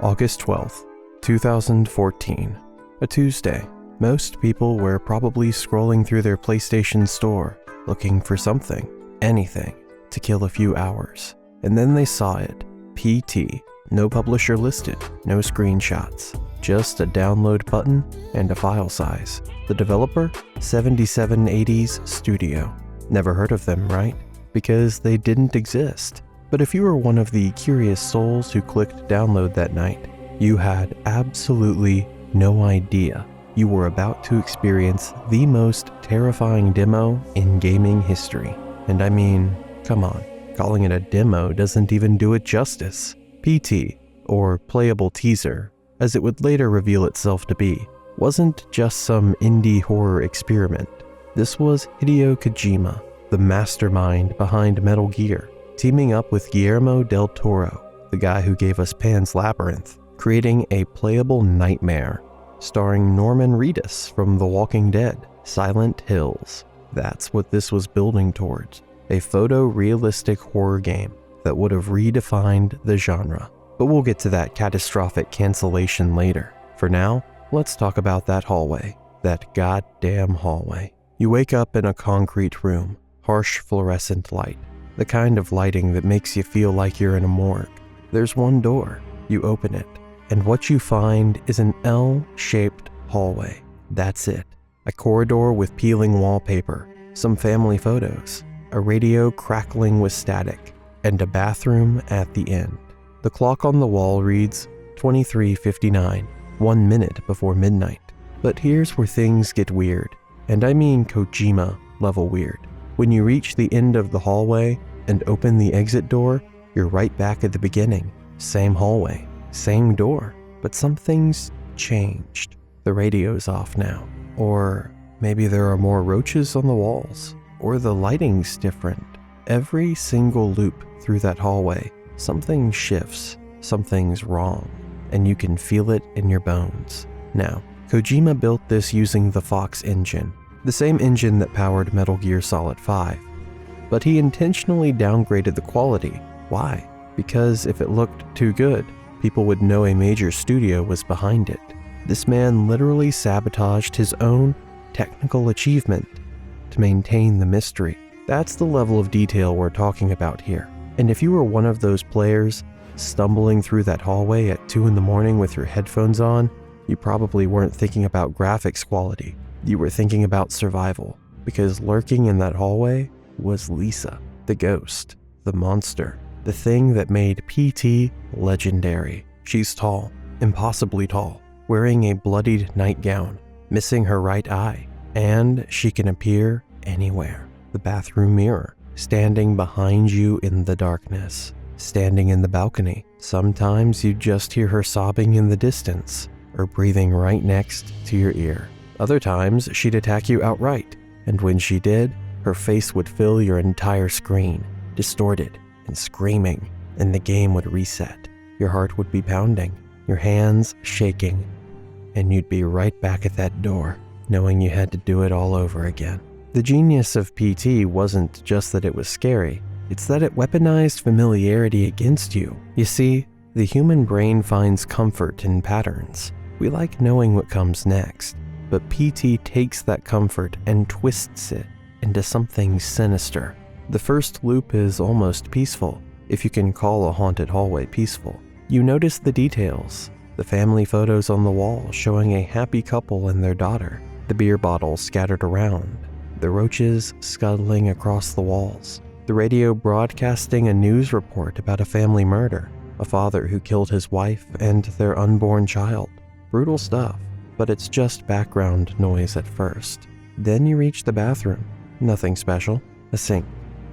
August 12th, 2014, a Tuesday. Most people were probably scrolling through their PlayStation store, looking for something, anything, to kill a few hours. And then they saw it. PT. No publisher listed, no screenshots, just a download button and a file size. The developer? 7780s Studio. Never heard of them, right? Because they didn't exist. But if you were one of the curious souls who clicked download that night, you had absolutely no idea you were about to experience the most terrifying demo in gaming history. And I mean, come on, calling it a demo doesn't even do it justice. PT, or playable teaser, as it would later reveal itself to be, wasn't just some indie horror experiment. This was Hideo Kojima, the mastermind behind Metal Gear, teaming up with Guillermo del Toro, the guy who gave us Pan's Labyrinth, creating a playable nightmare, starring Norman Reedus from The Walking Dead, Silent Hills. That's what this was building towards, a photorealistic horror game that would have redefined the genre. But we'll get to that catastrophic cancellation later. For now, let's talk about that hallway, that goddamn hallway. You wake up in a concrete room, harsh fluorescent light, the kind of lighting that makes you feel like you're in a morgue. There's one door. You open it, and what you find is an L-shaped hallway. That's it. A corridor with peeling wallpaper, some family photos, a radio crackling with static, and a bathroom at the end. The clock on the wall reads 23:59, 1 minute before midnight. But here's where things get weird, and I mean Kojima level weird. When you reach the end of the hallway and open the exit door, you're right back at the beginning. Same hallway, same door, but something's changed. The radio's off now. Or maybe there are more roaches on the walls. Or the lighting's different. Every single loop through that hallway, something shifts, something's wrong, and you can feel it in your bones. Now, Kojima built this using the Fox engine, the same engine that powered Metal Gear Solid 5. But he intentionally downgraded the quality. Why? Because if it looked too good, people would know a major studio was behind it. This man literally sabotaged his own technical achievement to maintain the mystery. That's the level of detail we're talking about here. And if you were one of those players stumbling through that hallway at 2 a.m. with your headphones on, you probably weren't thinking about graphics quality. You were thinking about survival, because lurking in that hallway was Lisa, the ghost, the monster, the thing that made PT legendary. She's tall, impossibly tall, wearing a bloodied nightgown, missing her right eye, and she can appear anywhere. The bathroom mirror, standing behind you in the darkness, standing in the balcony. Sometimes you just hear her sobbing in the distance, or breathing right next to your ear. Other times, she'd attack you outright, and when she did, her face would fill your entire screen, distorted and screaming, and the game would reset. Your heart would be pounding, your hands shaking, and you'd be right back at that door, knowing you had to do it all over again. The genius of PT wasn't just that it was scary, it's that it weaponized familiarity against you. You see, the human brain finds comfort in patterns. We like knowing what comes next. But PT takes that comfort and twists it into something sinister. The first loop is almost peaceful, if you can call a haunted hallway peaceful. You notice the details, the family photos on the wall showing a happy couple and their daughter, the beer bottles scattered around, the roaches scuttling across the walls, the radio broadcasting a news report about a family murder, a father who killed his wife and their unborn child. Brutal stuff. But it's just background noise at first. Then you reach the bathroom. Nothing special. A sink,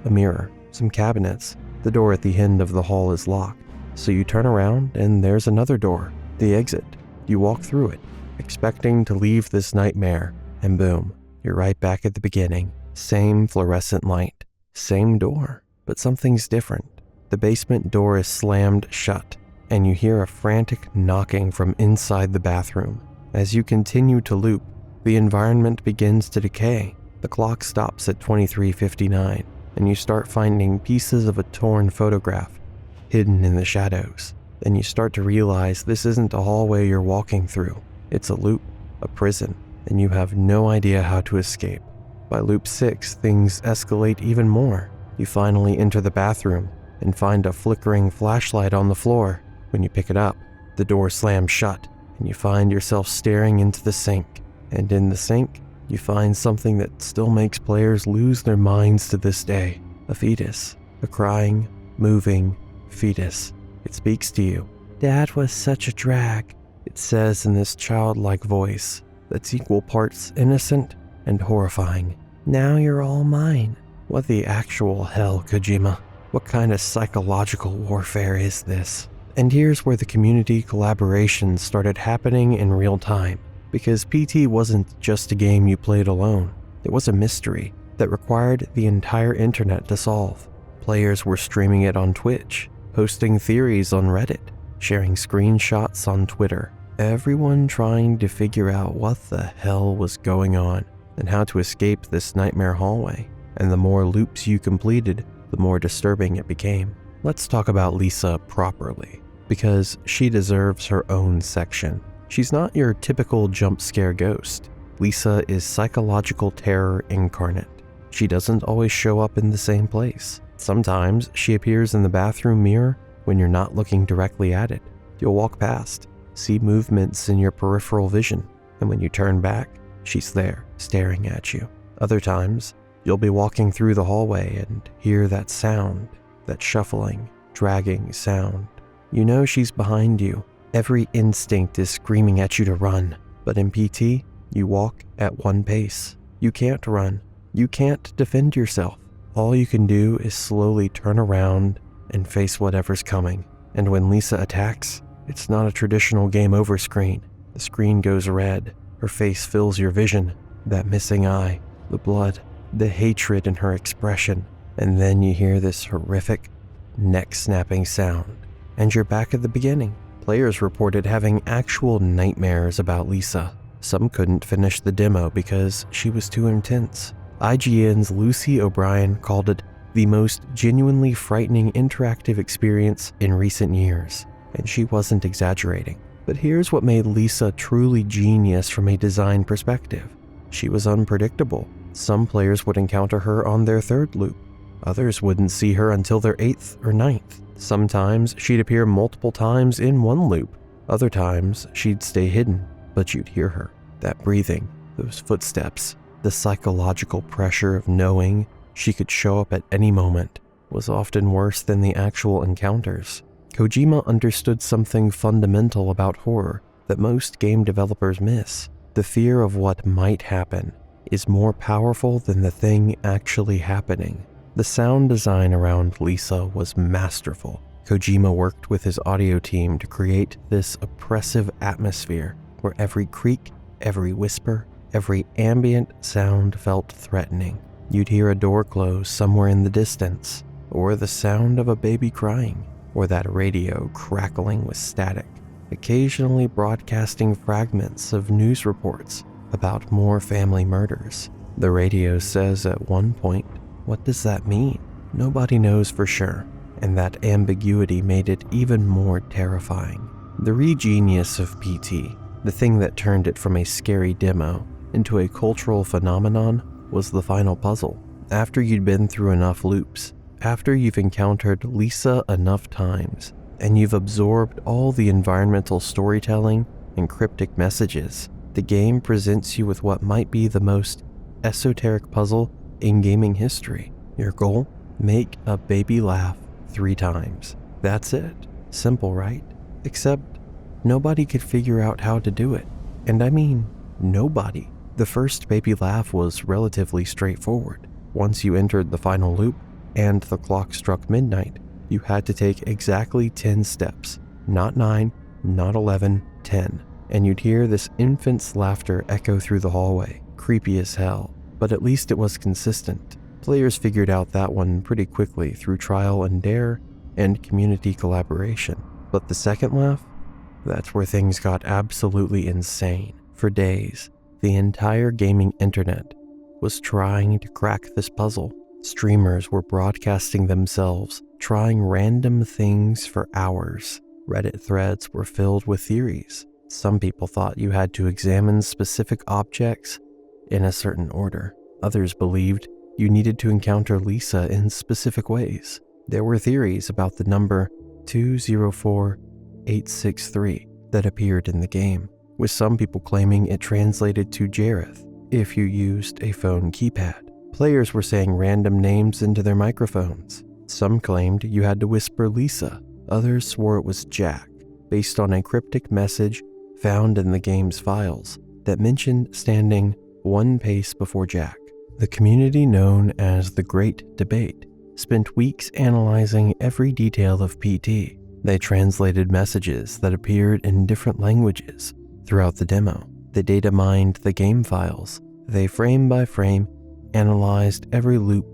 a mirror, some cabinets. The door at the end of the hall is locked. So you turn around and there's another door, the exit. You walk through it, expecting to leave this nightmare, and boom, you're right back at the beginning. Same fluorescent light, same door, but something's different. The basement door is slammed shut, and you hear a frantic knocking from inside the bathroom. As you continue to loop, the environment begins to decay. The clock stops at 23:59, and you start finding pieces of a torn photograph hidden in the shadows. Then you start to realize this isn't a hallway you're walking through. It's a loop, a prison, and you have no idea how to escape. By loop 6, things escalate even more. You finally enter the bathroom and find a flickering flashlight on the floor. When you pick it up, the door slams shut, and you find yourself staring into the sink. And in the sink, you find something that still makes players lose their minds to this day. A fetus. A crying, moving fetus. It speaks to you. "Dad was such a drag," it says in this childlike voice that's equal parts innocent and horrifying. "Now you're all mine." What the actual hell, Kojima? What kind of psychological warfare is this? And here's where the community collaboration started happening in real time. Because PT wasn't just a game you played alone. It was a mystery that required the entire internet to solve. Players were streaming it on Twitch, posting theories on Reddit, sharing screenshots on Twitter. Everyone trying to figure out what the hell was going on and how to escape this nightmare hallway. And the more loops you completed, the more disturbing it became. Let's talk about Lisa properly, because she deserves her own section. She's not your typical jump scare ghost. Lisa is psychological terror incarnate. She doesn't always show up in the same place. Sometimes she appears in the bathroom mirror when you're not looking directly at it. You'll walk past, see movements in your peripheral vision, and when you turn back, she's there, staring at you. Other times, you'll be walking through the hallway and hear that sound, that shuffling, dragging sound. You know she's behind you. Every instinct is screaming at you to run, but in PT, you walk at one pace. You can't run. You can't defend yourself. All you can do is slowly turn around and face whatever's coming. And when Lisa attacks, it's not a traditional game over screen. The screen goes red. Her face fills your vision. That missing eye, the blood, the hatred in her expression. And then you hear this horrific, neck-snapping sound. And you're back at the beginning. Players reported having actual nightmares about Lisa. Some couldn't finish the demo because she was too intense. IGN's Lucy O'Brien called it the most genuinely frightening interactive experience in recent years, and she wasn't exaggerating. But here's what made Lisa truly genius from a design perspective. She was unpredictable. Some players would encounter her on their 3rd loop. Others wouldn't see her until their 8th or 9th. Sometimes she'd appear multiple times in one loop. Other times she'd stay hidden, but you'd hear her. That breathing, those footsteps, the psychological pressure of knowing she could show up at any moment was often worse than the actual encounters. Kojima understood something fundamental about horror that most game developers miss. The fear of what might happen is more powerful than the thing actually happening. The sound design around Lisa was masterful. Kojima worked with his audio team to create this oppressive atmosphere where every creak, every whisper, every ambient sound felt threatening. You'd hear a door close somewhere in the distance, or the sound of a baby crying, or that radio crackling with static, occasionally broadcasting fragments of news reports about more family murders. The radio says at one point, "What does that mean?" Nobody knows for sure, and that ambiguity made it even more terrifying. The genius of PT, the thing that turned it from a scary demo into a cultural phenomenon, was the final puzzle. After you'd been through enough loops, after you've encountered Lisa enough times, and you've absorbed all the environmental storytelling and cryptic messages, the game presents you with what might be the most esoteric puzzle in gaming history. Your goal? Make a baby laugh 3 times. That's it. Simple, right? Except nobody could figure out how to do it. And I mean, nobody. The first baby laugh was relatively straightforward. Once you entered the final loop and the clock struck midnight, you had to take exactly 10 steps. Not 9, not 11, 10. And you'd hear this infant's laughter echo through the hallway. Creepy as hell. But at least it was consistent. Players figured out that one pretty quickly through trial and error and community collaboration. But the second laugh? That's where things got absolutely insane. For days, the entire gaming internet was trying to crack this puzzle. Streamers were broadcasting themselves, trying random things for hours. Reddit threads were filled with theories. Some people thought you had to examine specific objects in a certain order. Others believed you needed to encounter Lisa in specific ways. There were theories about the number 204863 that appeared in the game, with some people claiming it translated to Jareth if you used a phone keypad. Players were saying random names into their microphones. Some claimed you had to whisper Lisa. Others swore it was Jack, based on a cryptic message found in the game's files that mentioned standing one pace before Jack. The community known as the Great Debate spent weeks analyzing every detail of PT. They translated messages that appeared in different languages throughout the demo. They data mined the game files. They frame by frame analyzed every loop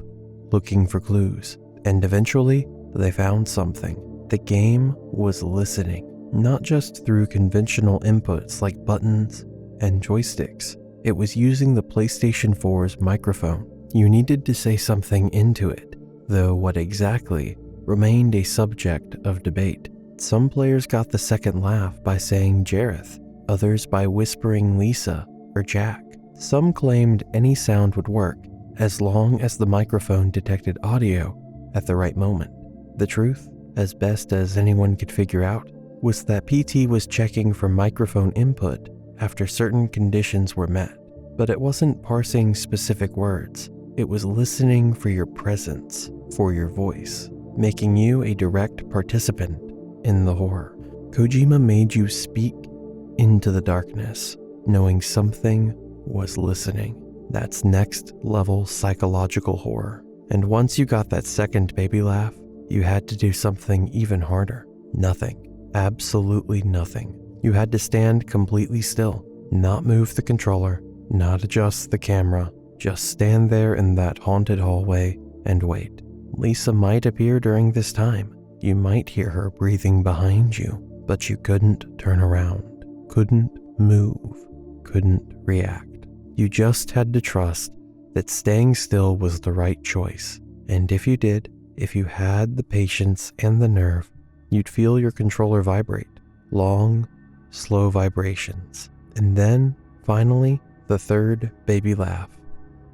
looking for clues. And eventually, they found something. The game was listening, not just through conventional inputs like buttons and joysticks. It was using the PlayStation 4's microphone. You needed to say something into it, though what exactly remained a subject of debate. Some players got the second laugh by saying Jareth, others by whispering Lisa or Jack. Some claimed any sound would work as long as the microphone detected audio at the right moment. The truth, as best as anyone could figure out, was that PT was checking for microphone input after certain conditions were met. But it wasn't parsing specific words. It was listening for your presence, for your voice, making you a direct participant in the horror. Kojima made you speak into the darkness, knowing something was listening. That's next level psychological horror. And once you got that second baby laugh, you had to do something even harder. Nothing. Absolutely nothing. You had to stand completely still, not move the controller, not adjust the camera, just stand there in that haunted hallway and wait. Lisa might appear during this time. You might hear her breathing behind you, but you couldn't turn around, couldn't move, couldn't react. You just had to trust that staying still was the right choice. And if you did, if you had the patience and the nerve, you'd feel your controller vibrate. Long, slow vibrations. And then, finally, the third baby laugh.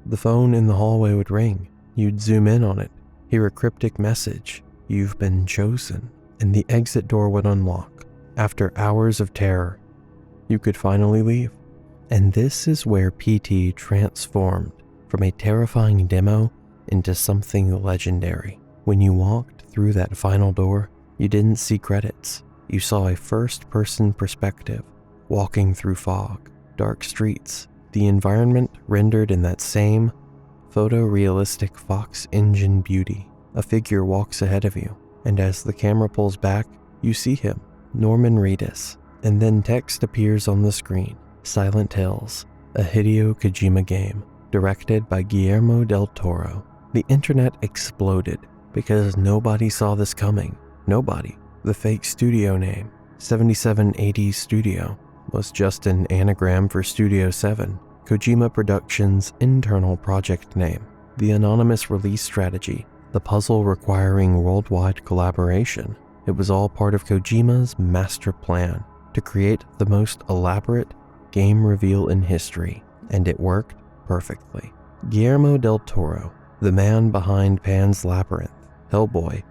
The phone in the hallway would ring. You'd zoom in on it, hear a cryptic message, "You've been chosen," and the exit door would unlock. After hours of terror, you could finally leave. And this is where PT transformed from a terrifying demo into something legendary. When you walked through that final door, you didn't see credits. You saw a first-person perspective, walking through fog, dark streets, the environment rendered in that same photorealistic Fox engine beauty. A figure walks ahead of you, and as the camera pulls back, you see him, Norman Reedus, and then text appears on the screen. Silent Hills, a Hideo Kojima game, directed by Guillermo del Toro. The internet exploded because nobody saw this coming. Nobody. The fake studio name, 7780 Studio, was just an anagram for Studio 7, Kojima Productions' internal project name. The anonymous release strategy, the puzzle requiring worldwide collaboration. It was all part of Kojima's master plan to create the most elaborate game reveal in history, and it worked perfectly. Guillermo del Toro, the man behind Pan's Labyrinth, Hellboy,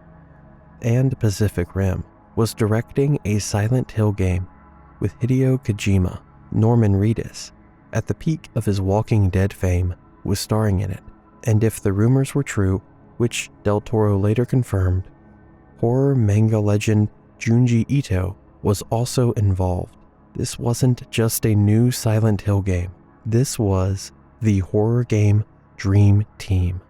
and Pacific Rim, was directing a Silent Hill game with Hideo Kojima. Norman Reedus, at the peak of his Walking Dead fame, was starring in it. And if the rumors were true, which Del Toro later confirmed, horror manga legend Junji Ito was also involved. This wasn't just a new Silent Hill game. This was the horror game dream team.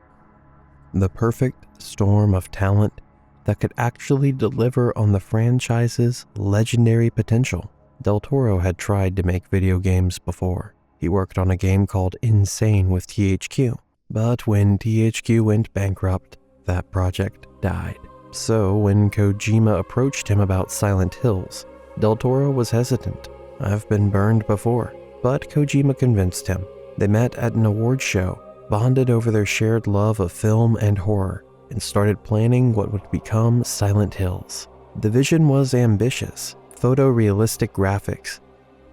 The perfect storm of talent that could actually deliver on the franchise's legendary potential. Del Toro had tried to make video games before. He worked on a game called Insane with THQ. But when THQ went bankrupt, that project died. So when Kojima approached him about Silent Hills, Del Toro was hesitant. "I've been burned before." But Kojima convinced him. They met at an award show, bonded over their shared love of film and horror, and started planning what would become Silent Hills. The vision was ambitious, photorealistic graphics,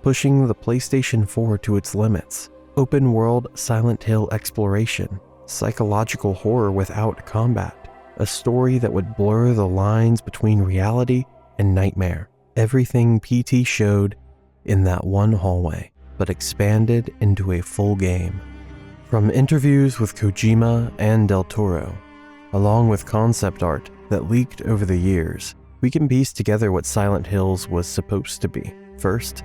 pushing the PlayStation 4 to its limits, open-world Silent Hill exploration, psychological horror without combat, a story that would blur the lines between reality and nightmare. Everything PT showed in that one hallway, but expanded into a full game. From interviews with Kojima and Del Toro, along with concept art that leaked over the years, we can piece together what Silent Hills was supposed to be. First,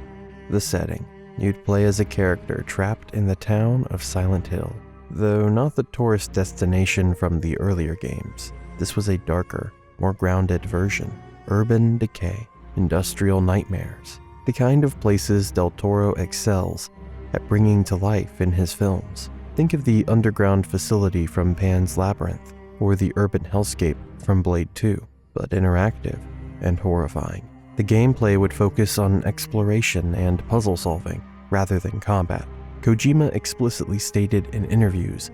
the setting. You'd play as a character trapped in the town of Silent Hill, though not the tourist destination from the earlier games. This was a darker, more grounded version. Urban decay, industrial nightmares, the kind of places Del Toro excels at bringing to life in his films. Think of the underground facility from Pan's Labyrinth, or the urban hellscape from Blade 2, but interactive and horrifying. The gameplay would focus on exploration and puzzle solving rather than combat. Kojima explicitly stated in interviews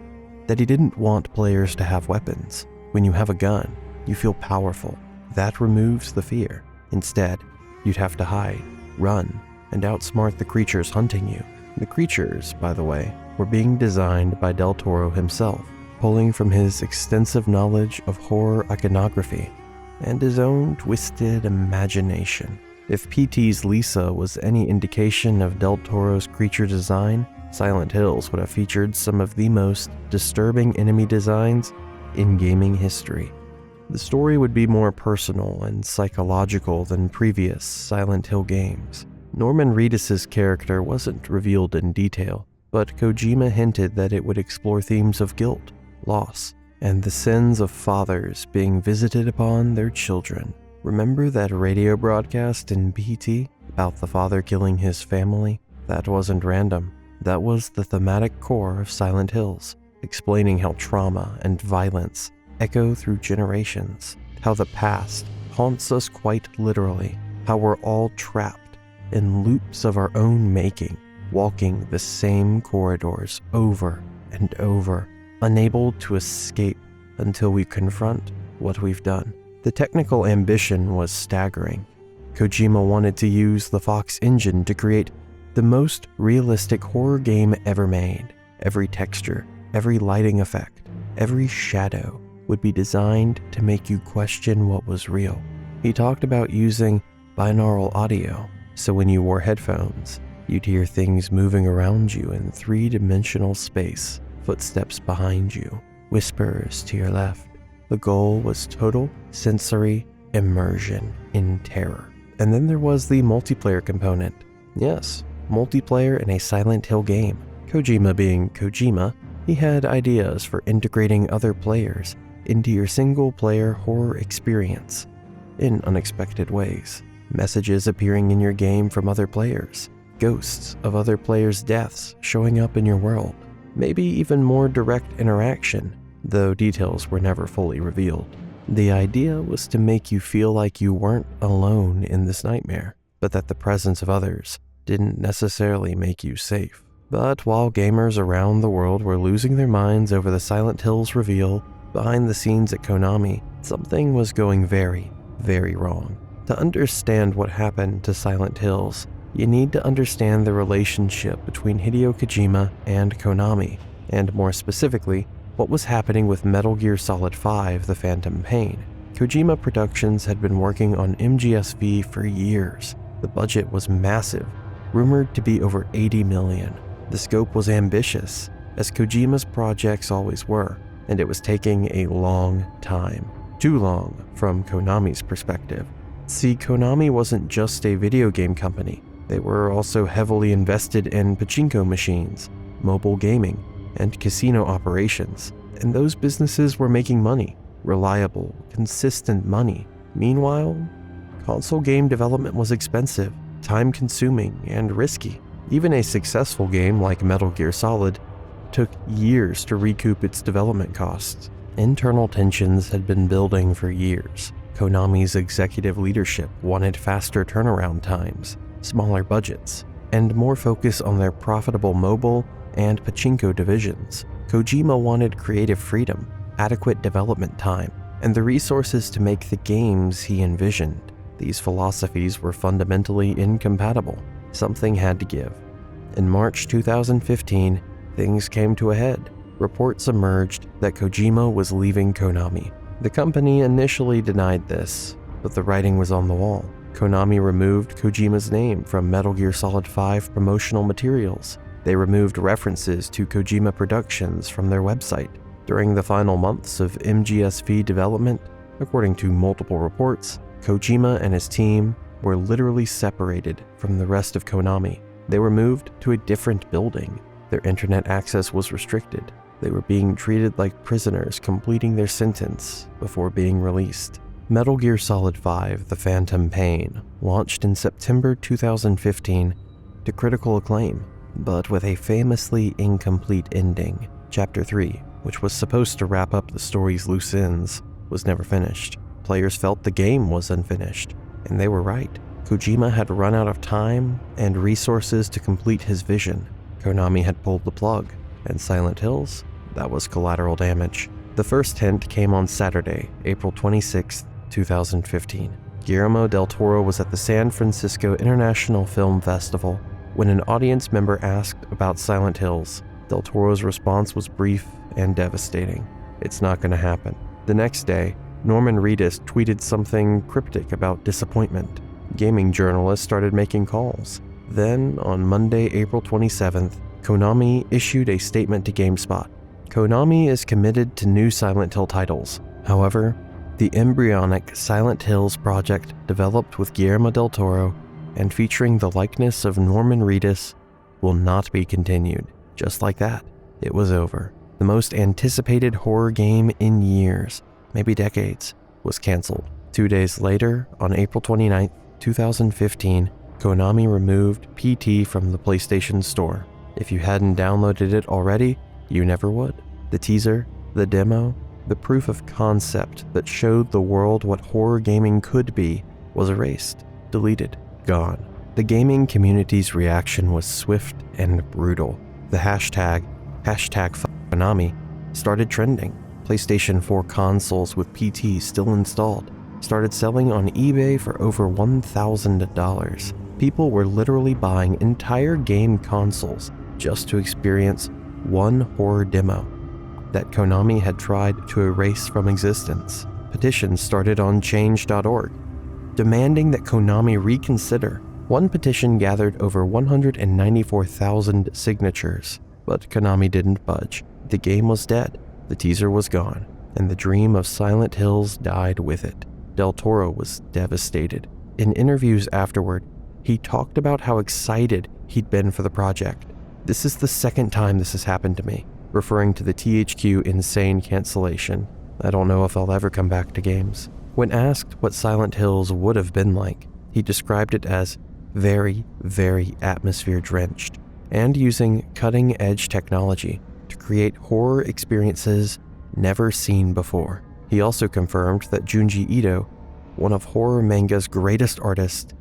that he didn't want players to have weapons. When you have a gun, you feel powerful. That removes the fear. Instead, you'd have to hide, run, and outsmart the creatures hunting you. The creatures, by the way, were being designed by Del Toro himself, pulling from his extensive knowledge of horror iconography and his own twisted imagination. If PT's Lisa was any indication of Del Toro's creature design, Silent Hills would have featured some of the most disturbing enemy designs in gaming history. The story would be more personal and psychological than previous Silent Hill games. Norman Reedus' character wasn't revealed in detail, but Kojima hinted that it would explore themes of guilt, loss, and the sins of fathers being visited upon their children. Remember that radio broadcast in PT about the father killing his family? That wasn't random. That was the thematic core of Silent Hills, explaining how trauma and violence echo through generations, how the past haunts us quite literally, how we're all trapped in loops of our own making, walking the same corridors over and over, unable to escape until we confront what we've done. The technical ambition was staggering. Kojima wanted to use the Fox engine to create the most realistic horror game ever made. Every texture, every lighting effect, every shadow would be designed to make you question what was real. He talked about using binaural audio, so when you wore headphones, you'd hear things moving around you in three-dimensional space, footsteps behind you, whispers to your left. The goal was total sensory immersion in terror. And then there was the multiplayer component. Yes, multiplayer in a Silent Hill game. Kojima being Kojima, he had ideas for integrating other players into your single-player horror experience in unexpected ways. Messages appearing in your game from other players, ghosts of other players' deaths showing up in your world, maybe even more direct interaction, though details were never fully revealed. The idea was to make you feel like you weren't alone in this nightmare, but that the presence of others didn't necessarily make you safe. But while gamers around the world were losing their minds over the Silent Hills reveal, behind the scenes at Konami, something was going very, very wrong. To understand what happened to Silent Hills, you need to understand the relationship between Hideo Kojima and Konami, and more specifically, what was happening with Metal Gear Solid 5: The Phantom Pain. Kojima Productions had been working on MGS-V for years. The budget was massive, rumored to be over $80 million. The scope was ambitious, as Kojima's projects always were, and it was taking a long time. Too long from Konami's perspective. See, Konami wasn't just a video game company. They were also heavily invested in pachinko machines, mobile gaming, and casino operations, and those businesses were making money, reliable, consistent money. Meanwhile, console game development was expensive, time-consuming, and risky. Even a successful game like Metal Gear Solid took years to recoup its development costs. Internal tensions had been building for years. Konami's executive leadership wanted faster turnaround times, smaller budgets, and more focus on their profitable mobile and pachinko divisions. Kojima wanted creative freedom, adequate development time, and the resources to make the games he envisioned. These philosophies were fundamentally incompatible. Something had to give. In March 2015, things came to a head. Reports emerged that Kojima was leaving Konami. The company initially denied this, but the writing was on the wall. Konami removed Kojima's name from Metal Gear Solid 5 promotional materials. They removed references to Kojima Productions from their website. During the final months of MGS-V development, according to multiple reports, Kojima and his team were literally separated from the rest of Konami. They were moved to a different building. Their internet access was restricted. They were being treated like prisoners completing their sentence before being released. Metal Gear Solid 5: The Phantom Pain launched in September 2015 to critical acclaim, but with a famously incomplete ending. Chapter 3, which was supposed to wrap up the story's loose ends, was never finished. Players felt the game was unfinished, and they were right. Kojima had run out of time and resources to complete his vision. Konami had pulled the plug, and Silent Hills, that was collateral damage. The first hint came on Saturday, April 26, 2015. Guillermo del Toro was at the San Francisco International Film Festival when an audience member asked about Silent Hills. Del Toro's response was brief and devastating. "It's not going to happen." The next day, Norman Reedus tweeted something cryptic about disappointment. Gaming journalists started making calls. Then, on Monday, April 27th, Konami issued a statement to GameSpot. Konami is committed to new Silent Hill titles. However, the embryonic Silent Hills project developed with Guillermo del Toro and featuring the likeness of Norman Reedus will not be continued. Just like that, it was over. The most anticipated horror game in years, maybe decades, was canceled. 2 days later, on April 29, 2015, Konami removed PT from the PlayStation Store. If you hadn't downloaded it already, you never would. The teaser, the demo, the proof of concept that showed the world what horror gaming could be was erased, deleted, gone. The gaming community's reaction was swift and brutal. The hashtag Konami started trending. PlayStation 4 consoles with PT still installed started selling on eBay for over $1,000. People were literally buying entire game consoles just to experience one horror demo that Konami had tried to erase from existence. Petitions started on change.org, demanding that Konami reconsider. One petition gathered over 194,000 signatures, but Konami didn't budge. The game was dead, the teaser was gone, and the dream of Silent Hills died with it. Del Toro was devastated. In interviews afterward, he talked about how excited he'd been for the project. "This is the second time this has happened to me," referring to the THQ Insane cancellation. "I don't know if I'll ever come back to games." When asked what Silent Hills would have been like, he described it as very, very atmosphere-drenched, and using cutting-edge technology to create horror experiences never seen before. He also confirmed that Junji Ito, one of horror manga's greatest artists,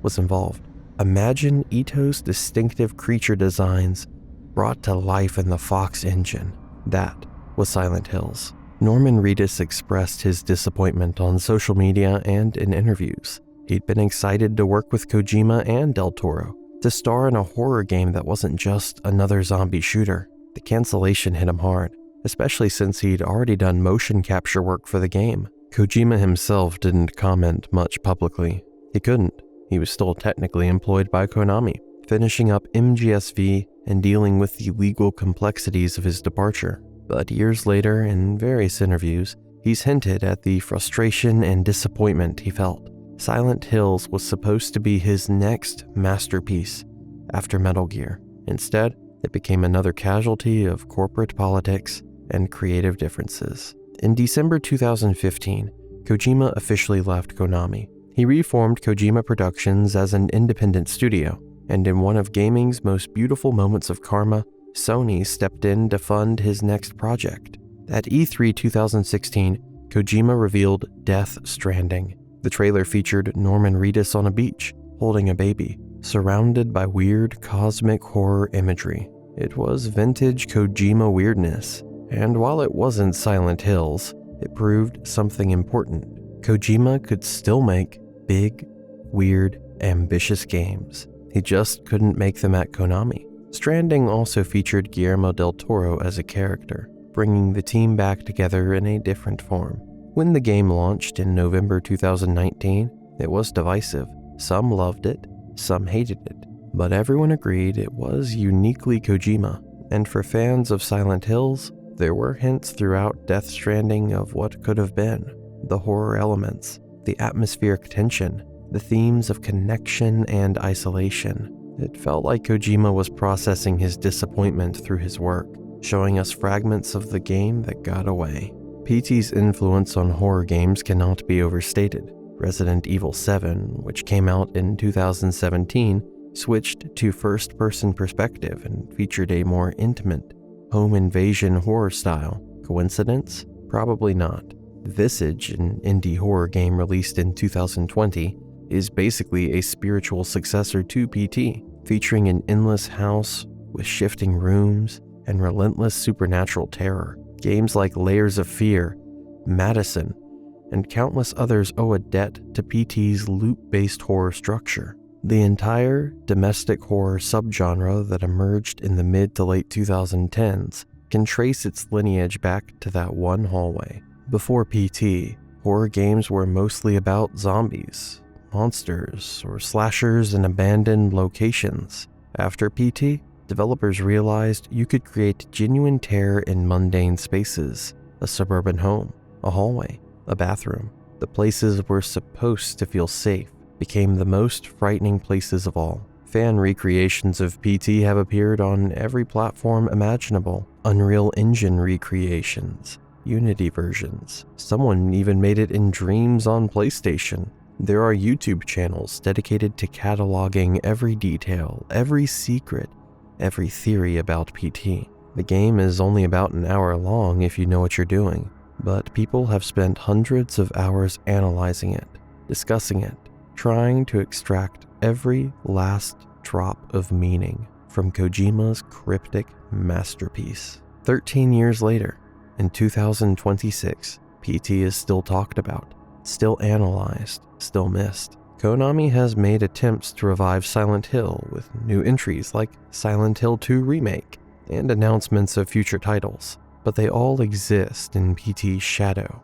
was involved. Imagine Ito's distinctive creature designs brought to life in the Fox engine. That was Silent Hills. Norman Reedus expressed his disappointment on social media and in interviews. He'd been excited to work with Kojima and Del Toro, to star in a horror game that wasn't just another zombie shooter. The cancellation hit him hard, especially since he'd already done motion capture work for the game. Kojima himself didn't comment much publicly. He couldn't. He was still technically employed by Konami, finishing up MGS-V and dealing with the legal complexities of his departure. But years later, in various interviews, he's hinted at the frustration and disappointment he felt. Silent Hills was supposed to be his next masterpiece after Metal Gear. Instead, it became another casualty of corporate politics and creative differences. In December 2015, Kojima officially left Konami. He reformed Kojima Productions as an independent studio, and in one of gaming's most beautiful moments of karma, Sony stepped in to fund his next project. At E3 2016, Kojima revealed Death Stranding. The trailer featured Norman Reedus on a beach, holding a baby, surrounded by weird cosmic horror imagery. It was vintage Kojima weirdness, and while it wasn't Silent Hills, it proved something important. Kojima could still make Big, weird, ambitious games. He just couldn't make them at Konami. Stranding also featured Guillermo del Toro as a character, bringing the team back together in a different form. When the game launched in November 2019, it was divisive. Some loved it, some hated it, but everyone agreed it was uniquely Kojima. And for fans of Silent Hills, there were hints throughout Death Stranding of what could have been. The horror elements, the atmospheric tension, the themes of connection and isolation. It felt like Kojima was processing his disappointment through his work, showing us fragments of the game that got away. PT's influence on horror games cannot be overstated. Resident Evil 7, which came out in 2017, switched to first-person perspective and featured a more intimate, home invasion horror style. Coincidence? Probably not. Visage, an indie horror game released in 2020, is basically a spiritual successor to PT, featuring an endless house with shifting rooms and relentless supernatural terror. Games like Layers of Fear, Madison, and countless others owe a debt to PT's loop-based horror structure. The entire domestic horror subgenre that emerged in the mid to late 2010s can trace its lineage back to that one hallway. Before PT, horror games were mostly about zombies, monsters, or slashers in abandoned locations. After PT, developers realized you could create genuine terror in mundane spaces: a suburban home, a hallway, a bathroom. The places were supposed to feel safe became the most frightening places of all. Fan recreations of PT have appeared on every platform imaginable. Unreal Engine recreations, Unity versions. Someone even made it in Dreams on PlayStation. There are YouTube channels dedicated to cataloging every detail, every secret, every theory about PT. The game is only about an hour long if you know what you're doing, but people have spent hundreds of hours analyzing it, discussing it, trying to extract every last drop of meaning from Kojima's cryptic masterpiece. 13 years later, in 2026, PT is still talked about, still analyzed, still missed. Konami has made attempts to revive Silent Hill with new entries like Silent Hill 2 Remake and announcements of future titles, but they all exist in PT's shadow.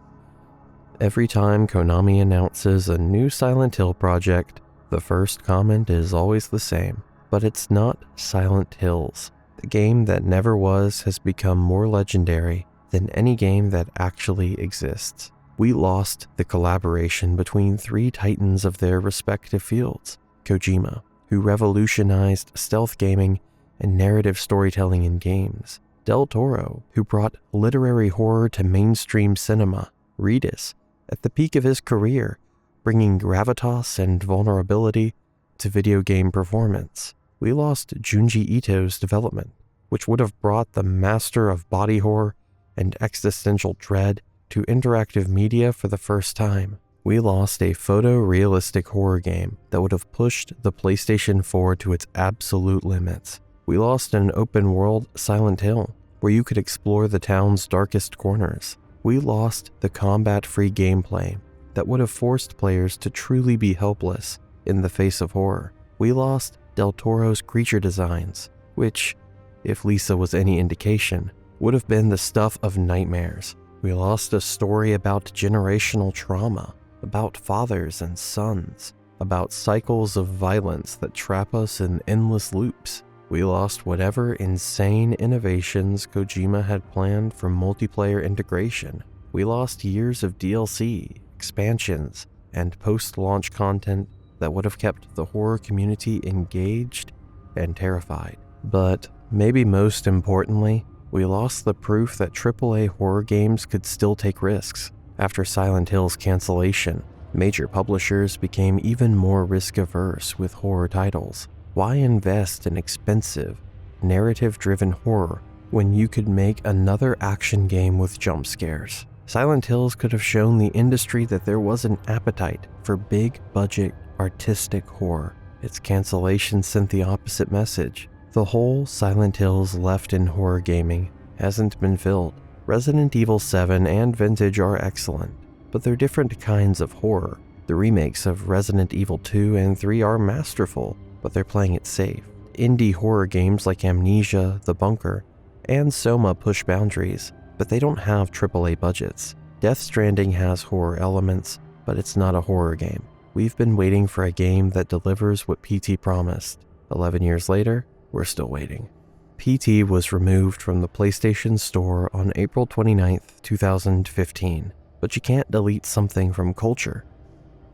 Every time Konami announces a new Silent Hill project, the first comment is always the same, but it's not Silent Hills. The game that never was has become more legendary than any game that actually exists. We lost the collaboration between three titans of their respective fields: Kojima, who revolutionized stealth gaming and narrative storytelling in games; Del Toro, who brought literary horror to mainstream cinema; Reedus, at the peak of his career, bringing gravitas and vulnerability to video game performance. We lost Junji Ito's development, which would have brought the master of body horror and existential dread to interactive media for the first time. We lost a photorealistic horror game that would have pushed the PlayStation 4 to its absolute limits. We lost an open-world Silent Hill, where you could explore the town's darkest corners. We lost the combat-free gameplay that would have forced players to truly be helpless in the face of horror. We lost Del Toro's creature designs, which, if Lisa was any indication, would have been the stuff of nightmares. We lost a story about generational trauma, about fathers and sons, about cycles of violence that trap us in endless loops. We lost whatever insane innovations Kojima had planned for multiplayer integration. We lost years of DLC, expansions, and post-launch content that would have kept the horror community engaged and terrified. But maybe most importantly, we lost the proof that AAA horror games could still take risks. After Silent Hill's cancellation, major publishers became even more risk-averse with horror titles. Why invest in expensive, narrative-driven horror when you could make another action game with jump scares? Silent Hills could have shown the industry that there was an appetite for big-budget, artistic horror. Its cancellation sent the opposite message. The hole Silent Hills left in horror gaming hasn't been filled. Resident Evil 7 and Vintage are excellent, but they're different kinds of horror. The remakes of Resident Evil 2 and 3 are masterful, but they're playing it safe. Indie horror games like Amnesia, The Bunker, and Soma push boundaries, but they don't have AAA budgets. Death Stranding has horror elements, but it's not a horror game. We've been waiting for a game that delivers what PT promised. 11 years later, we're still waiting. PT was removed from the PlayStation Store on April 29, 2015, but you can't delete something from culture.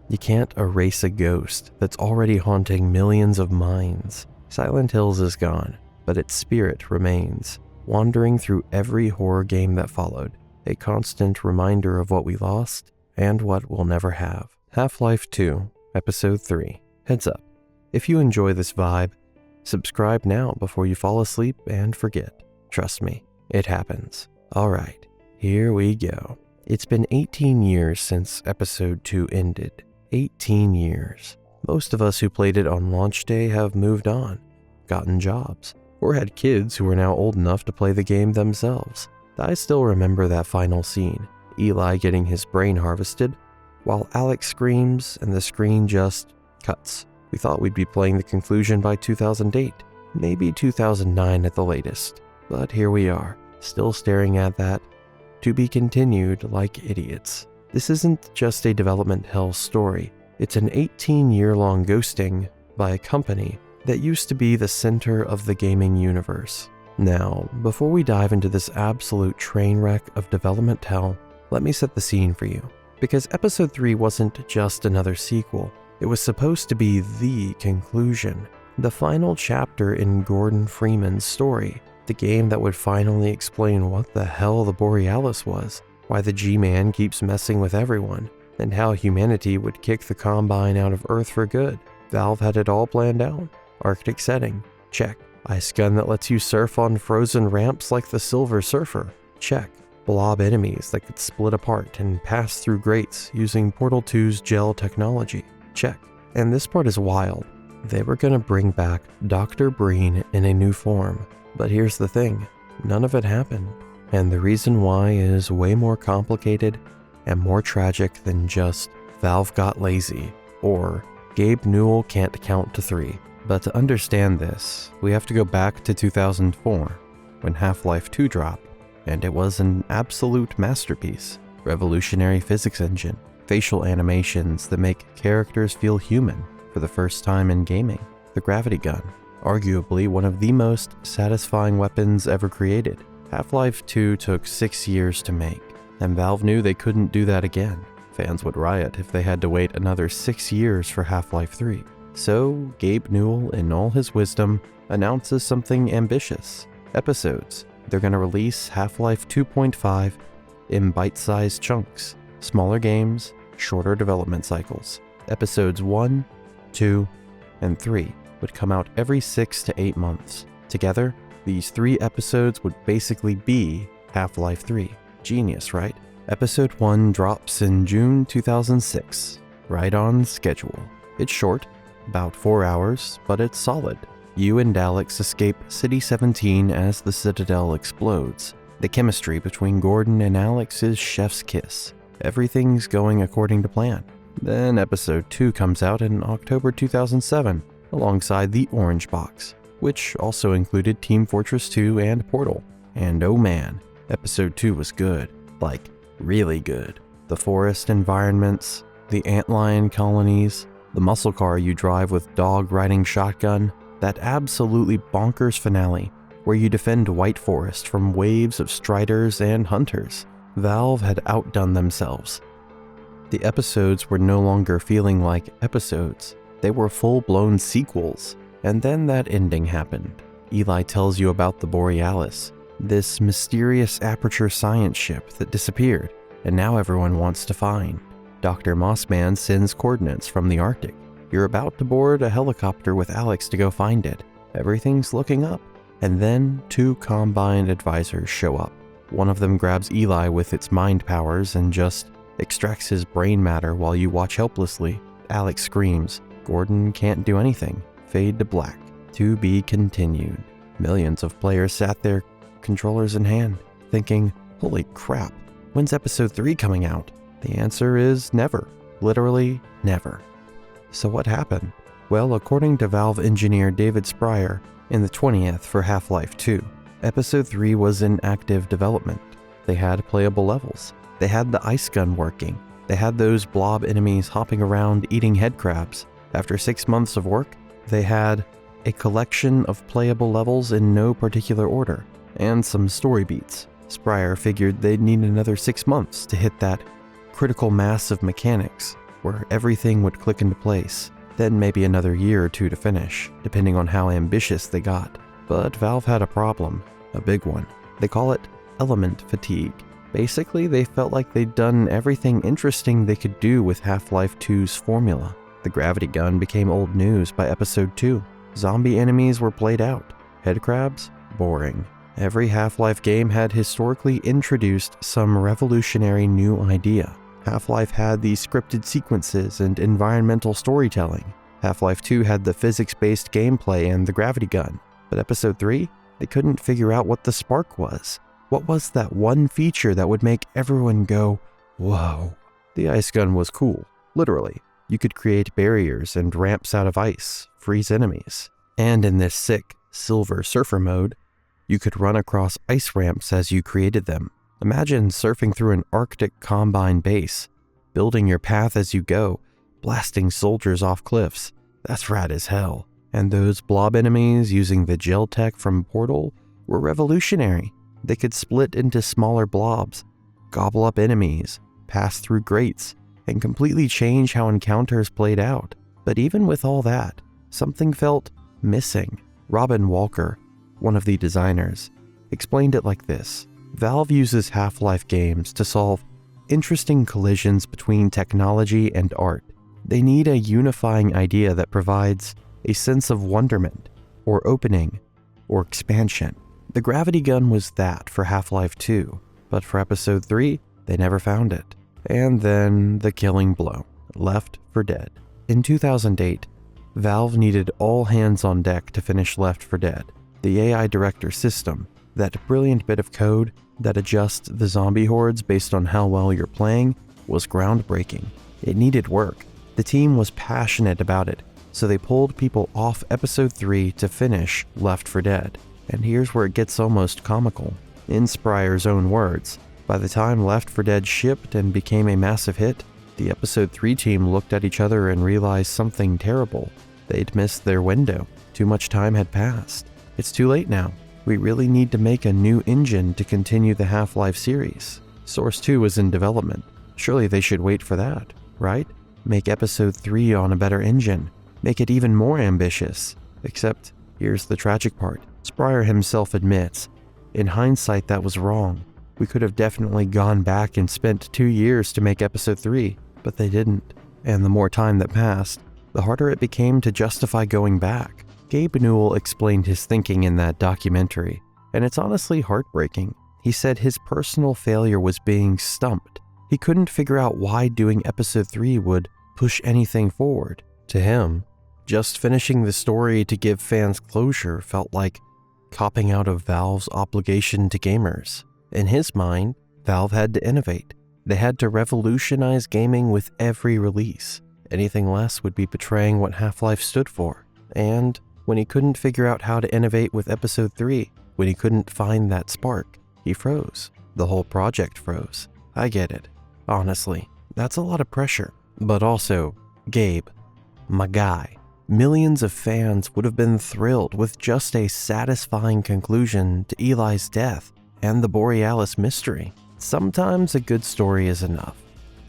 You can't erase a ghost that's already haunting millions of minds. Silent Hills is gone, but its spirit remains, wandering through every horror game that followed, a constant reminder of what we lost and what we'll never have. Half-Life 2, Episode 3. Heads up, if you enjoy this vibe, subscribe now before you fall asleep and forget. Trust me, it happens. Alright, here we go. It's been 18 years since Episode 2 ended. 18 years. Most of us who played it on launch day have moved on, gotten jobs, or had kids who are now old enough to play the game themselves. I still remember that final scene, Eli getting his brain harvested, while Alex screams and the screen just cuts. We thought we'd be playing the conclusion by 2008, maybe 2009 at the latest, but here we are, still staring at that, to be continued like idiots. This isn't just a development hell story, it's an 18-year-long ghosting by a company that used to be the center of the gaming universe. Now, before we dive into this absolute train wreck of development hell, let me set the scene for you. Because Episode 3 wasn't just another sequel, it was supposed to be the conclusion, the final chapter in Gordon Freeman's story, the game that would finally explain what the hell the Borealis was, why the G-Man keeps messing with everyone, and how humanity would kick the Combine out of Earth for good. Valve had it all planned out. Arctic setting, check. Ice gun that lets you surf on frozen ramps like the Silver Surfer, check. Blob enemies that could split apart and pass through grates using Portal 2's gel technology, check. And this part is wild. They were gonna bring back Dr. Breen in a new form, but here's the thing, none of it happened. And the reason why is way more complicated and more tragic than just Valve got lazy or Gabe Newell can't count to 3. But to understand this, we have to go back to 2004 when Half-Life 2 dropped, and it was an absolute masterpiece. Revolutionary physics engine, facial animations that make characters feel human for the first time in gaming, the gravity gun, arguably one of the most satisfying weapons ever created. Half-Life 2 took 6 years to make, and Valve knew they couldn't do that again. Fans would riot if they had to wait another 6 years for Half-Life 3. So, Gabe Newell, in all his wisdom, announces something ambitious. Episodes. They're gonna release Half-Life 2.5 in bite-sized chunks. Smaller games, shorter development cycles. Episodes 1, 2, and 3 would come out every 6 to 8 months. Together, these 3 episodes would basically be Half-Life 3. Genius, right? Episode 1 drops in June 2006, right on schedule. It's short, about 4 hours, but it's solid. You and Alex escape City 17 as the Citadel explodes. The chemistry between Gordon and Alex is chef's kiss. Everything's going according to plan. Then Episode 2 comes out in October 2007, alongside the Orange Box, which also included Team Fortress 2 and Portal. And oh man, Episode 2 was good. Like, really good. The forest environments, the antlion colonies, the muscle car you drive with dog riding shotgun, that absolutely bonkers finale where you defend White Forest from waves of striders and hunters. Valve had outdone themselves. The episodes were no longer feeling like episodes. They were full-blown sequels. And then that ending happened. Eli tells you about the Borealis, this mysterious aperture science ship that disappeared, and now everyone wants to find. Dr. Mossman sends coordinates from the Arctic. You're about to board a helicopter with Alex to go find it. Everything's looking up. And then 2 Combine advisors show up. One of them grabs Eli with its mind powers and just extracts his brain matter while you watch helplessly. Alex screams. Gordon can't do anything. Fade to black. To be continued. Millions of players sat there, controllers in hand, thinking, holy crap, when's Episode 3 coming out? The answer is never. Literally never. So what happened? Well, according to Valve engineer David Spryer, in the 20th for Half-Life 2, Episode 3 was in active development. They had playable levels. They had the ice gun working. They had those blob enemies hopping around eating head crabs. After 6 months of work, they had a collection of playable levels in no particular order, and some story beats. Spryer figured they'd need another 6 months to hit that critical mass of mechanics, where everything would click into place. Then maybe another year or two to finish, depending on how ambitious they got. But Valve had a problem, a big one. They call it element fatigue. Basically, they felt like they'd done everything interesting they could do with Half-Life 2's formula. The gravity gun became old news by Episode 2. Zombie enemies were played out. Headcrabs? Boring. Every Half-Life game had historically introduced some revolutionary new idea. Half-Life had the scripted sequences and environmental storytelling. Half-Life 2 had the physics-based gameplay and the gravity gun. But Episode 3? They couldn't figure out what the spark was. What was that one feature that would make everyone go, whoa? The ice gun was cool, literally. You could create barriers and ramps out of ice, freeze enemies. And in this sick Silver Surfer mode, you could run across ice ramps as you created them. Imagine surfing through an Arctic Combine base, building your path as you go, blasting soldiers off cliffs. That's rad as hell. And those blob enemies using the gel tech from Portal were revolutionary. They could split into smaller blobs, gobble up enemies, pass through grates, and completely change how encounters played out. But even with all that, something felt missing. Robin Walker, one of the designers, explained it like this. Valve uses Half-Life games to solve interesting collisions between technology and art. They need a unifying idea that provides a sense of wonderment, or opening, or expansion. The gravity gun was that for Half-Life 2, but for Episode 3, they never found it. And then the killing blow, Left 4 Dead. In 2008, Valve needed all hands on deck to finish Left 4 Dead. The AI director system, that brilliant bit of code that adjusts the zombie hordes based on how well you're playing, was groundbreaking. It needed work. The team was passionate about it, so they pulled people off Episode 3 to finish Left 4 Dead. And here's where it gets almost comical. In Sprier's own words, by the time Left 4 Dead shipped and became a massive hit, the Episode 3 team looked at each other and realized something terrible. They'd missed their window. Too much time had passed. It's too late now. We really need to make a new engine to continue the Half-Life series. Source 2 was in development. Surely they should wait for that, right? Make Episode 3 on a better engine. Make it even more ambitious. Except, here's the tragic part. Spryer himself admits, in hindsight that was wrong. We could have definitely gone back and spent 2 years to make Episode 3, but they didn't. And the more time that passed, the harder it became to justify going back. Gabe Newell explained his thinking in that documentary, and it's honestly heartbreaking. He said his personal failure was being stumped. He couldn't figure out why doing Episode 3 would push anything forward. To him, just finishing the story to give fans closure felt like copping out of Valve's obligation to gamers. In his mind, Valve had to innovate. They had to revolutionize gaming with every release. Anything less would be betraying what Half-Life stood for. And when he couldn't figure out how to innovate with Episode 3, when he couldn't find that spark, he froze. The whole project froze. I get it. Honestly, that's a lot of pressure. But also, Gabe, my guy. Millions of fans would have been thrilled with just a satisfying conclusion to Eli's death and the Borealis mystery. Sometimes a good story is enough.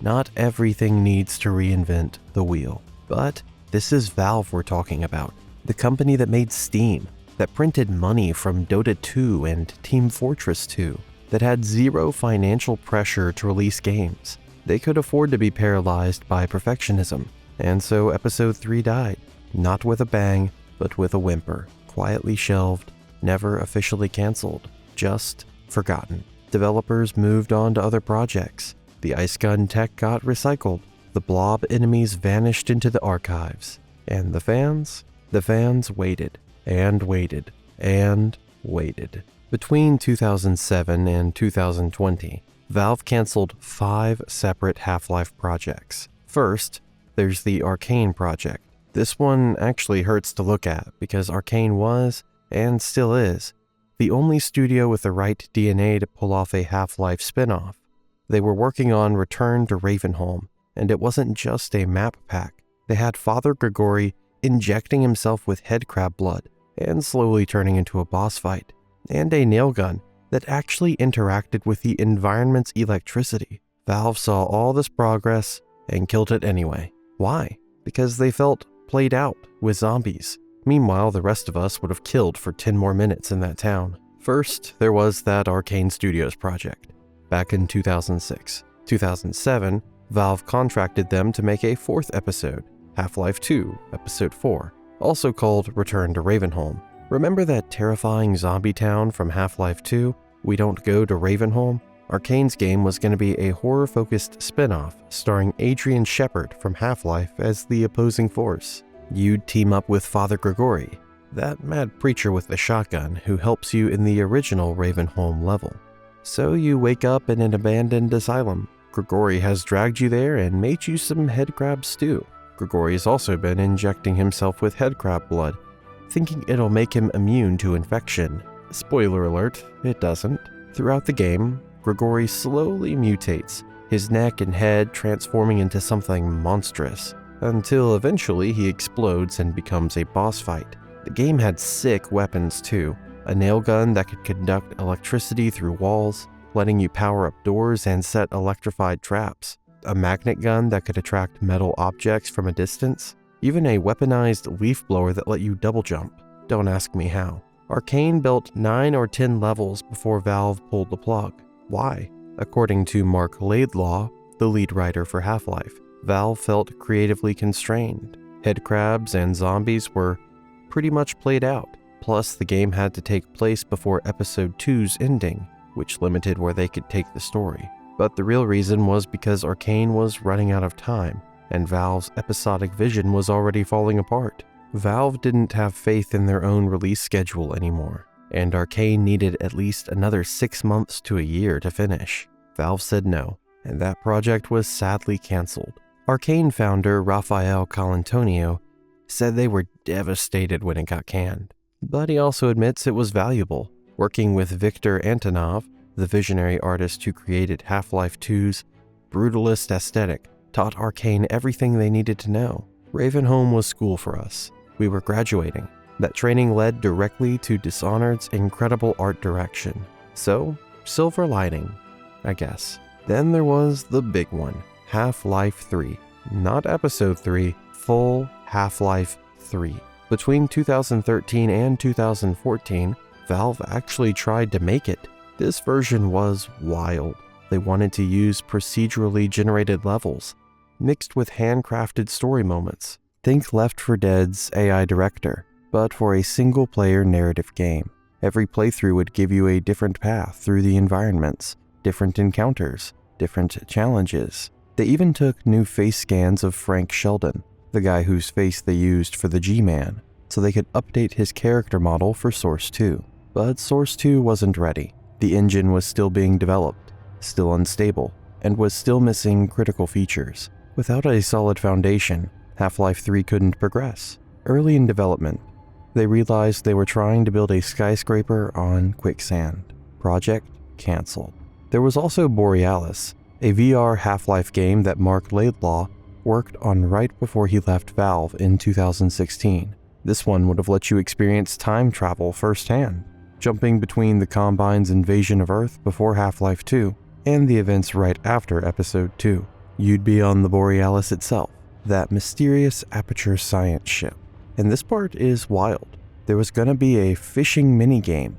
Not everything needs to reinvent the wheel. But this is Valve we're talking about. The company that made Steam, that printed money from Dota 2 and Team Fortress 2, that had zero financial pressure to release games. They could afford to be paralyzed by perfectionism. And so Episode 3 died. Not with a bang, but with a whimper. Quietly shelved, never officially canceled, just forgotten. Developers moved on to other projects. The ice gun tech got recycled. The blob enemies vanished into the archives. And the fans? The fans waited, and waited, and waited. Between 2007 and 2020, Valve canceled 5 separate Half-Life projects. First, there's the Arcane project. This one actually hurts to look at because Arcane was, and still is, the only studio with the right DNA to pull off a Half-Life spin-off. They were working on Return to Ravenholm, and it wasn't just a map pack. They had Father Grigori injecting himself with headcrab blood and slowly turning into a boss fight, and a nail gun that actually interacted with the environment's electricity. Valve saw all this progress and killed it anyway. Why? Because they felt played out with zombies. Meanwhile, the rest of us would have killed for 10 more minutes in that town. First, there was that Arcane Studios project. Back in 2006. 2007, Valve contracted them to make a 4th episode, Half-Life 2, Episode 4, also called Return to Ravenholm. Remember that terrifying zombie town from Half-Life 2, We Don't Go to Ravenholm? Arcane's game was going to be a horror-focused spin-off starring Adrian Shepard from Half-Life as the opposing force. You'd team up with Father Grigori, that mad preacher with the shotgun who helps you in the original Ravenholm level. So you wake up in an abandoned asylum. Grigori has dragged you there and made you some headcrab stew. Grigori has also been injecting himself with headcrab blood, thinking it'll make him immune to infection. Spoiler alert, it doesn't. Throughout the game, Grigori slowly mutates, his neck and head transforming into something monstrous, until eventually he explodes and becomes a boss fight. The game had sick weapons too, a nail gun that could conduct electricity through walls, letting you power up doors and set electrified traps, a magnet gun that could attract metal objects from a distance, even a weaponized leaf blower that let you double jump. Don't ask me how. Arcane built 9 or 10 levels before Valve pulled the plug. Why? According to Mark Laidlaw, the lead writer for Half-Life, Valve felt creatively constrained. Headcrabs and zombies were pretty much played out, plus the game had to take place before Episode 2's ending, which limited where they could take the story. But the real reason was because Arcane was running out of time, and Valve's episodic vision was already falling apart. Valve didn't have faith in their own release schedule anymore, and Arcane needed at least another 6 months to a year to finish. Valve said no, and that project was sadly canceled. Arcane founder Rafael Colantonio said they were devastated when it got canned, but he also admits it was valuable. Working with Viktor Antonov, the visionary artist who created Half-Life 2's brutalist aesthetic, taught Arcane everything they needed to know. Ravenholm was school for us. We were graduating. That training led directly to Dishonored's incredible art direction. So, silver lining, I guess. Then there was the big one, Half-Life 3. Not Episode 3, full Half-Life 3. Between 2013 and 2014, Valve actually tried to make it. This version was wild. They wanted to use procedurally generated levels, mixed with handcrafted story moments. Think Left 4 Dead's AI director, but for a single-player narrative game. Every playthrough would give you a different path through the environments, different encounters, different challenges. They even took new face scans of Frank Sheldon, the guy whose face they used for the G-Man, so they could update his character model for Source 2. But Source 2 wasn't ready. The engine was still being developed, still unstable, and was still missing critical features. Without a solid foundation, Half-Life 3 couldn't progress. Early in development, they realized they were trying to build a skyscraper on quicksand. Project canceled. There was also Borealis, a VR Half-Life game that Mark Laidlaw worked on right before he left Valve in 2016. This one would have let you experience time travel firsthand, jumping between the Combine's invasion of Earth before Half-Life 2 and the events right after Episode 2. You'd be on the Borealis itself, that mysterious Aperture science ship. And this part is wild. There was gonna be a fishing minigame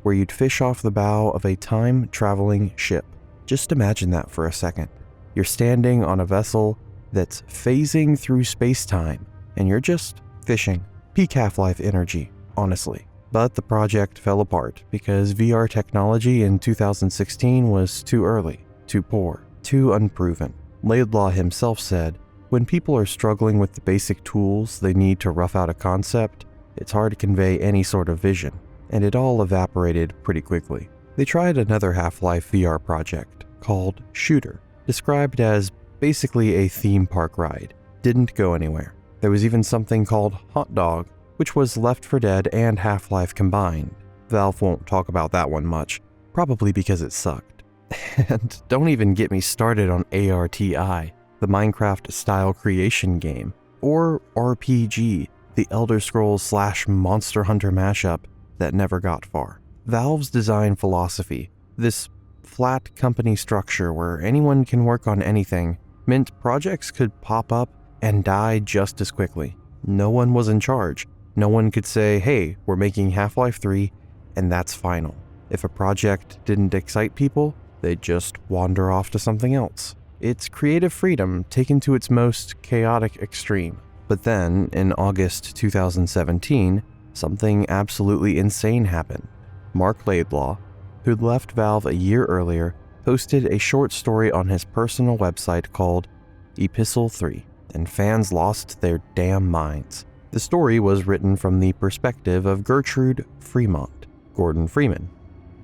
where you'd fish off the bow of a time-traveling ship. Just imagine that for a second. You're standing on a vessel that's phasing through space-time, and you're just fishing. Peak Half-Life energy, honestly. But the project fell apart because VR technology in 2016 was too early, too poor, too unproven. Laidlaw himself said, "When people are struggling with the basic tools they need to rough out a concept, it's hard to convey any sort of vision," and it all evaporated pretty quickly. They tried another Half-Life VR project called Shooter, described as basically a theme park ride. Didn't go anywhere. There was even something called Hot Dog, which was Left 4 Dead and Half-Life combined. Valve won't talk about that one much, probably because it sucked. And don't even get me started on ARTI, the Minecraft-style creation game, or RPG, the Elder Scrolls / Monster Hunter mashup that never got far. Valve's design philosophy, this flat company structure where anyone can work on anything, meant projects could pop up and die just as quickly. No one was in charge. No one could say, hey, we're making Half-Life 3, and that's final. If a project didn't excite people, they'd just wander off to something else. It's creative freedom taken to its most chaotic extreme. But then, in August 2017, something absolutely insane happened. Mark Laidlaw, who'd left Valve a year earlier, posted a short story on his personal website called Epistle 3, and fans lost their damn minds. The story was written from the perspective of Gertrude Fremont, Gordon Freeman,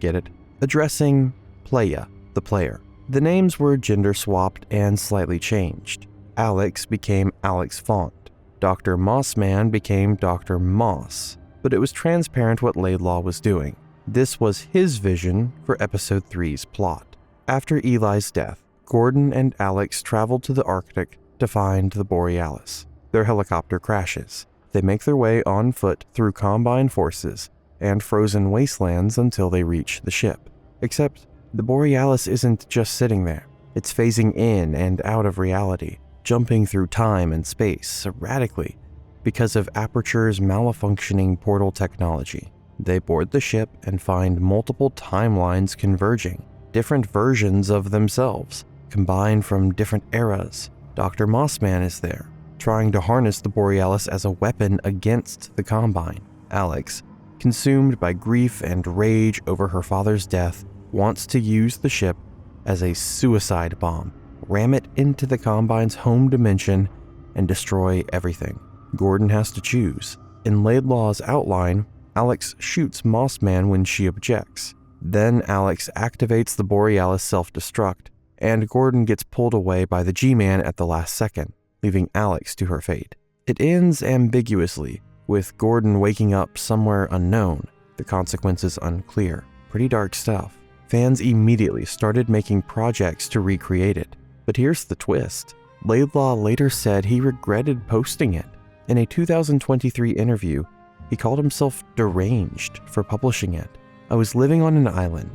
get it? Addressing Playa, the player. The names were gender swapped and slightly changed. Alex became Alex Font. Dr. Mossman became Dr. Moss. But it was transparent what Laidlaw was doing. This was his vision for Episode 3's plot. After Eli's death, Gordon and Alex traveled to the Arctic to find the Borealis. Their helicopter crashes. They make their way on foot through Combine forces and frozen wastelands until they reach the ship. Except, the Borealis isn't just sitting there. It's phasing in and out of reality, jumping through time and space erratically because of Aperture's malfunctioning portal technology. They board the ship and find multiple timelines converging, different versions of themselves, combined from different eras. Dr. Mossman is there, trying to harness the Borealis as a weapon against the Combine. Alex, consumed by grief and rage over her father's death, wants to use the ship as a suicide bomb, ram it into the Combine's home dimension, and destroy everything. Gordon has to choose. In Laidlaw's outline, Alex shoots Mossman when she objects. Then Alex activates the Borealis self-destruct, and Gordon gets pulled away by the G-Man at the last second, leaving Alex to her fate. It ends ambiguously, with Gordon waking up somewhere unknown, the consequences unclear. Pretty dark stuff. Fans immediately started making projects to recreate it. But here's the twist. Laidlaw later said he regretted posting it. In a 2023 interview, he called himself deranged for publishing it. I was living on an island,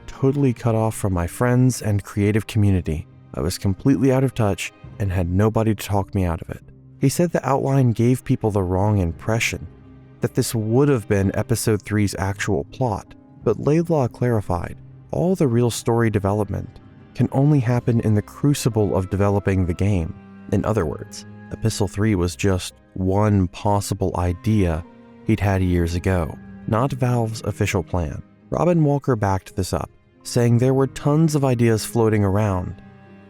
totally cut off from my friends and creative community. I was completely out of touch and had nobody to talk me out of it. He said the outline gave people the wrong impression, that this would have been Episode 3's actual plot. But Laidlaw clarified, all the real story development can only happen in the crucible of developing the game. In other words, Epistle 3 was just one possible idea he'd had years ago, not Valve's official plan. Robin Walker backed this up, saying there were tons of ideas floating around,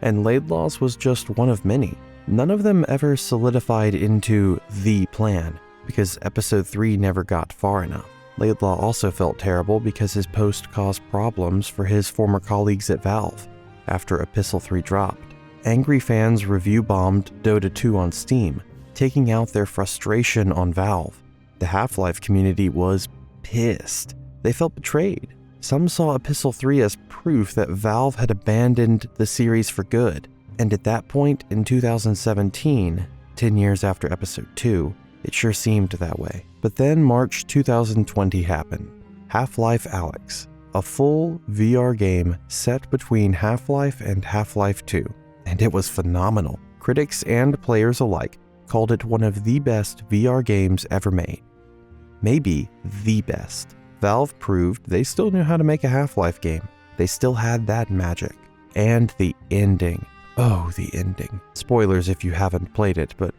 and Laidlaw's was just one of many. None of them ever solidified into the plan, because Episode 3 never got far enough. Laidlaw also felt terrible because his post caused problems for his former colleagues at Valve. After Epistle 3 dropped, angry fans review-bombed Dota 2 on Steam, taking out their frustration on Valve. The Half-Life community was pissed. They felt betrayed. Some saw Epistle 3 as proof that Valve had abandoned the series for good. And at that point in 2017, 10 years after Episode 2, it sure seemed that way. But then March 2020 happened. Half-Life Alyx, a full VR game set between Half-Life and Half-Life 2. And it was phenomenal. Critics and players alike called it one of the best VR games ever made. Maybe the best. Valve proved they still knew how to make a Half-Life game. They still had that magic. And the ending. Oh, the ending. Spoilers if you haven't played it, but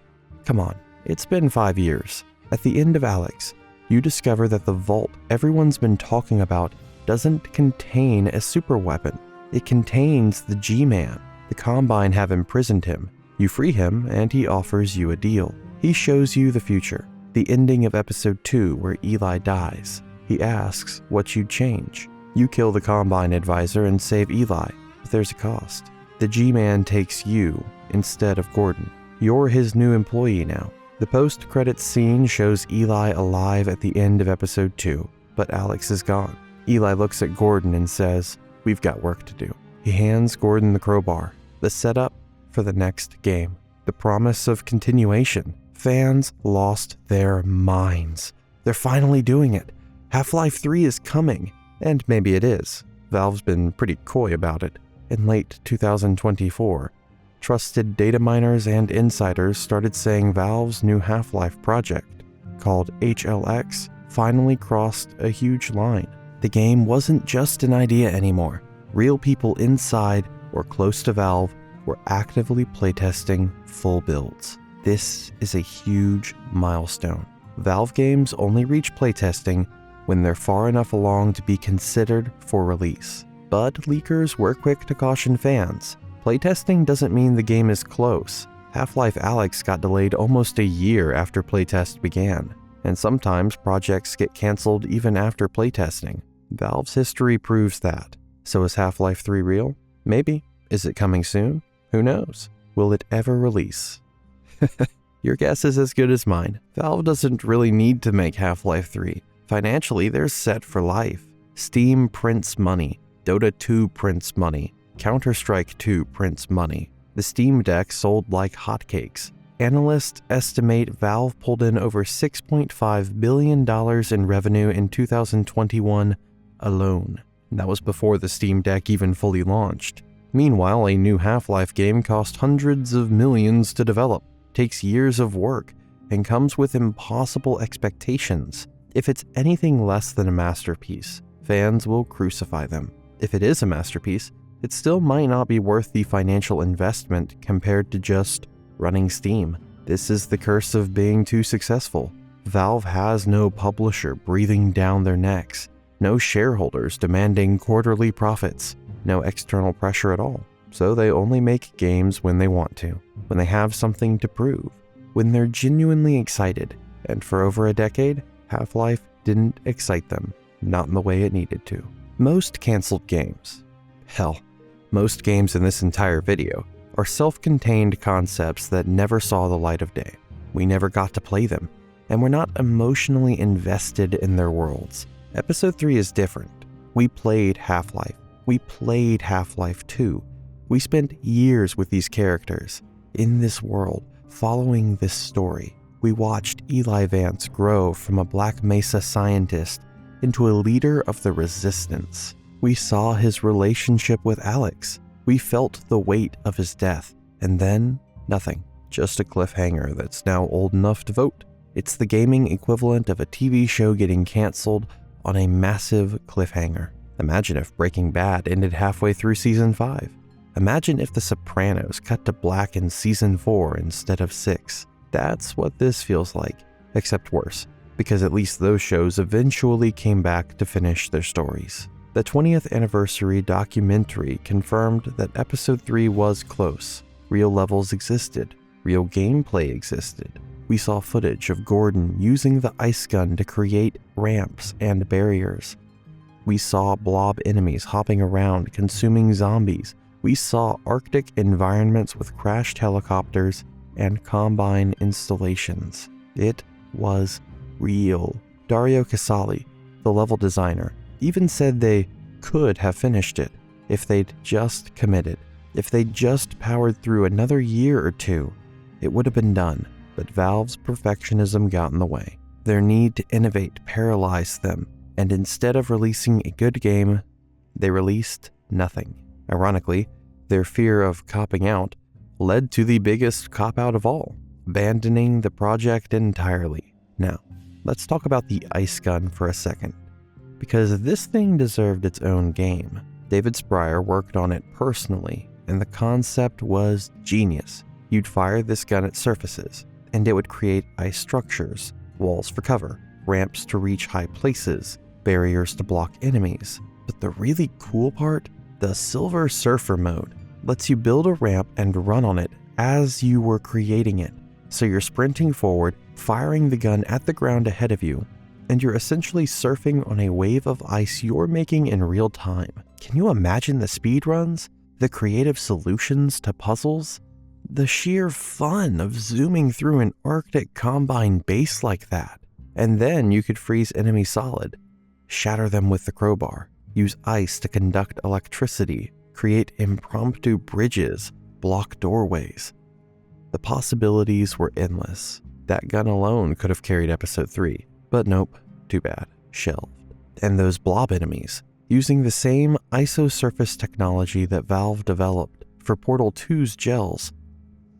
come on. It's been 5 years. At the end of Alyx, you discover that the vault everyone's been talking about doesn't contain a super weapon. It contains the G-Man. The Combine have imprisoned him. You free him, and he offers you a deal. He shows you the future, the ending of Episode 2 where Eli dies. He asks what you'd change. You kill the Combine advisor and save Eli, but there's a cost. The G-Man takes you, instead of Gordon. You're his new employee now. The post-credits scene shows Eli alive at the end of episode 2, but Alex is gone. Eli looks at Gordon and says, "We've got work to do." He hands Gordon the crowbar, the setup for the next game, the promise of continuation. Fans lost their minds. They're finally doing it. Half-Life 3 is coming, and maybe it is. Valve's been pretty coy about it. In late 2024, trusted data miners and insiders started saying Valve's new Half-Life project, called HLX, finally crossed a huge line. The game wasn't just an idea anymore. Real people inside or close to Valve were actively playtesting full builds. This is a huge milestone. Valve games only reach playtesting when they're far enough along to be considered for release. But leakers were quick to caution fans. Playtesting doesn't mean the game is close. Half-Life Alyx got delayed almost a year after playtest began, and sometimes projects get cancelled even after playtesting. Valve's history proves that. So is Half-Life 3 real? Maybe. Is it coming soon? Who knows? Will it ever release? Your guess is as good as mine. Valve doesn't really need to make Half-Life 3. Financially, they're set for life. Steam prints money. Dota 2 prints money. Counter-Strike 2 prints money. The Steam Deck sold like hotcakes. Analysts estimate Valve pulled in over $6.5 billion in revenue in 2021 alone. That was before the Steam Deck even fully launched. Meanwhile, a new Half-Life game cost hundreds of millions to develop, takes years of work, and comes with impossible expectations. If it's anything less than a masterpiece, fans will crucify them. If it is a masterpiece, it still might not be worth the financial investment compared to just running Steam. This is the curse of being too successful. Valve has no publisher breathing down their necks, no shareholders demanding quarterly profits, no external pressure at all. So they only make games when they want to, when they have something to prove, when they're genuinely excited. And for over a decade, Half-Life didn't excite them, not in the way it needed to. Most canceled games, hell, most games in this entire video, are self-contained concepts that never saw the light of day. We never got to play them, and we're not emotionally invested in their worlds. Episode 3 is different. We played Half-Life. We played Half-Life 2. We spent years with these characters, in this world, following this story. We watched Eli Vance grow from a Black Mesa scientist into a leader of the Resistance. We saw his relationship with Alex. We felt the weight of his death. And then, nothing. Just a cliffhanger that's now old enough to vote. It's the gaming equivalent of a TV show getting canceled on a massive cliffhanger. Imagine if Breaking Bad ended halfway through Season 5. Imagine if The Sopranos cut to black in Season 4 instead of 6. That's what this feels like, except worse, because at least those shows eventually came back to finish their stories. The 20th anniversary documentary confirmed that Episode 3 was close. Real levels existed. Real gameplay existed. We saw footage of Gordon using the ice gun to create ramps and barriers. We saw blob enemies hopping around, consuming zombies. We saw Arctic environments with crashed helicopters and Combine installations. It was real. Dario Casali, the level designer, even said they could have finished it if they'd just committed. If they'd just powered through another year or two, it would have been done. But Valve's perfectionism got in the way. Their need to innovate paralyzed them, and instead of releasing a good game, they released nothing. Ironically, their fear of copping out led to the biggest cop-out of all, abandoning the project entirely. Now, let's talk about the ice gun for a second, because this thing deserved its own game. David Spryer worked on it personally, and the concept was genius. You'd fire this gun at surfaces, and it would create ice structures, walls for cover, ramps to reach high places, barriers to block enemies. But the really cool part, the Silver Surfer mode, lets you build a ramp and run on it as you were creating it. So you're sprinting forward, firing the gun at the ground ahead of you, and you're essentially surfing on a wave of ice you're making in real time. Can you imagine the speed runs? The creative solutions to puzzles? The sheer fun of zooming through an Arctic Combine base like that. And then you could freeze enemies solid, shatter them with the crowbar, use ice to conduct electricity, create impromptu bridges, block doorways. The possibilities were endless. That gun alone could have carried episode 3, but nope, too bad, shelved. And those blob enemies, using the same isosurface technology that Valve developed for Portal 2's gels.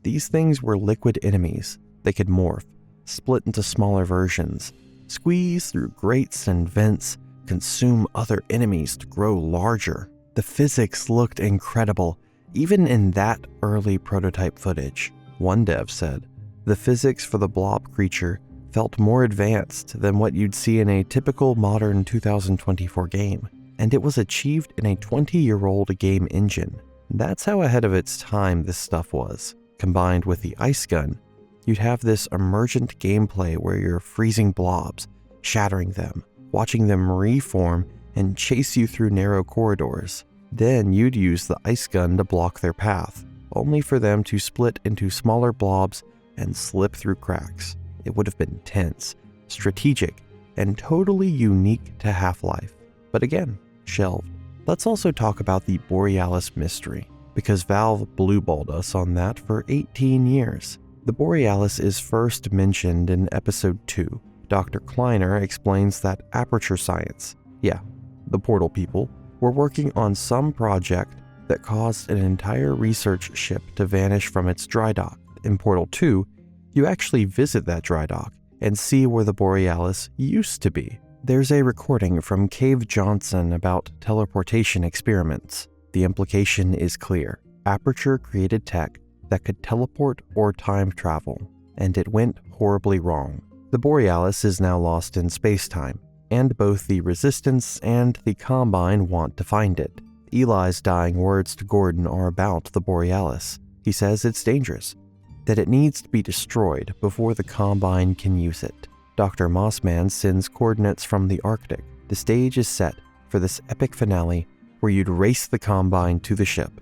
These things were liquid enemies. They could morph, split into smaller versions, squeeze through grates and vents, consume other enemies to grow larger. The physics looked incredible, even in that early prototype footage. One dev said, the physics for the blob creature felt more advanced than what you'd see in a typical modern 2024 game, and it was achieved in a 20-year-old game engine. That's how ahead of its time this stuff was. Combined with the ice gun, you'd have this emergent gameplay where you're freezing blobs, shattering them, watching them reform and chase you through narrow corridors. Then you'd use the ice gun to block their path, only for them to split into smaller blobs and slip through cracks. It would have been tense, strategic, and totally unique to Half-Life. But again, shelved. Let's also talk about the Borealis mystery, because Valve blueballed us on that for 18 years. The Borealis is first mentioned in episode 2. Dr. Kleiner explains that Aperture Science, the Portal people, were working on some project that caused an entire research ship to vanish from its dry dock. In Portal 2, you actually visit that dry dock and see where the Borealis used to be. There's a recording from Cave Johnson about teleportation experiments. The implication is clear. Aperture created tech that could teleport or time travel, and it went horribly wrong. The Borealis is now lost in space-time, and both the Resistance and the Combine want to find it. Eli's dying words to Gordon are about the Borealis. He says it's dangerous, that it needs to be destroyed before the Combine can use it. Dr. Mossman sends coordinates from the Arctic. The stage is set for this epic finale where you'd race the Combine to the ship,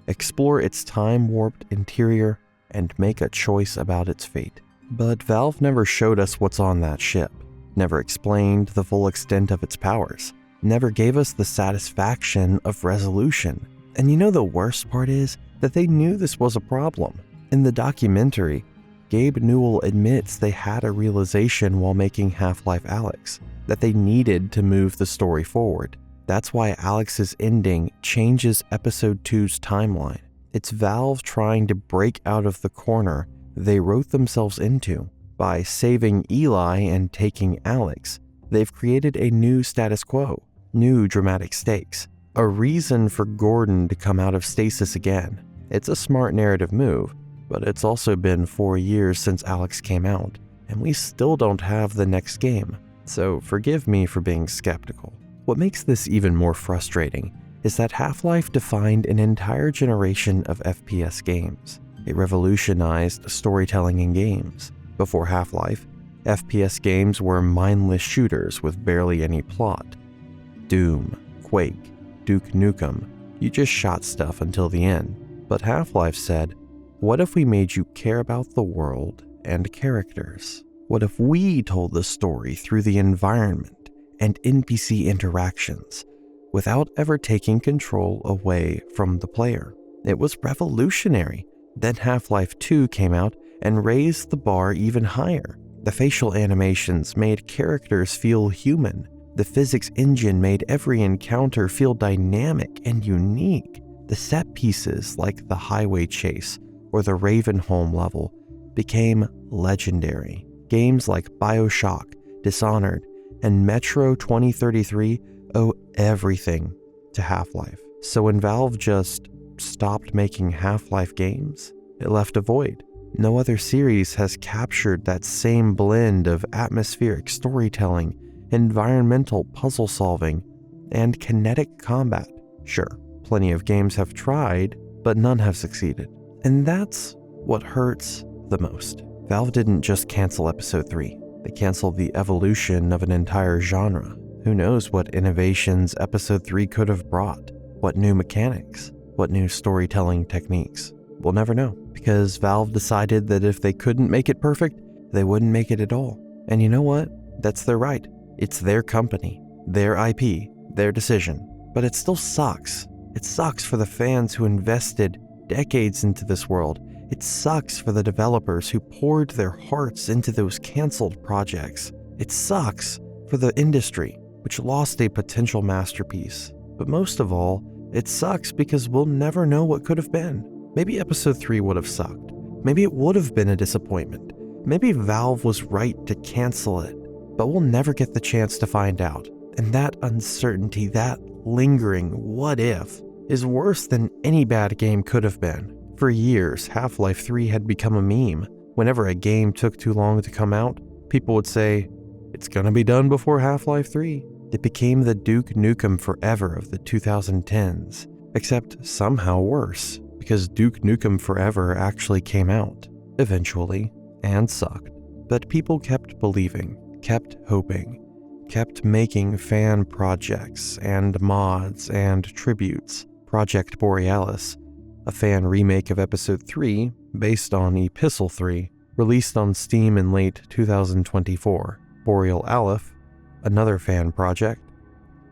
explore its time-warped interior, and make a choice about its fate. But Valve never showed us what's on that ship, never explained the full extent of its powers, never gave us the satisfaction of resolution. And you know the worst part is that they knew this was a problem. In the documentary, Gabe Newell admits they had a realization while making Half-Life Alyx, that they needed to move the story forward. That's why Alyx's ending changes Episode 2's timeline. It's Valve trying to break out of the corner they wrote themselves into. By saving Eli and taking Alyx, they've created a new status quo, new dramatic stakes, a reason for Gordon to come out of stasis again. It's a smart narrative move, but it's also been 4 years since Alyx came out, and we still don't have the next game, so forgive me for being skeptical. What makes this even more frustrating is that Half-Life defined an entire generation of FPS games. It revolutionized storytelling in games. Before Half-Life, FPS games were mindless shooters with barely any plot. Doom, Quake, Duke Nukem, you just shot stuff until the end. But Half-Life said, what if we made you care about the world and characters? What if we told the story through the environment and NPC interactions without ever taking control away from the player? It was revolutionary. Then Half-Life 2 came out and raised the bar even higher. The facial animations made characters feel human. The physics engine made every encounter feel dynamic and unique. The set pieces like the highway chase or the Ravenholm level became legendary. Games like BioShock, Dishonored, and Metro 2033 owe everything to Half-Life. So when Valve just stopped making Half-Life games, it left a void. No other series has captured that same blend of atmospheric storytelling, environmental puzzle solving, and kinetic combat. Sure, plenty of games have tried, but none have succeeded. And that's what hurts the most. Valve didn't just cancel Episode 3. They canceled the evolution of an entire genre. Who knows what innovations Episode 3 could have brought? What new mechanics? What new storytelling techniques? We'll never know, because Valve decided that if they couldn't make it perfect, they wouldn't make it at all. And you know what? That's their right. It's their company, their IP, their decision. But it still sucks. It sucks for the fans who invested decades into this world. It sucks for the developers who poured their hearts into those canceled projects. It sucks for the industry, which lost a potential masterpiece. But most of all, it sucks because we'll never know what could have been. Maybe episode 3 would have sucked. Maybe it would have been a disappointment. Maybe Valve was right to cancel it. But we'll never get the chance to find out. And that uncertainty, that lingering what if, is worse than any bad game could have been. For years, Half-Life 3 had become a meme. Whenever a game took too long to come out, people would say, "It's gonna be done before Half-Life 3. It became the Duke Nukem Forever of the 2010s, except somehow worse, because Duke Nukem Forever actually came out, eventually, and sucked. But people kept believing, kept hoping, kept making fan projects and mods and tributes. Project Borealis, a fan remake of Episode 3 based on Epistle 3, released on Steam in late 2024. Boreal Aleph, another fan project,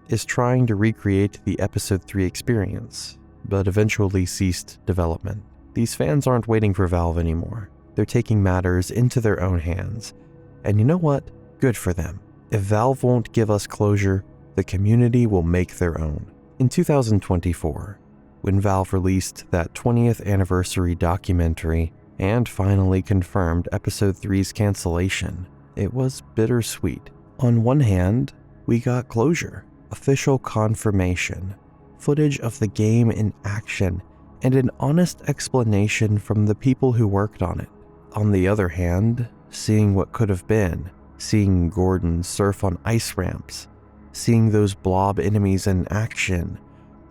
is trying to recreate the Episode 3 experience, but eventually ceased development. These fans aren't waiting for Valve anymore. They're taking matters into their own hands. And you know what? Good for them. If Valve won't give us closure, the community will make their own. In 2024, when Valve released that 20th anniversary documentary and finally confirmed Episode 3's cancellation, it was bittersweet. On one hand, we got closure, official confirmation, footage of the game in action, and an honest explanation from the people who worked on it. On the other hand, seeing what could have been, seeing Gordon surf on ice ramps, seeing those blob enemies in action,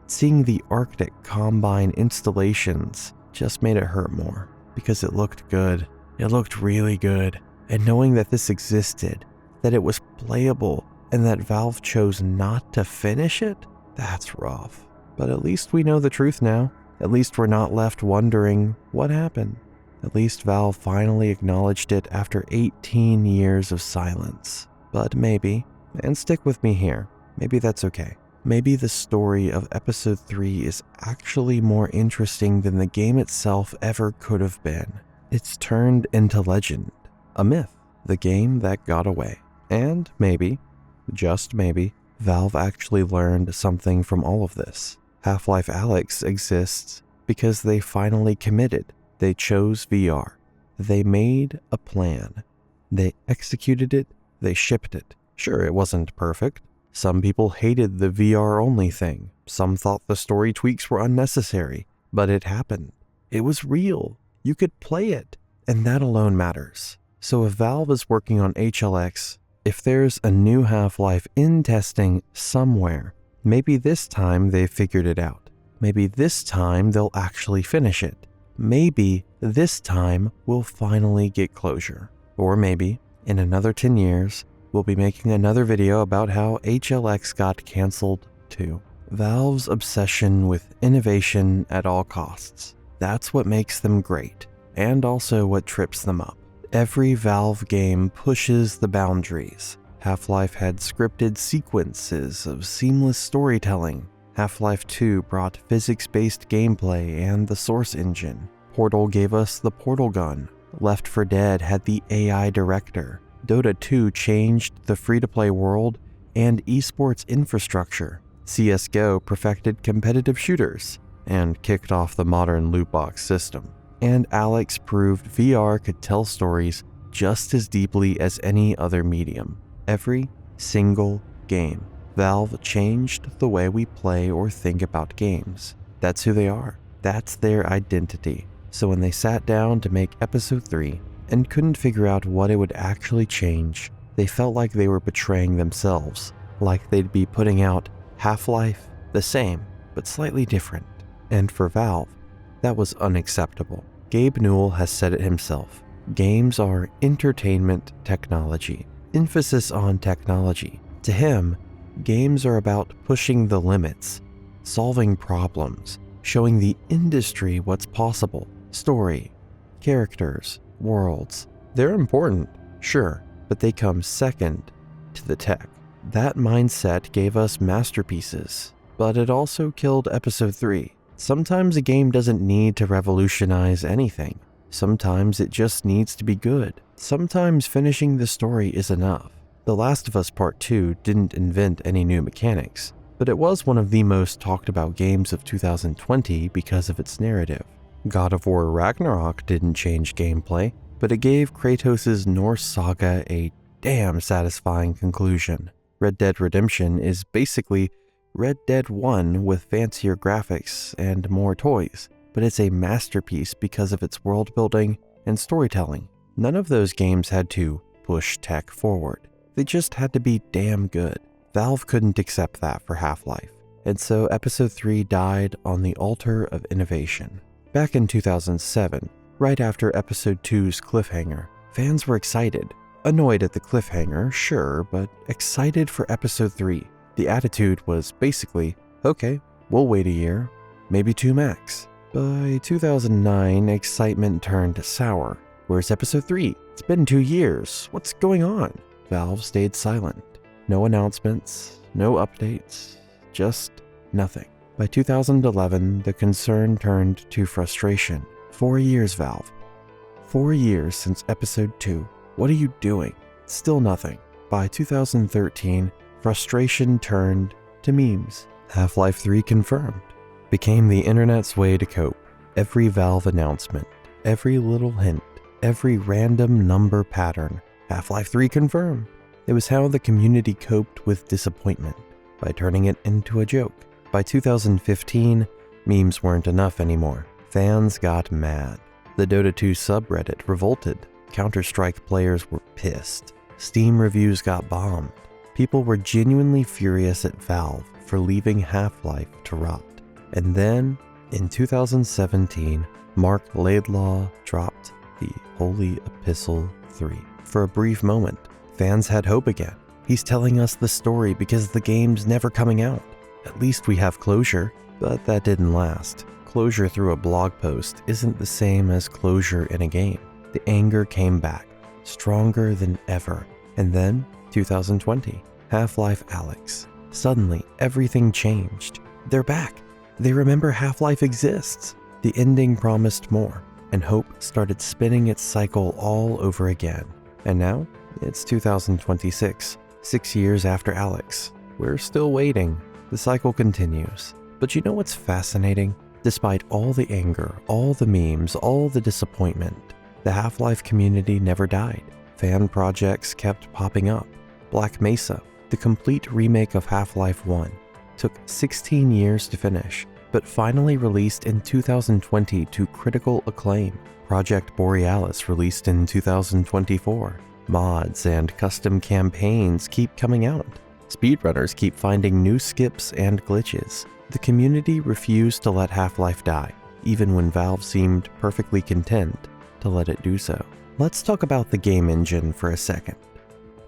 seeing the Arctic Combine installations just made it hurt more, because it looked good. It looked really good. And knowing that this existed, that it was playable, and that Valve chose not to finish it, that's rough. But at least we know the truth now. At least we're not left wondering what happened. At least Valve finally acknowledged it after 18 years of silence. But maybe, and stick with me here, maybe that's okay. Maybe the story of Episode 3 is actually more interesting than the game itself ever could have been. It's turned into legend, a myth, the game that got away. And maybe, just maybe, Valve actually learned something from all of this. Half-Life Alyx exists because they finally committed. They chose VR. They made a plan. They executed it. They shipped it. Sure, it wasn't perfect. Some people hated the VR-only thing. Some thought the story tweaks were unnecessary. But it happened. It was real. You could play it. And that alone matters. So if Valve is working on HLX, if there's a new Half-Life in testing somewhere, maybe this time they've figured it out. Maybe this time they'll actually finish it. Maybe this time we'll finally get closure. Or maybe, in another 10 years, we'll be making another video about how HLX got cancelled too. Valve's obsession with innovation at all costs. That's what makes them great, and also what trips them up. Every Valve game pushes the boundaries. Half-Life had scripted sequences of seamless storytelling. Half-Life 2 brought physics-based gameplay and the Source engine. Portal gave us the portal gun. Left 4 Dead had the AI director. Dota 2 changed the free-to-play world and esports infrastructure. CSGO perfected competitive shooters and kicked off the modern loot box system. And Alyx proved VR could tell stories just as deeply as any other medium. Every single game. Valve changed the way we play or think about games. That's who they are. That's their identity. So when they sat down to make Episode 3 and couldn't figure out what it would actually change, they felt like they were betraying themselves, like they'd be putting out Half-Life, the same, but slightly different. And for Valve, that was unacceptable. Gabe Newell has said it himself. Games are entertainment technology. Emphasis on technology. To him, games are about pushing the limits, solving problems, showing the industry what's possible. Story, characters, worlds. They're important, sure, but they come second to the tech. That mindset gave us masterpieces, but it also killed Episode 3. Sometimes a game doesn't need to revolutionize anything. Sometimes it just needs to be good. Sometimes finishing the story is enough. The Last of Us Part 2 didn't invent any new mechanics, but it was one of the most talked about games of 2020 because of its narrative. God of War Ragnarok didn't change gameplay, but it gave Kratos' Norse saga a damn satisfying conclusion. Red Dead Redemption is basically Red Dead 1 with fancier graphics and more toys, but it's a masterpiece because of its world building and storytelling. None of those games had to push tech forward. They just had to be damn good. Valve couldn't accept that for Half-Life, and so Episode 3 died on the altar of innovation. Back in 2007, right after Episode 2's cliffhanger, fans were excited. Annoyed at the cliffhanger, sure, but excited for Episode 3. The attitude was basically, okay, we'll wait a year, maybe 2 max. By 2009, excitement turned sour. Where's Episode 3? It's been 2 years. What's going on? Valve stayed silent. No announcements, no updates, just nothing. By 2011, the concern turned to frustration. 4 years, Valve. 4 years since Episode 2. What are you doing? Still nothing. By 2013, frustration turned to memes. Half-Life 3 confirmed. Became the internet's way to cope. Every Valve announcement, every little hint, every random number pattern. Half-Life 3 confirmed. It was how the community coped with disappointment, by turning it into a joke. By 2015, memes weren't enough anymore. Fans got mad. The Dota 2 subreddit revolted. Counter-Strike players were pissed. Steam reviews got bombed. People were genuinely furious at Valve for leaving Half-Life to rot. And then, in 2017, Mark Laidlaw dropped the Holy Epistle 3. For a brief moment, fans had hope again. He's telling us the story because the game's never coming out. At least we have closure, but that didn't last. Closure through a blog post isn't the same as closure in a game. The anger came back, stronger than ever. And then, 2020, Half-Life Alyx. Suddenly, everything changed. They're back. They remember Half-Life exists. The ending promised more, and hope started spinning its cycle all over again. And now, it's 2026, 6 years after Alyx. We're still waiting. The cycle continues. But you know what's fascinating? Despite all the anger, all the memes, all the disappointment, the Half-Life community never died. Fan projects kept popping up. Black Mesa, the complete remake of Half-Life 1, took 16 years to finish, but finally released in 2020 to critical acclaim. Project Borealis released in 2024. Mods and custom campaigns keep coming out. Speedrunners keep finding new skips and glitches. The community refused to let Half-Life die, even when Valve seemed perfectly content to let it do so. Let's talk about the game engine for a second,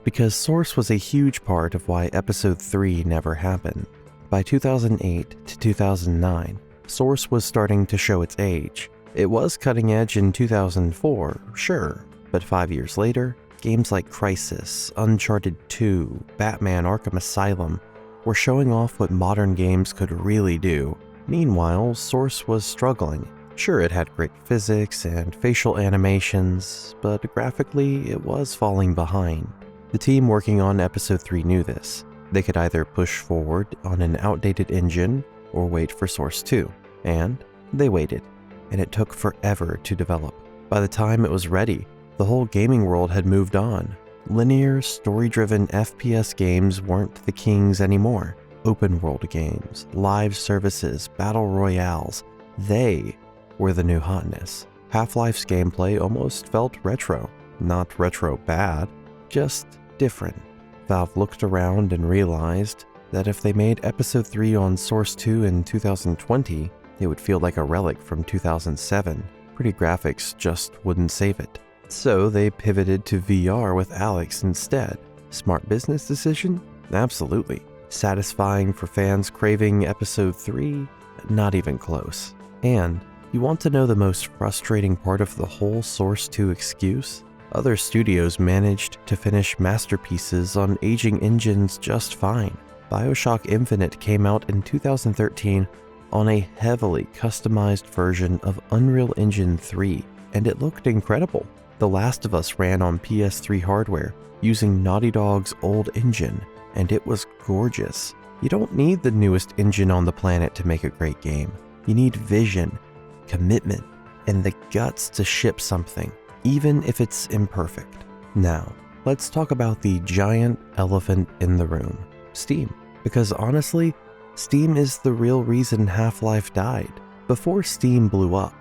because Source was a huge part of why Episode 3 never happened. By 2008 to 2009, Source was starting to show its age. It was cutting edge in 2004, sure, but 5 years later, games like Crysis, Uncharted 2, Batman Arkham Asylum were showing off what modern games could really do. Meanwhile, Source was struggling. Sure, it had great physics and facial animations, but graphically, it was falling behind. The team working on Episode 3 knew this. They could either push forward on an outdated engine or wait for Source 2. And they waited, and it took forever to develop. By the time it was ready, the whole gaming world had moved on. Linear, story-driven FPS games weren't the kings anymore. Open-world games, live services, battle royales, they were the new hotness. Half-Life's gameplay almost felt retro. Not retro bad, just different. Valve looked around and realized that if they made Episode 3 on Source 2 in 2020, it would feel like a relic from 2007. Pretty graphics just wouldn't save it. So they pivoted to VR with Alyx instead. Smart business decision? Absolutely. Satisfying for fans craving Episode 3? Not even close. And You want to know the most frustrating part of the whole Source 2 excuse? Other studios managed to finish masterpieces on aging engines just fine. BioShock Infinite came out in 2013 on a heavily customized version of Unreal Engine 3, and it looked incredible. The Last of Us ran on PS3 hardware using Naughty Dog's old engine, and it was gorgeous. You don't need the newest engine on the planet to make a great game. You need vision, commitment, and the guts to ship something, even if it's imperfect. Now, let's talk about the giant elephant in the room, Steam. Because honestly, Steam is the real reason Half-Life died. Before Steam blew up,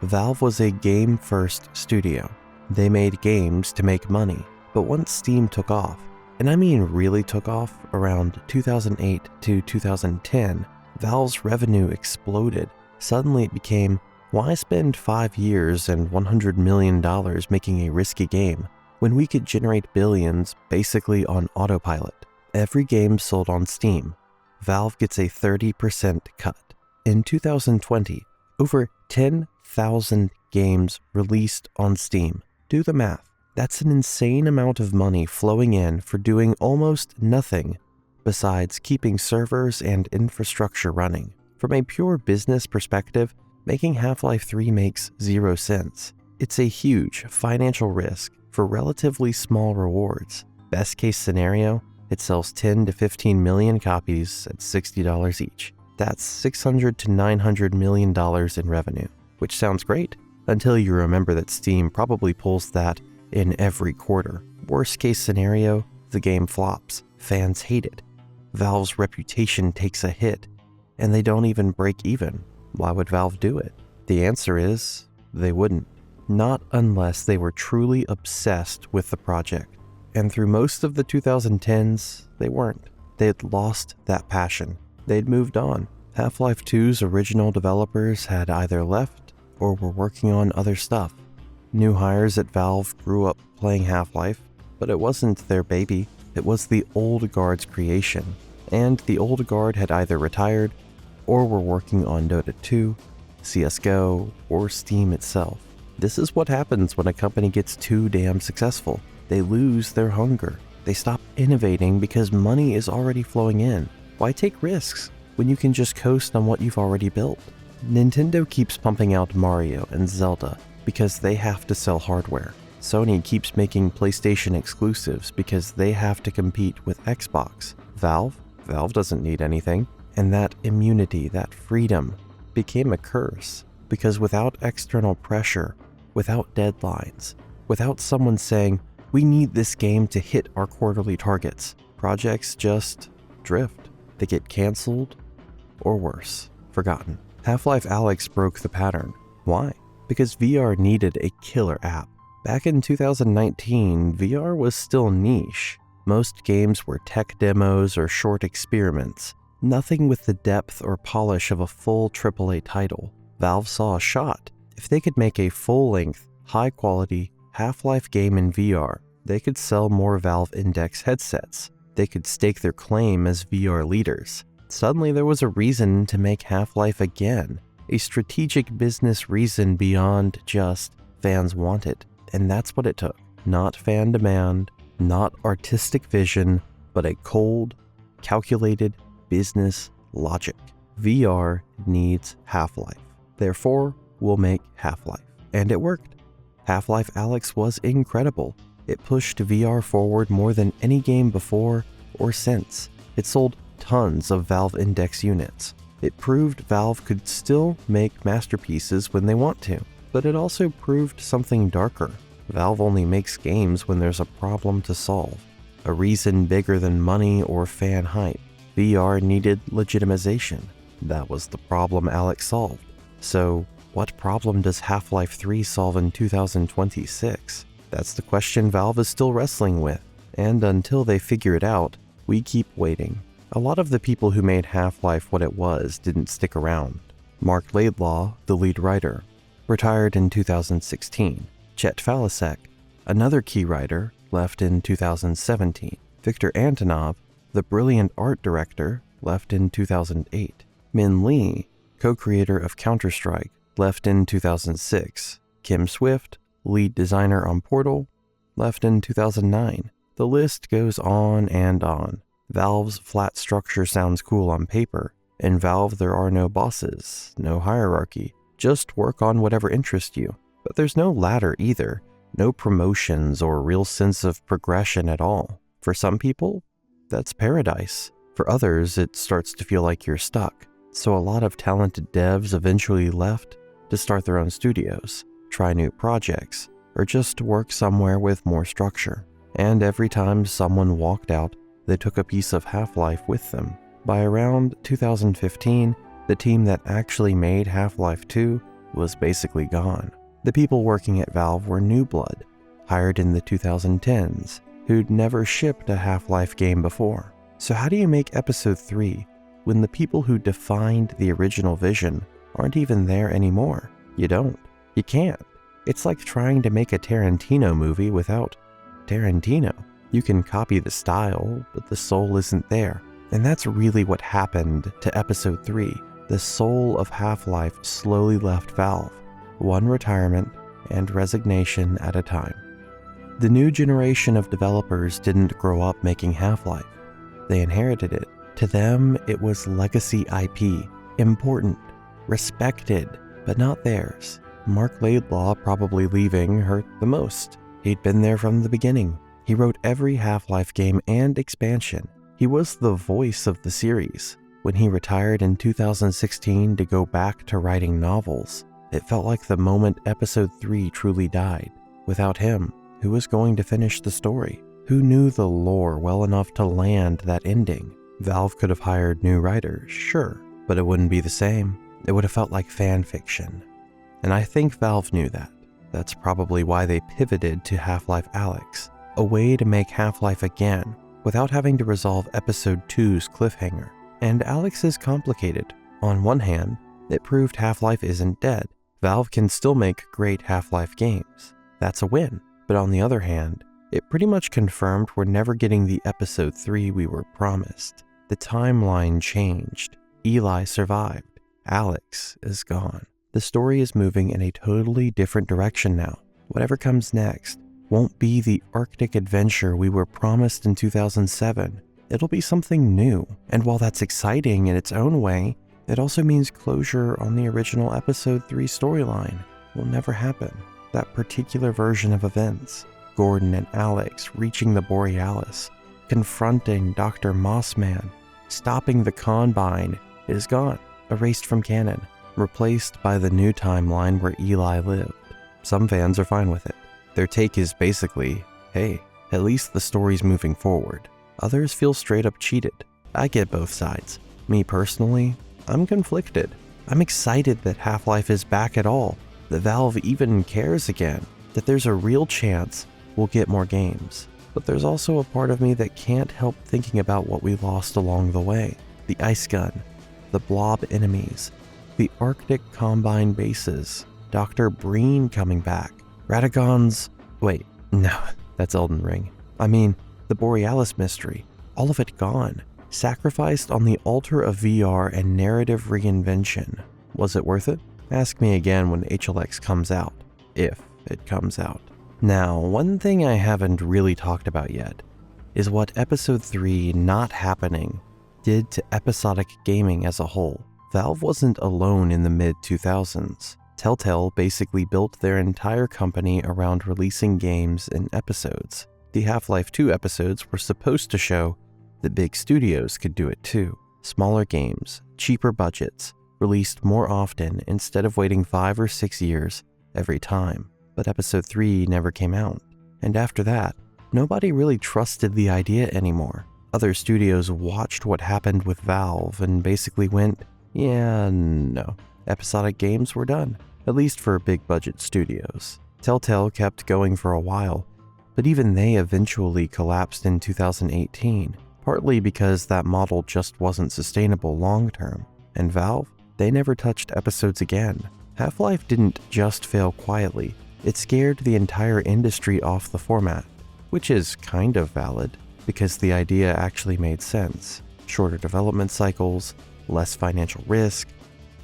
Valve was a game-first studio. They made games to make money, but once Steam took off, and I mean really took off around 2008 to 2010, Valve's revenue exploded. Suddenly it became, why spend 5 years and $100 million making a risky game when we could generate billions basically on autopilot? Every game sold on Steam, Valve gets a 30% cut. In 2020, over 10,000 games released on Steam. Do the math. That's an insane amount of money flowing in for doing almost nothing besides keeping servers and infrastructure running. From a pure business perspective, making Half-Life 3 makes 0 sense. It's a huge financial risk for relatively small rewards. Best case scenario, it sells 10 to 15 million copies at $60 each. That's $600 to $900 million in revenue, which sounds great until you remember that Steam probably pulls that in every quarter. Worst case scenario, the game flops. Fans hate it. Valve's reputation takes a hit, and they don't even break even. Why would Valve do it? The answer is, they wouldn't. Not unless they were truly obsessed with the project. And through most of the 2010s, they weren't. They had lost that passion. They'd moved on. Half-Life 2's original developers had either left or were working on other stuff. New hires at Valve grew up playing Half-Life, but it wasn't their baby. It was the old guard's creation, and the old guard had either retired or were working on Dota 2, CSGO, or Steam itself. This is what happens when a company gets too damn successful. They lose their hunger. They stop innovating because money is already flowing in. Why take risks when you can just coast on what you've already built? Nintendo keeps pumping out Mario and Zelda because they have to sell hardware. Sony keeps making PlayStation exclusives because they have to compete with Xbox. Valve doesn't need anything. And that immunity, that freedom, became a curse because without external pressure, without deadlines, without someone saying, we need this game to hit our quarterly targets, projects just drift. They get canceled, or worse, forgotten. Half-Life Alyx broke the pattern. Why? Because VR needed a killer app. Back in 2019, VR was still niche. Most games were tech demos or short experiments. Nothing with the depth or polish of a full AAA title. Valve saw a shot. If they could make a full-length, high-quality Half-Life game in VR, they could sell more Valve Index headsets. They could stake their claim as VR leaders. Suddenly there was a reason to make Half-Life again. A strategic business reason beyond just fans want it. And that's what it took. Not fan demand, not artistic vision, but a cold, calculated business logic. VR needs Half-Life. Therefore, we'll make Half-Life. And it worked. Half-Life Alyx was incredible. It pushed VR forward more than any game before or since. It sold tons of Valve Index units. It proved Valve could still make masterpieces when they want to, but it also proved something darker. Valve only makes games when there's a problem to solve, a reason bigger than money or fan hype. VR needed legitimization. That was the problem Alyx solved. So, what problem does Half-Life 3 solve in 2026? That's the question Valve is still wrestling with, and until they figure it out, we keep waiting. A lot of the people who made Half-Life what it was didn't stick around. Mark Laidlaw, the lead writer, retired in 2016. Chet Falasek, another key writer, left in 2017. Victor Antonov, the brilliant art director, left in 2008. Min Lee, co-creator of Counter-Strike, left in 2006. Kim Swift, lead designer on Portal, left in 2009. The list goes on and on. Valve's flat structure sounds cool on paper. In Valve, there are no bosses, no hierarchy. Just work on whatever interests you. But there's no ladder either. No promotions or real sense of progression at all. For some people, that's paradise. For others, it starts to feel like you're stuck. So a lot of talented devs eventually left to start their own studios, try new projects, or just work somewhere with more structure. And every time someone walked out, they took a piece of Half-Life with them. By around 2015, the team that actually made Half-Life 2 was basically gone. The people working at Valve were new blood, hired in the 2010s, who'd never shipped a Half-Life game before. So how do you make Episode 3 when the people who defined the original vision aren't even there anymore? You don't. You can't. It's like trying to make a Tarantino movie without Tarantino. You can copy the style, but the soul isn't there. And that's really what happened to Episode 3. The soul of Half-Life slowly left Valve, one retirement and resignation at a time. The new generation of developers didn't grow up making Half-Life. They inherited it. To them, it was legacy IP, important, respected, but not theirs. Mark Laidlaw probably leaving hurt the most. He'd been there from the beginning. He wrote every Half-Life game and expansion. He was the voice of the series. When he retired in 2016 to go back to writing novels, it felt like the moment Episode 3 truly died. Without him, who was going to finish the story? Who knew the lore well enough to land that ending? Valve could have hired new writers, sure, but it wouldn't be the same. It would have felt like fan fiction. And I think Valve knew that. That's probably why they pivoted to Half-Life Alyx, a way to make Half-Life again without having to resolve Episode 2's cliffhanger. And Alyx is complicated. On one hand, it proved Half-Life isn't dead. Valve can still make great Half-Life games. That's a win. But on the other hand, it pretty much confirmed we're never getting the Episode 3 we were promised. The timeline changed. Eli survived. Alyx is gone. The story is moving in a totally different direction now. Whatever comes next won't be the Arctic adventure we were promised in 2007. It'll be something new. And while that's exciting in its own way, it also means closure on the original Episode 3 storyline will never happen. That particular version of events, Gordon and Alyx reaching the Borealis, confronting Dr. Mossman, stopping the Combine, is gone, erased from canon, replaced by the new timeline where Eli lived. Some fans are fine with it. Their take is basically, hey, at least the story's moving forward. Others feel straight up cheated. I get both sides. Me personally, I'm conflicted. I'm excited that Half-Life is back at all, that Valve even cares again, that there's a real chance we'll get more games. But there's also a part of me that can't help thinking about what we lost along the way. The ice gun, the blob enemies, the Arctic Combine bases, Dr. Breen coming back, Radagon's... wait, no, that's Elden Ring. I mean, the Borealis mystery, all of it gone, sacrificed on the altar of VR and narrative reinvention. Was it worth it? Ask me again when HLX comes out, if it comes out. Now, one thing I haven't really talked about yet is what Episode 3 not happening did to episodic gaming as a whole. Valve wasn't alone in the mid-2000s. Telltale basically built their entire company around releasing games in episodes. The Half-Life 2 episodes were supposed to show that big studios could do it too. Smaller games, cheaper budgets, released more often instead of waiting 5 or 6 years every time. But Episode 3 never came out. And after that, nobody really trusted the idea anymore. Other studios watched what happened with Valve and basically went, yeah, no. Episodic games were done, at least for big budget studios. Telltale kept going for a while, but even they eventually collapsed in 2018, partly because that model just wasn't sustainable long term. And Valve, they never touched episodes again. Half-Life didn't just fail quietly, it scared the entire industry off the format, which is kind of valid, because the idea actually made sense. Shorter development cycles, less financial risk,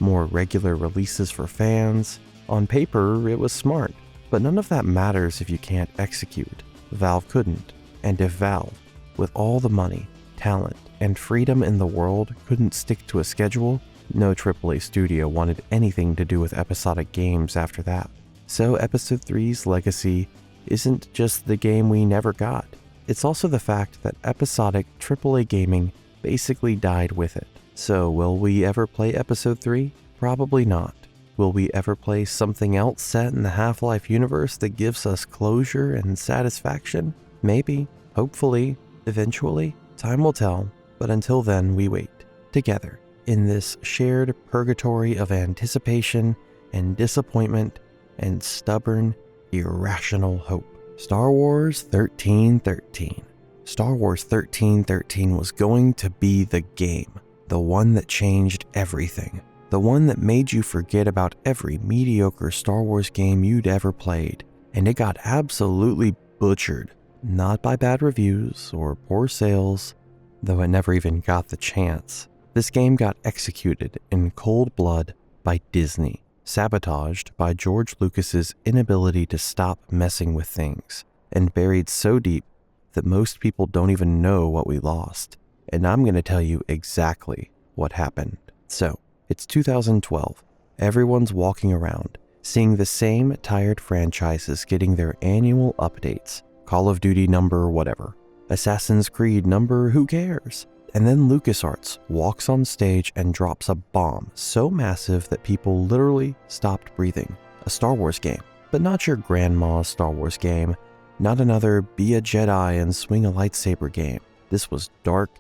more regular releases for fans. On paper, it was smart, but none of that matters if you can't execute. Valve couldn't, and if Valve, with all the money, talent, and freedom in the world, couldn't stick to a schedule, no AAA studio wanted anything to do with episodic games after that. So Episode 3's legacy isn't just the game we never got, it's also the fact that episodic AAA gaming basically died with it. So will we ever play Episode 3? Probably not. Will we ever play something else set in the Half-Life universe that gives us closure and satisfaction? Maybe, hopefully, eventually. Time will tell, but until then we wait, together, in this shared purgatory of anticipation and disappointment and stubborn, irrational hope. Star Wars 1313. Star Wars 1313 was going to be the game, the one that changed everything. The one that made you forget about every mediocre Star Wars game you'd ever played, and it got absolutely butchered. Not by bad reviews or poor sales, though it never even got the chance. This game got executed in cold blood by Disney, sabotaged by George Lucas's inability to stop messing with things, and buried so deep that most people don't even know what we lost. And I'm going to tell you exactly what happened. So, it's 2012. Everyone's walking around, seeing the same tired franchises getting their annual updates. Call of Duty number whatever. Assassin's Creed number who cares? And then LucasArts walks on stage and drops a bomb so massive that people literally stopped breathing. A Star Wars game. But not your grandma's Star Wars game. Not another be a Jedi and swing a lightsaber game. This was dark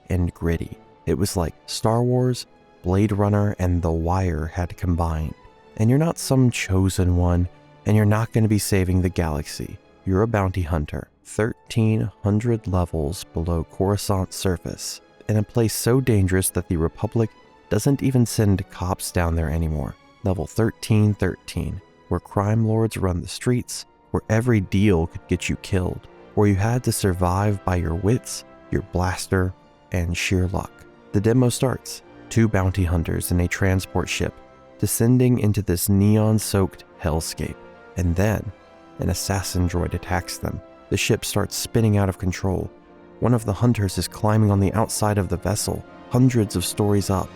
and gritty. It was like Star Wars, Blade Runner, and The Wire had combined. And you're not some chosen one, and you're not going to be saving the galaxy. You're a bounty hunter, 1,300 levels below Coruscant's surface, in a place so dangerous that the Republic doesn't even send cops down there anymore. Level 1313, where crime lords run the streets, where every deal could get you killed, where you had to survive by your wits, your blaster, and sheer luck. The demo starts. 2 bounty hunters in a transport ship descending into this neon-soaked hellscape, and then an assassin droid attacks them. The ship starts spinning out of control. One of the hunters is climbing on the outside of the vessel, hundreds of stories up.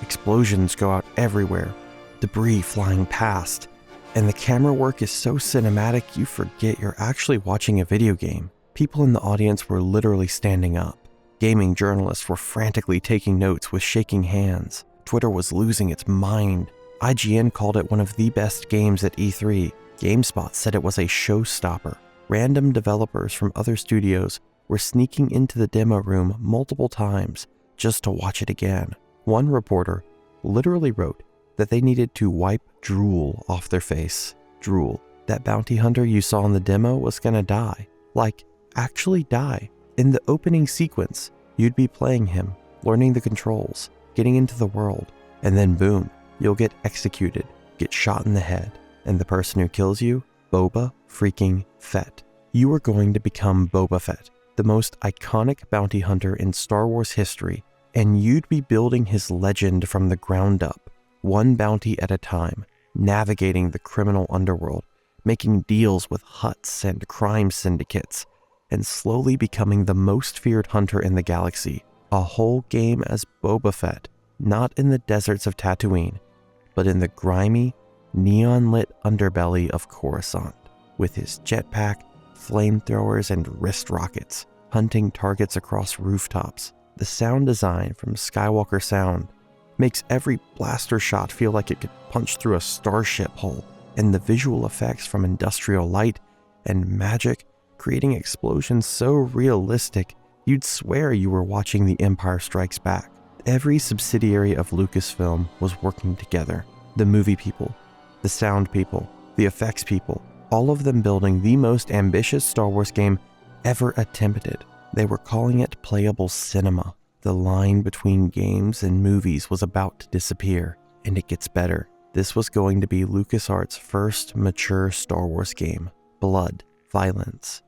Explosions go out everywhere, debris flying past, and the camera work is so cinematic you forget you're actually watching a video game. People in the audience were literally standing up. Gaming journalists were frantically taking notes with shaking hands. Twitter was losing its mind. IGN called it one of the best games at E3. GameSpot said it was a showstopper. Random developers from other studios were sneaking into the demo room multiple times just to watch it again. One reporter literally wrote that they needed to wipe drool off their face. Drool. That bounty hunter you saw in the demo was gonna die. Like, actually die. In the opening sequence, you'd be playing him, learning the controls, getting into the world, and then boom, you'll get executed, get shot in the head, and the person who kills you, Boba freaking Fett. You are going to become Boba Fett, the most iconic bounty hunter in Star Wars history, and you'd be building his legend from the ground up, one bounty at a time, navigating the criminal underworld, making deals with Hutts and crime syndicates, and slowly becoming the most feared hunter in the galaxy. A whole game as Boba Fett, not in the deserts of Tatooine, but in the grimy, neon-lit underbelly of Coruscant, with his jetpack, flamethrowers, and wrist rockets, hunting targets across rooftops. The sound design from Skywalker Sound makes every blaster shot feel like it could punch through a starship hull, and the visual effects from industrial light and magic creating explosions so realistic you'd swear you were watching The Empire Strikes Back. Every subsidiary of Lucasfilm was working together. The movie people, the sound people, the effects people, all of them building the most ambitious Star Wars game ever attempted. They were calling it playable cinema. The line between games and movies was about to disappear, and it gets better. This was going to be LucasArts' first mature Star Wars game. Blood, violence,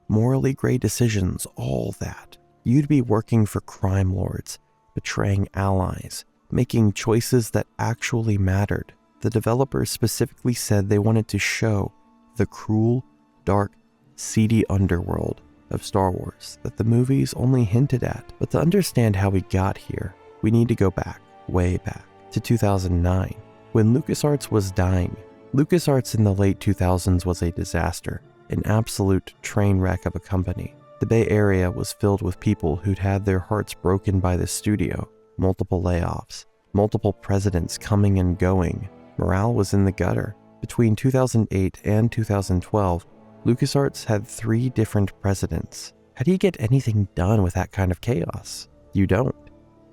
morally gray decisions, all that. You'd be working for crime lords, betraying allies, making choices that actually mattered. The developers specifically said they wanted to show the cruel, dark, seedy underworld of Star Wars that the movies only hinted at. But to understand how we got here, we need to go back, way back, to 2009, when LucasArts was dying. LucasArts in the late 2000s was a disaster, an absolute train wreck of a company. The Bay Area was filled with people who'd had their hearts broken by the studio, multiple layoffs, multiple presidents coming and going. Morale was in the gutter. Between 2008 and 2012, LucasArts had 3 different presidents. How do you get anything done with that kind of chaos? You don't.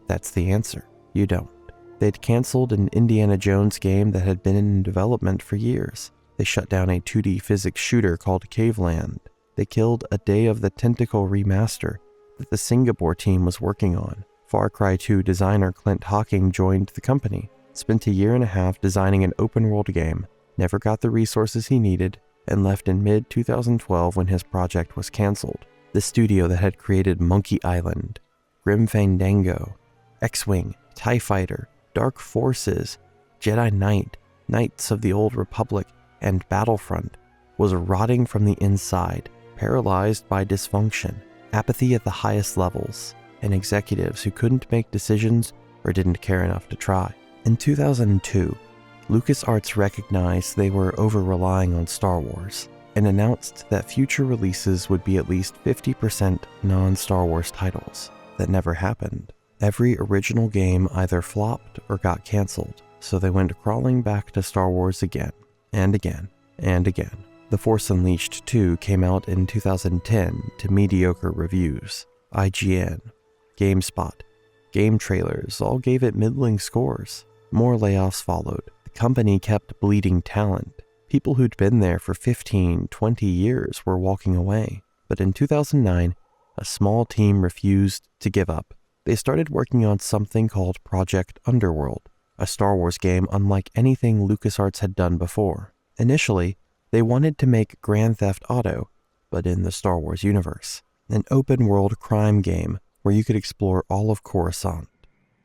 That's the answer. You don't. They'd canceled an Indiana Jones game that had been in development for years. They shut down a 2D physics shooter called Caveland. They killed a Day of the Tentacle remaster that the Singapore team was working on. Far Cry 2 designer Clint Hawking joined the company, spent a year and a half designing an open-world game, never got the resources he needed, and left in mid-2012 when his project was canceled. The studio that had created Monkey Island, Grim Fandango, X-Wing, TIE Fighter, Dark Forces, Jedi Knight, Knights of the Old Republic, and Battlefront was rotting from the inside, paralyzed by dysfunction, apathy at the highest levels, and executives who couldn't make decisions or didn't care enough to try. In 2002, LucasArts recognized they were over-relying on Star Wars and announced that future releases would be at least 50% non-Star Wars titles. That never happened. Every original game either flopped or got canceled, so they went crawling back to Star Wars again, and again, and again. The Force Unleashed 2 came out in 2010 to mediocre reviews. IGN, GameSpot, Game Trailers all gave it middling scores. More layoffs followed. The company kept bleeding talent. People who'd been there for 15, 20 years were walking away. But in 2009, a small team refused to give up. They started working on something called Project Underworld, a Star Wars game unlike anything LucasArts had done before. Initially, they wanted to make Grand Theft Auto, but in the Star Wars universe. An open-world crime game where you could explore all of Coruscant,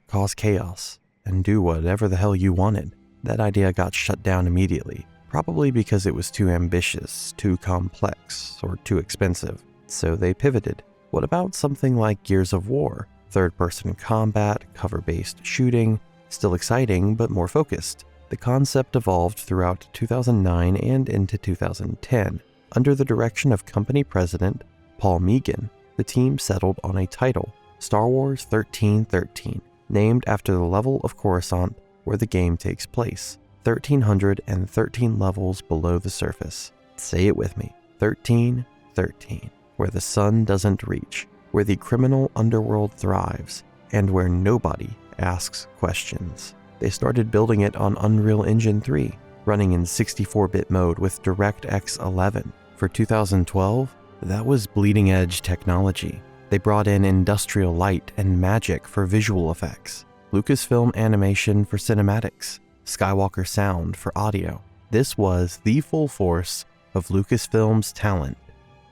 cause chaos, and do whatever the hell you wanted. That idea got shut down immediately, probably because it was too ambitious, too complex, or too expensive. So they pivoted. What about something like Gears of War? Third-person combat, cover-based shooting, still exciting but more focused. The concept evolved throughout 2009 and into 2010. Under the direction of company president Paul Meegan, the team settled on a title, Star Wars 1313, named after the level of Coruscant where the game takes place, 1,313 levels below the surface. Say it with me, 1313, where the sun doesn't reach, where the criminal underworld thrives, and where nobody asks questions. They started building it on Unreal Engine 3, running in 64-bit mode with DirectX 11. For 2012, that was bleeding-edge technology. They brought in industrial light and magic for visual effects, Lucasfilm animation for cinematics, Skywalker sound for audio. This was the full force of Lucasfilm's talent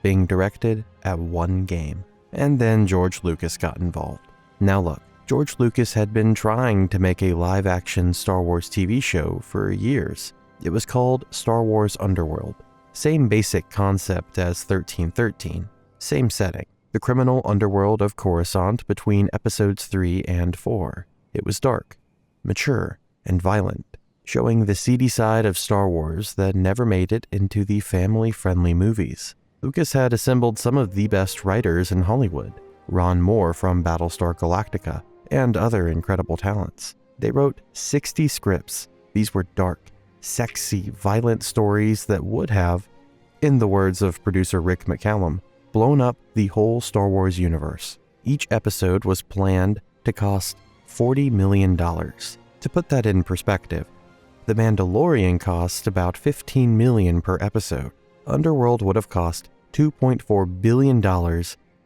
being directed at one game. And then George Lucas got involved. Now look, George Lucas had been trying to make a live-action Star Wars TV show for years. It was called Star Wars Underworld. Same basic concept as 1313. Same setting. The criminal underworld of Coruscant between episodes 3 and 4. It was dark, mature, and violent, showing the seedy side of Star Wars that never made it into the family-friendly movies. Lucas had assembled some of the best writers in Hollywood, Ron Moore from Battlestar Galactica, and other incredible talents. They wrote 60 scripts. These were dark, sexy, violent stories that would have, in the words of producer Rick McCallum, blown up the whole Star Wars universe. Each episode was planned to cost $40 million. To put that in perspective, The Mandalorian cost about $15 million per episode. Underworld would have cost $2.4 billion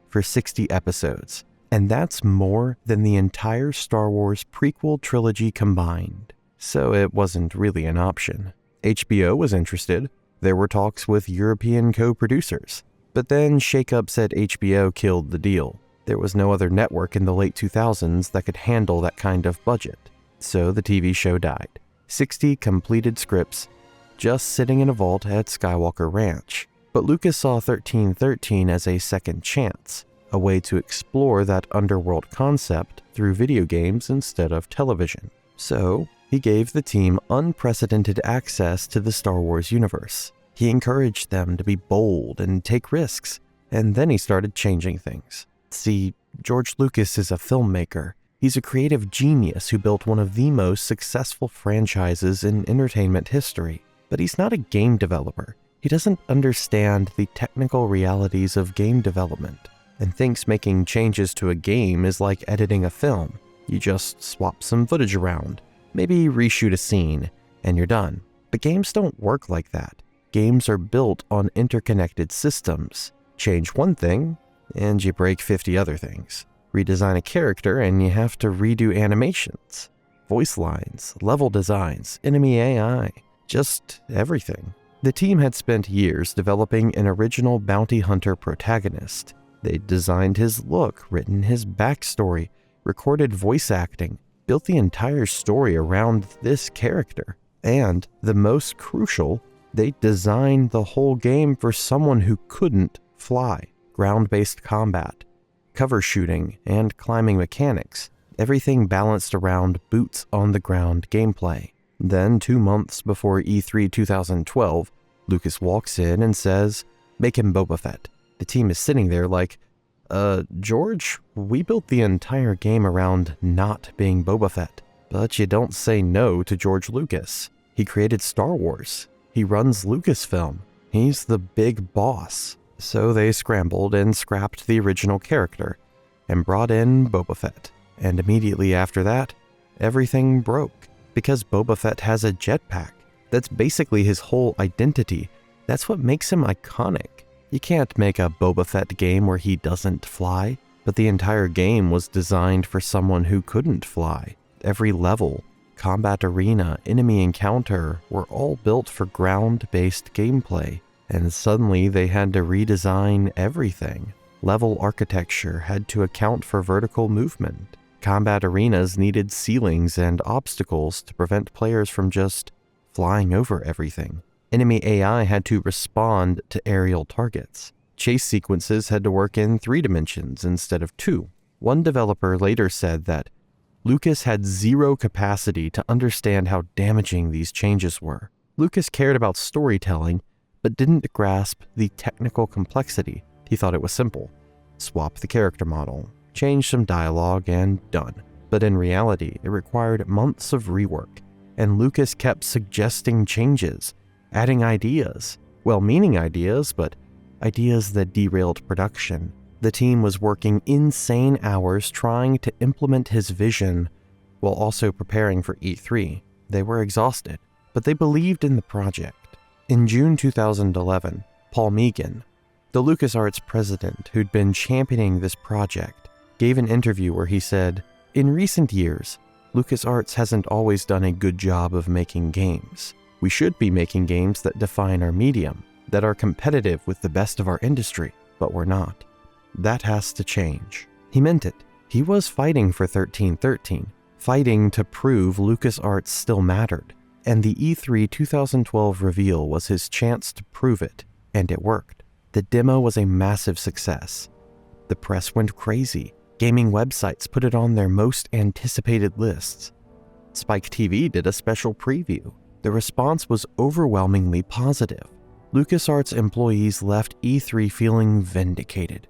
for 60 episodes, and that's more than the entire Star Wars prequel trilogy combined. So it wasn't really an option. HBO was interested. There were talks with European co-producers. But then shakeups at HBO killed the deal. There was no other network in the late 2000s that could handle that kind of budget. So the TV show died. 60 completed scripts just sitting in a vault at Skywalker Ranch. But Lucas saw 1313 as a second chance, a way to explore that underworld concept through video games instead of television. So he gave the team unprecedented access to the Star Wars universe. He encouraged them to be bold and take risks, and then he started changing things. See, George Lucas is a filmmaker. He's a creative genius who built one of the most successful franchises in entertainment history. But he's not a game developer. He doesn't understand the technical realities of game development, and thinks making changes to a game is like editing a film. You just swap some footage around, maybe reshoot a scene, and you're done. But games don't work like that. Games are built on interconnected systems. Change one thing, and you break 50 other things. Redesign a character, and you have to redo animations, voice lines, level designs, enemy AI, just everything. The team had spent years developing an original bounty hunter protagonist. They'd designed his look, written his backstory, recorded voice acting, built the entire story around this character. And, the most crucial, they designed the whole game for someone who couldn't fly. Ground-based combat, cover shooting, and climbing mechanics. Everything balanced around boots-on-the-ground gameplay. Then, 2 months before E3 2012, Lucas walks in and says, "Make him Boba Fett." The team is sitting there like, George, we built the entire game around not being Boba Fett. But you don't say no to George Lucas. He created Star Wars. He runs Lucasfilm. He's the big boss. So they scrambled and scrapped the original character and brought in Boba Fett. And immediately after that, everything broke. Because Boba Fett has a jetpack. That's basically his whole identity. That's what makes him iconic. You can't make a Boba Fett game where he doesn't fly, but the entire game was designed for someone who couldn't fly. Every level, combat arena, enemy encounter were all built for ground-based gameplay, and suddenly they had to redesign everything. Level architecture had to account for vertical movement. Combat arenas needed ceilings and obstacles to prevent players from just flying over everything. Enemy AI had to respond to aerial targets. Chase sequences had to work in 3 dimensions instead of 2. One developer later said that Lucas had zero capacity to understand how damaging these changes were. Lucas cared about storytelling, but didn't grasp the technical complexity. He thought it was simple. Swap the character model, change some dialogue, and done. But in reality, it required months of rework, and Lucas kept suggesting changes, adding ideas. Well-meaning ideas, but ideas that derailed production. The team was working insane hours trying to implement his vision while also preparing for E3. They were exhausted, but they believed in the project. In June 2011, Paul Meegan, the LucasArts president who'd been championing this project, gave an interview where he said, "In recent years, LucasArts hasn't always done a good job of making games. We should be making games that define our medium, that are competitive with the best of our industry, but we're not. That has to change." He meant it. He was fighting for 1313, fighting to prove LucasArts still mattered, and the E3 2012 reveal was his chance to prove it, and it worked. The demo was a massive success. The press went crazy. Gaming websites put it on their most anticipated lists. Spike TV did a special preview. The response was overwhelmingly positive. LucasArts employees left E3 feeling vindicated.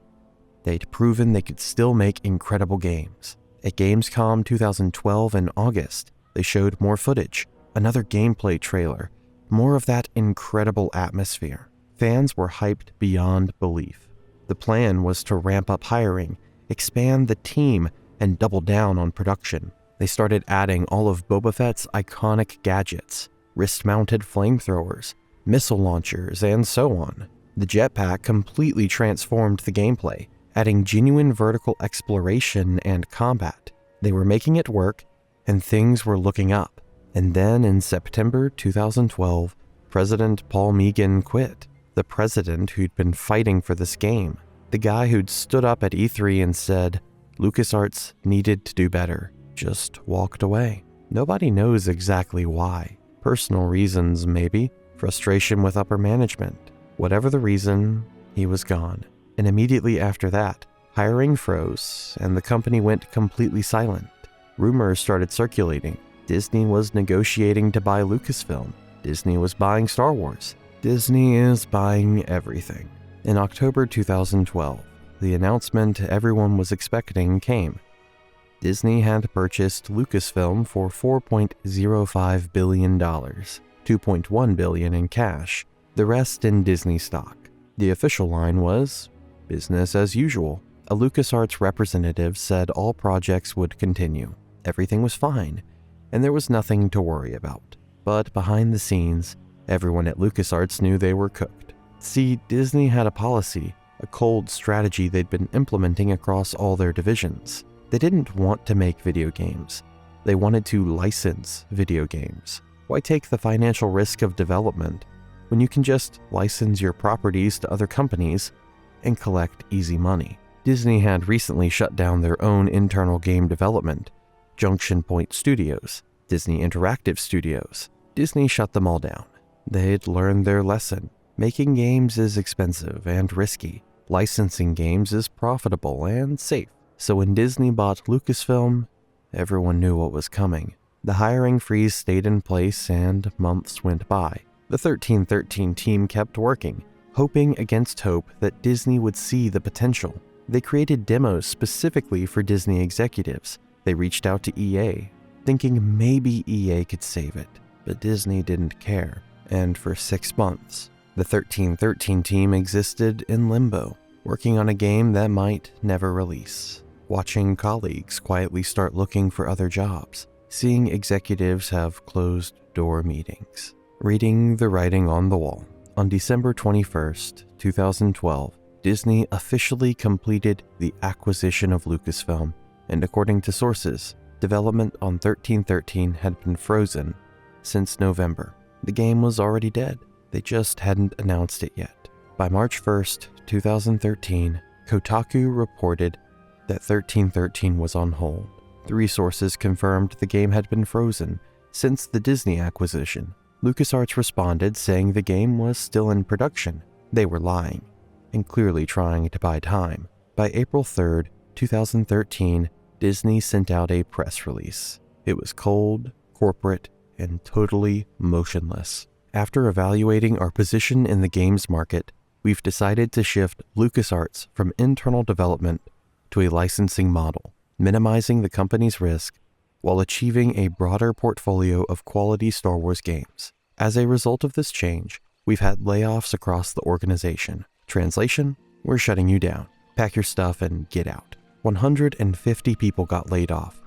They'd proven they could still make incredible games. At Gamescom 2012 in August, they showed more footage, another gameplay trailer, more of that incredible atmosphere. Fans were hyped beyond belief. The plan was to ramp up hiring, expand the team, and double down on production. They started adding all of Boba Fett's iconic gadgets, wrist-mounted flamethrowers, missile launchers, and so on. The jetpack completely transformed the gameplay, adding genuine vertical exploration and combat. They were making it work, and things were looking up. And then in September 2012, President Paul Meegan quit. The president who'd been fighting for this game. The guy who'd stood up at E3 and said, LucasArts needed to do better, just walked away. Nobody knows exactly why. Personal reasons, maybe. Frustration with upper management. Whatever the reason, he was gone. And immediately after that, hiring froze, and the company went completely silent. Rumors started circulating. Disney was negotiating to buy Lucasfilm. Disney was buying Star Wars. Disney is buying everything. In October 2012, the announcement everyone was expecting came. Disney had purchased Lucasfilm for $4.05 billion, $2.1 billion in cash, the rest in Disney stock. The official line was, business as usual. A LucasArts representative said all projects would continue. Everything was fine, and there was nothing to worry about. But behind the scenes, everyone at LucasArts knew they were cooked. See, Disney had a policy, a cold strategy they'd been implementing across all their divisions. They didn't want to make video games. They wanted to license video games. Why take the financial risk of development when you can just license your properties to other companies and collect easy money? Disney had recently shut down their own internal game development, Junction Point Studios, Disney Interactive Studios. Disney shut them all down. They'd learned their lesson. Making games is expensive and risky. Licensing games is profitable and safe. So when Disney bought Lucasfilm, everyone knew what was coming. The hiring freeze stayed in place and months went by. The 1313 team kept working, hoping against hope that Disney would see the potential. They created demos specifically for Disney executives. They reached out to EA, thinking maybe EA could save it. But Disney didn't care. And for 6 months, the 1313 team existed in limbo, working on a game that might never release. Watching colleagues quietly start looking for other jobs, seeing executives have closed-door meetings, reading the writing on the wall. On December 21st, 2012, Disney officially completed the acquisition of Lucasfilm, and according to sources, development on 1313 had been frozen since November. The game was already dead. They just hadn't announced it yet. By March 1st, 2013, Kotaku reported that 1313 was on hold. 3 sources confirmed the game had been frozen since the Disney acquisition. LucasArts responded saying the game was still in production. They were lying and clearly trying to buy time. By April 3rd, 2013, Disney sent out a press release. It was cold, corporate, and totally motionless. After evaluating our position in the games market, we've decided to shift LucasArts from internal development to a licensing model, minimizing the company's risk while achieving a broader portfolio of quality Star Wars games. As a result of this change, we've had layoffs across the organization. Translation, we're shutting you down. Pack your stuff and get out. 150 people got laid off.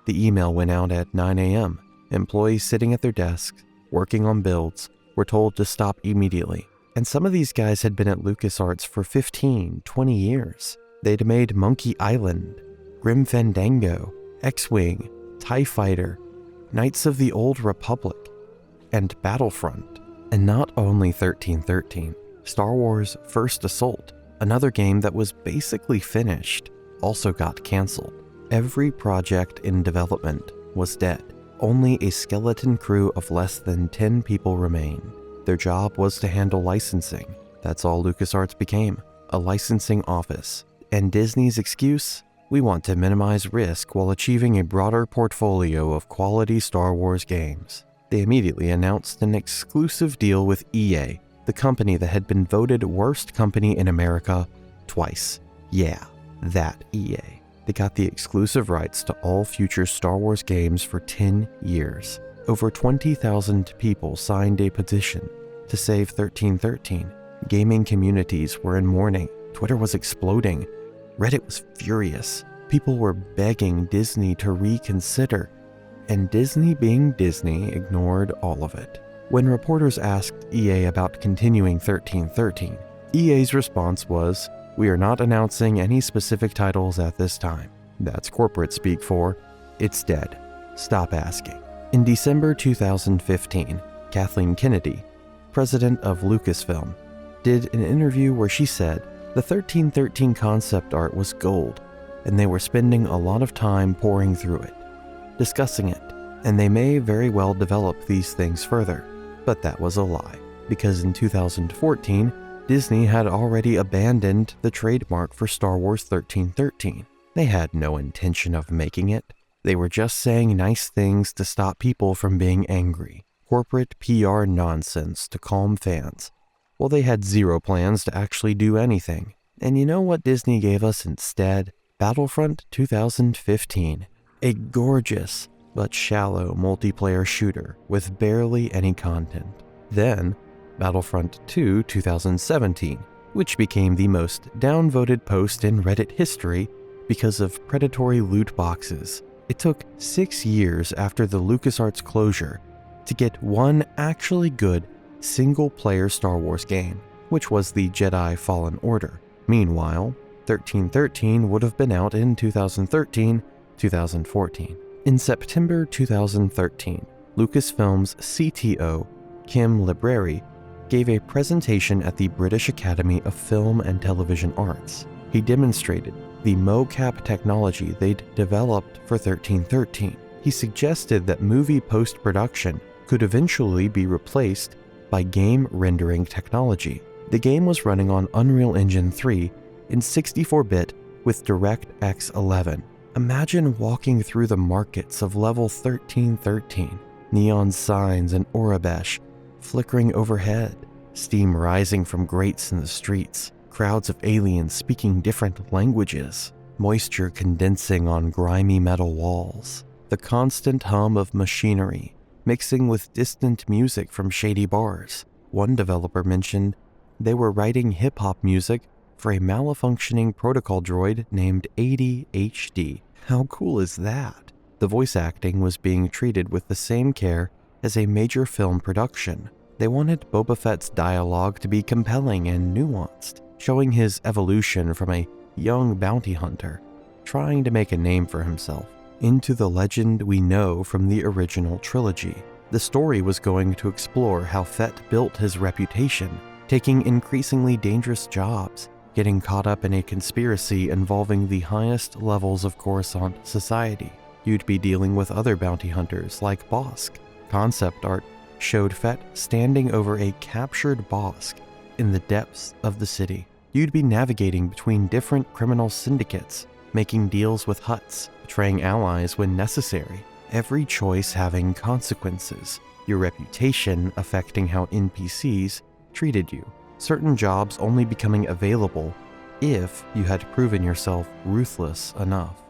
The email went out at 9 a.m. Employees sitting at their desks, working on builds, were told to stop immediately. And some of these guys had been at LucasArts for 15, 20 years. They'd made Monkey Island, Grim Fandango, X-Wing, TIE Fighter, Knights of the Old Republic, and Battlefront. And not only 1313, Star Wars First Assault, another game that was basically finished, also got canceled. Every project in development was dead. Only a skeleton crew of less than 10 people remained. Their job was to handle licensing. That's all LucasArts became, a licensing office. And Disney's excuse? We want to minimize risk while achieving a broader portfolio of quality Star Wars games. They immediately announced an exclusive deal with EA, the company that had been voted worst company in America twice. Yeah, that EA. They got the exclusive rights to all future Star Wars games for 10 years. Over 20,000 people signed a petition to save 1313. Gaming communities were in mourning. Twitter was exploding. Reddit was furious. People were begging Disney to reconsider, and Disney, being Disney, ignored all of it. When reporters asked EA about continuing 1313, EA's response was, "We are not announcing any specific titles at this time." That's corporate speak for, "It's dead. Stop asking." In December 2015, Kathleen Kennedy, president of Lucasfilm, did an interview where she said the 1313 concept art was gold, and they were spending a lot of time poring through it, discussing it, and they may very well develop these things further. But that was a lie, because in 2014, Disney had already abandoned the trademark for Star Wars 1313. They had no intention of making it. They were just saying nice things to stop people from being angry. Corporate PR nonsense to calm fans. Well, they had zero plans to actually do anything. And you know what Disney gave us instead? Battlefront 2015. A gorgeous but shallow multiplayer shooter with barely any content. Then, Battlefront 2 2017, which became the most downvoted post in Reddit history because of predatory loot boxes. It took 6 years after the LucasArts closure to get one actually good single-player Star Wars game, which was the Jedi Fallen Order. Meanwhile, 1313 would have been out in 2013-2014. In September 2013, Lucasfilm's CTO, Kim Libreri, gave a presentation at the British Academy of Film and Television Arts. He demonstrated the mocap technology they'd developed for 1313. He suggested that movie post-production could eventually be replaced by game rendering technology. The game was running on Unreal Engine 3 in 64-bit with DirectX 11. Imagine walking through the markets of level 1313, neon signs and Aurebesh flickering overhead, steam rising from grates in the streets, crowds of aliens speaking different languages, moisture condensing on grimy metal walls, the constant hum of machinery mixing with distant music from shady bars. One developer mentioned they were writing hip-hop music for a malfunctioning protocol droid named ADHD. How cool is that? The voice acting was being treated with the same care as a major film production. They wanted Boba Fett's dialogue to be compelling and nuanced, showing his evolution from a young bounty hunter trying to make a name for himself into the legend we know from the original trilogy. The story was going to explore how Fett built his reputation, taking increasingly dangerous jobs, getting caught up in a conspiracy involving the highest levels of Coruscant society. You'd be dealing with other bounty hunters like Bosk. Concept art showed Fett standing over a captured Bosk in the depths of the city. You'd be navigating between different criminal syndicates, making deals with Hutts, betraying allies when necessary, every choice having consequences, your reputation affecting how NPCs treated you, certain jobs only becoming available if you had proven yourself ruthless enough.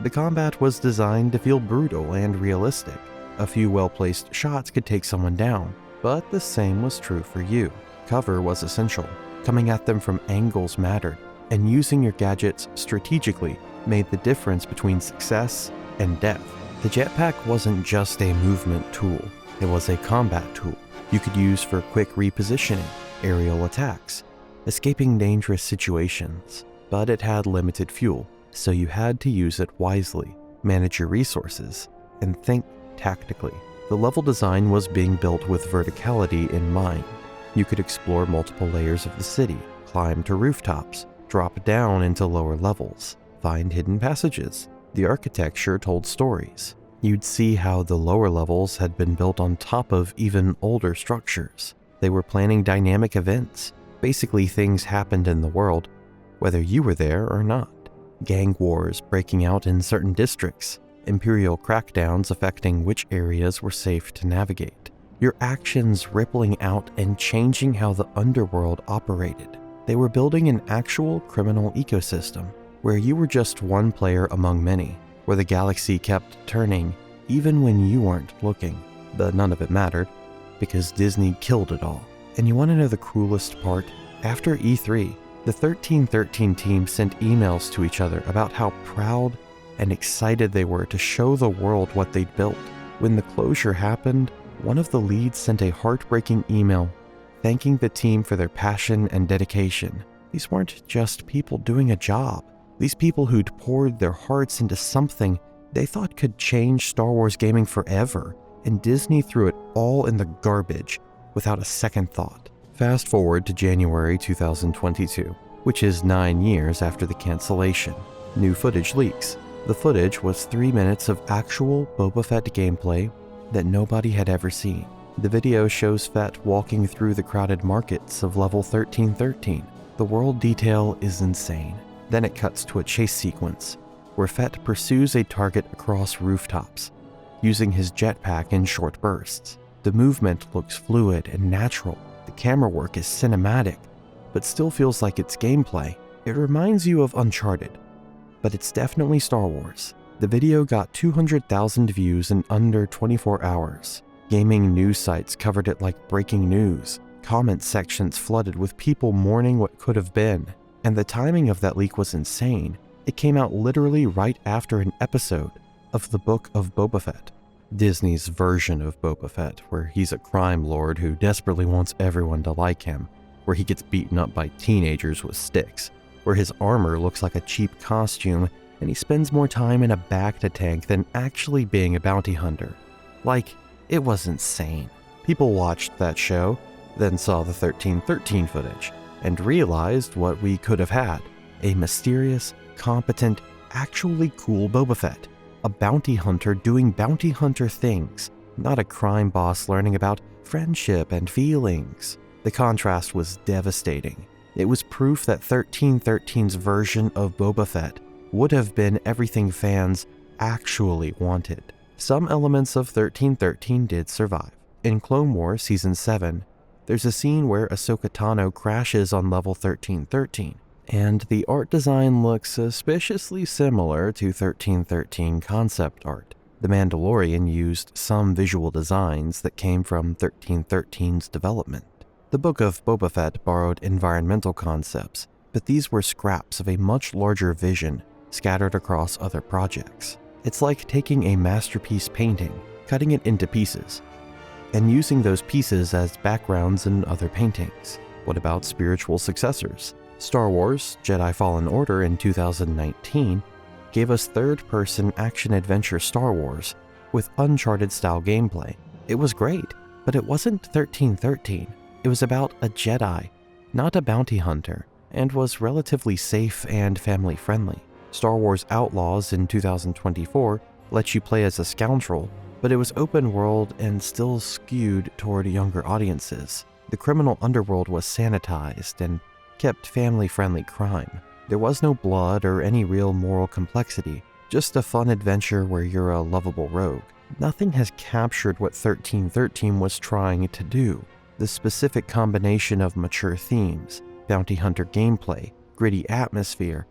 The combat was designed to feel brutal and realistic. A few well-placed shots could take someone down, but the same was true for you. Cover was essential. Coming at them from angles mattered, and using your gadgets strategically made the difference between success and death. The jetpack wasn't just a movement tool, it was a combat tool you could use for quick repositioning, aerial attacks, escaping dangerous situations. But it had limited fuel, so you had to use it wisely, manage your resources, and think tactically. The level design was being built with verticality in mind. You could explore multiple layers of the city, climb to rooftops, drop down into lower levels, find hidden passages. The architecture told stories. You'd see how the lower levels had been built on top of even older structures. They were planning dynamic events. Basically, things happened in the world, whether you were there or not. Gang wars breaking out in certain districts, Imperial crackdowns affecting which areas were safe to navigate. Your actions rippling out and changing how the underworld operated. They were building an actual criminal ecosystem, where you were just one player among many, where the galaxy kept turning even when you weren't looking. But none of it mattered, because Disney killed it all. And you want to know the coolest part? After E3, the 1313 team sent emails to each other about how proud and excited they were to show the world what they'd built. When the closure happened, one of the leads sent a heartbreaking email thanking the team for their passion and dedication. These weren't just people doing a job. These people who'd poured their hearts into something they thought could change Star Wars gaming forever, and Disney threw it all in the garbage without a second thought. Fast forward to January 2022, which is 9 years after the cancellation. New footage leaks. The footage was 3 minutes of actual Boba Fett gameplay that nobody had ever seen. The video shows Fett walking through the crowded markets of level 1313. The world detail is insane. Then it cuts to a chase sequence, where Fett pursues a target across rooftops, using his jetpack in short bursts. The movement looks fluid and natural. The camera work is cinematic, but still feels like it's gameplay. It reminds you of Uncharted, but it's definitely Star Wars. The video got 200,000 views in under 24 hours. Gaming news sites covered it like breaking news. Comment sections flooded with people mourning what could have been. And the timing of that leak was insane. It came out literally right after an episode of the Book of Boba Fett, Disney's version of Boba Fett, where he's a crime lord who desperately wants everyone to like him, where he gets beaten up by teenagers with sticks, where his armor looks like a cheap costume, and he spends more time in a bacta tank than actually being a bounty hunter. Like, it was insane. People watched that show, then saw the 1313 footage, and realized what we could have had: a mysterious, competent, actually cool Boba Fett. A bounty hunter doing bounty hunter things, not a crime boss learning about friendship and feelings. The contrast was devastating. It was proof that 1313's version of Boba Fett would have been everything fans actually wanted. Some elements of 1313 did survive. In Clone Wars Season 7, there's a scene where Ahsoka Tano crashes on level 1313, and the art design looks suspiciously similar to 1313 concept art. The Mandalorian used some visual designs that came from 1313's development. The Book of Boba Fett borrowed environmental concepts, but these were scraps of a much larger vision scattered across other projects. It's like taking a masterpiece painting, cutting it into pieces, and using those pieces as backgrounds in other paintings. What about spiritual successors? Star Wars Jedi Fallen Order in 2019 gave us third-person action-adventure Star Wars with Uncharted-style gameplay. It was great, but it wasn't 1313. It was about a Jedi, not a bounty hunter, and was relatively safe and family-friendly. Star Wars Outlaws in 2024 lets you play as a scoundrel, but it was open world and still skewed toward younger audiences. The criminal underworld was sanitized and kept family-friendly crime. There was no blood or any real moral complexity, just a fun adventure where you're a lovable rogue. Nothing has captured what 1313 was trying to do. The specific combination of mature themes, bounty hunter gameplay, gritty atmosphere,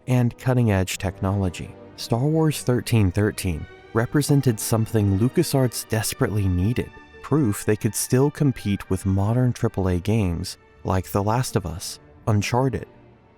and cutting-edge technology. Star Wars 1313 represented something LucasArts desperately needed, proof they could still compete with modern AAA games like The Last of Us, Uncharted,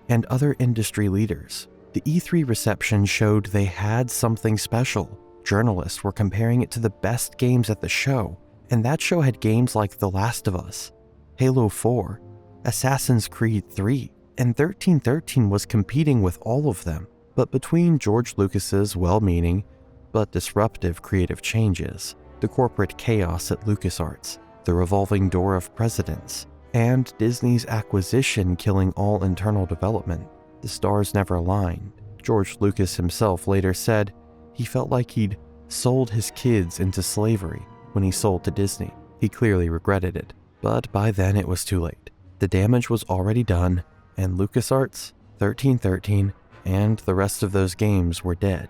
and other industry leaders. The E3 reception showed they had something special. Journalists were comparing it to the best games at the show, and that show had games like The Last of Us, Halo 4, Assassin's Creed 3, and 1313 was competing with all of them. But between George Lucas's well-meaning but disruptive creative changes, the corporate chaos at LucasArts, the revolving door of presidents, and Disney's acquisition killing all internal development, the stars never aligned. George Lucas himself later said he felt like he'd sold his kids into slavery when he sold to Disney. He clearly regretted it, but by then it was too late. The damage was already done, and LucasArts, 1313, and the rest of those games were dead.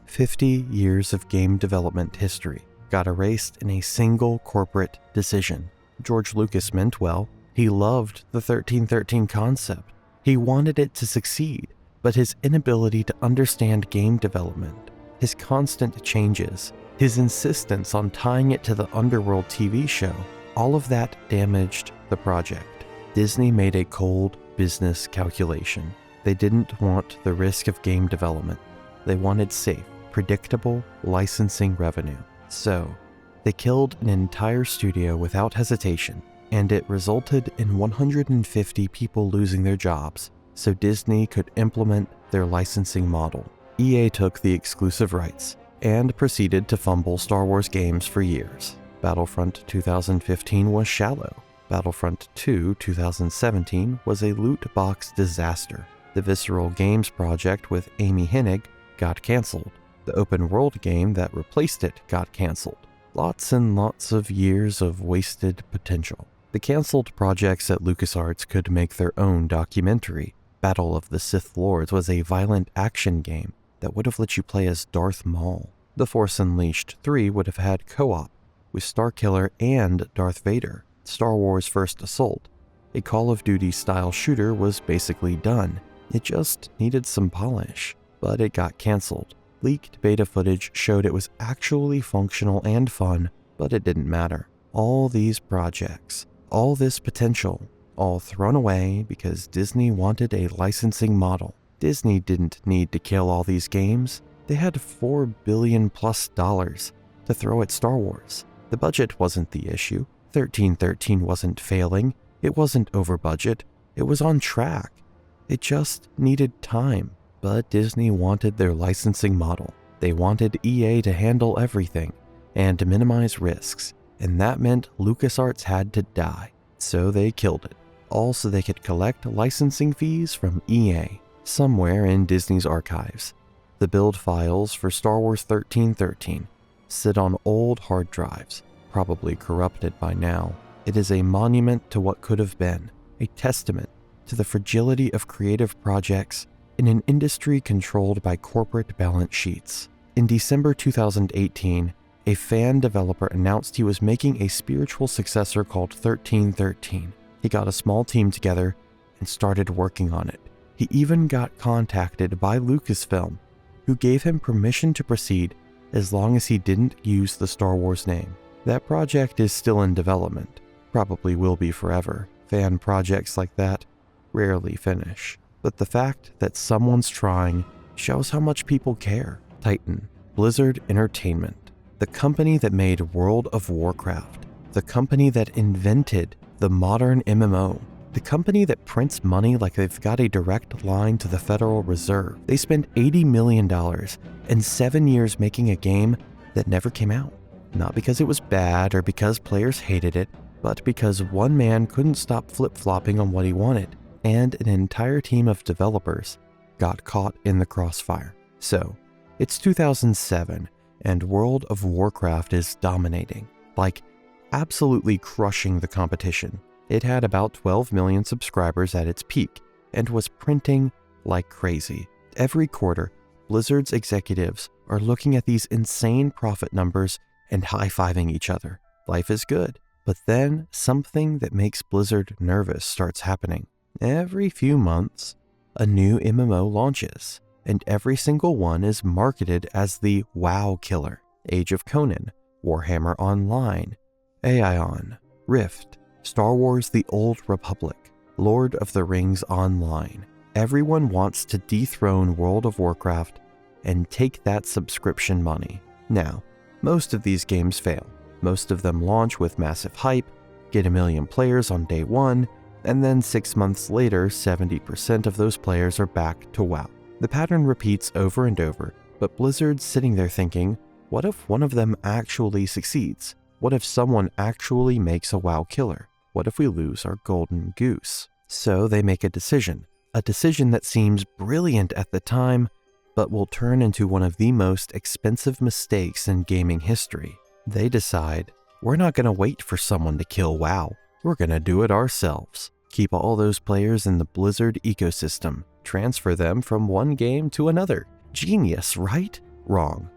50 years of game development history got erased in a single corporate decision. George Lucas meant well. He loved the 1313 concept. He wanted it to succeed, but his inability to understand game development, his constant changes, his insistence on tying it to the Underworld TV show, all of that damaged the project. Disney made a cold business calculation. They didn't want the risk of game development. They wanted safe, predictable licensing revenue. So, they killed an entire studio without hesitation, and it resulted in 150 people losing their jobs so Disney could implement their licensing model. EA took the exclusive rights and proceeded to fumble Star Wars games for years. Battlefront 2015 was shallow. Battlefront 2 2017 was a loot box disaster. The Visceral Games project with Amy Hennig got canceled. The open world game that replaced it got canceled. Lots and lots of years of wasted potential. The canceled projects at LucasArts could make their own documentary. Battle of the Sith Lords was a violent action game that would have let you play as Darth Maul. The Force Unleashed 3 would have had co-op with Starkiller and Darth Vader. Star Wars First Assault, a Call of Duty-style shooter, was basically done. It just needed some polish, but it got canceled. Leaked beta footage showed it was actually functional and fun, but it didn't matter. All these projects, all this potential, all thrown away because Disney wanted a licensing model. Disney didn't need to kill all these games. They had $4 billion+ to throw at Star Wars. The budget wasn't the issue. 1313 wasn't failing. It wasn't over budget. It was on track. It just needed time. But Disney wanted their licensing model. They wanted EA to handle everything and to minimize risks, and that meant LucasArts had to die. So they killed it, all so they could collect licensing fees from EA somewhere in Disney's archives. The build files for Star Wars 1313 sit on old hard drives, probably corrupted by now. It is a monument to what could have been, a testament to the fragility of creative projects in an industry controlled by corporate balance sheets. In December 2018, a fan developer announced he was making a spiritual successor called 1313. He got a small team together and started working on it. He even got contacted by Lucasfilm, who gave him permission to proceed as long as he didn't use the Star Wars name. That project is still in development, probably will be forever. Fan projects like that rarely finish. But the fact that someone's trying shows how much people care. Titan, Blizzard Entertainment, the company that made World of Warcraft, the company that invented the modern MMO, the company that prints money like they've got a direct line to the Federal Reserve. They spent $80 million and 7 years making a game that never came out. Not because it was bad or because players hated it, but because one man couldn't stop flip-flopping on what he wanted, and an entire team of developers got caught in the crossfire. So, it's 2007, and World of Warcraft is dominating, like absolutely crushing the competition. It had about 12 million subscribers at its peak, and was printing like crazy. Every quarter, Blizzard's executives are looking at these insane profit numbers and high-fiving each other. Life is good. But then, something that makes Blizzard nervous starts happening. Every few months, a new MMO launches, and every single one is marketed as the WoW killer. Age of Conan, Warhammer Online, Aeon, Rift, Star Wars The Old Republic, Lord of the Rings Online. Everyone wants to dethrone World of Warcraft and take that subscription money. Now, most of these games fail. Most of them launch with massive hype, get 1 million players on day one, and then 6 months later, 70% of those players are back to WoW. The pattern repeats over and over, but Blizzard's sitting there thinking, what if one of them actually succeeds? What if someone actually makes a WoW killer? What if we lose our golden goose? So they make a decision that seems brilliant at the time, but will turn into one of the most expensive mistakes in gaming history. They decide, we're not going to wait for someone to kill WoW. We're going to do it ourselves. Keep all those players in the Blizzard ecosystem. Transfer them from one game to another. Genius, right? Wrong.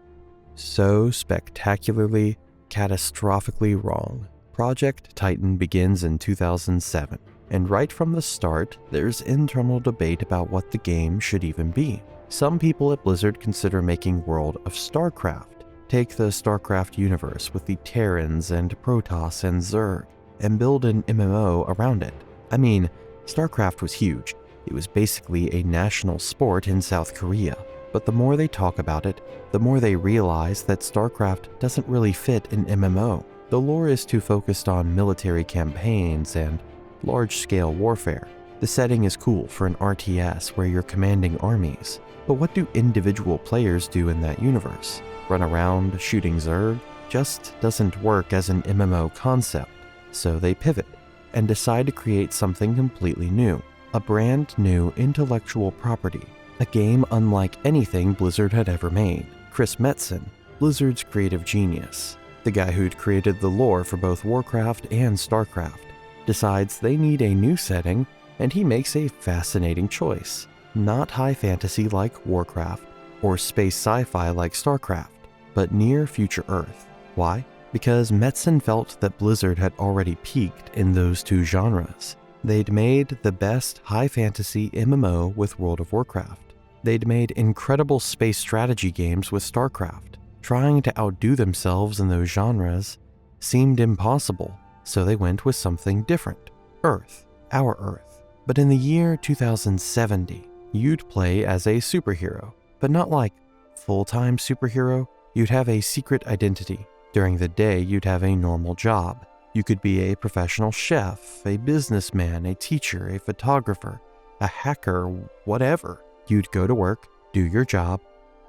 So spectacularly, catastrophically wrong. Project Titan begins in 2007, and right from the start, there's internal debate about what the game should even be. Some people at Blizzard consider making World of StarCraft. Take the StarCraft universe with the Terrans and Protoss and Zerg, and build an MMO around it. I mean, StarCraft was huge. It was basically a national sport in South Korea. But the more they talk about it, the more they realize that StarCraft doesn't really fit an MMO. The lore is too focused on military campaigns and large-scale warfare. The setting is cool for an RTS where you're commanding armies. But what do individual players do in that universe? Run around shooting Zerg? Just doesn't work as an MMO concept. So they pivot and decide to create something completely new. A brand new intellectual property a game unlike anything Blizzard had ever made. Chris Metzen, Blizzard's creative genius, the guy who'd created the lore for both Warcraft and StarCraft, decides they need a new setting, and he makes a fascinating choice. Not high fantasy like Warcraft or space sci-fi like StarCraft, but near future Earth. Why? Because Metzen felt that Blizzard had already peaked in those two genres. They'd made the best high fantasy MMO with World of Warcraft. They'd made incredible space strategy games with StarCraft. Trying to outdo themselves in those genres seemed impossible, so they went with something different. Earth. Our Earth. But in the year 2070, you'd play as a superhero, but not like full-time superhero. You'd have a secret identity. During the day, you'd have a normal job. You could be a professional chef, a businessman, a teacher, a photographer, a hacker, whatever. You'd go to work, do your job,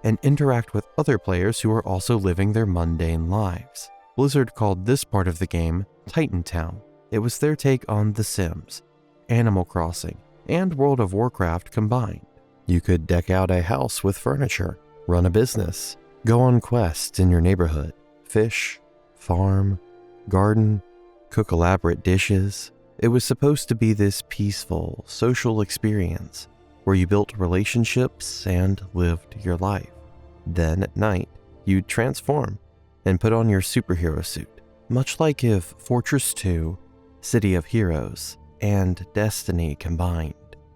and interact with other players who are also living their mundane lives. Blizzard called this part of the game Titan Town. It was their take on The Sims, Animal Crossing, and World of Warcraft combined. You could deck out a house with furniture, run a business, go on quests in your neighborhood, fish, farm, garden, cook elaborate dishes. It was supposed to be this peaceful, social experience where you built relationships and lived your life. Then at night, you'd transform and put on your superhero suit, much like if Fortress 2, City of Heroes, and Destiny combined.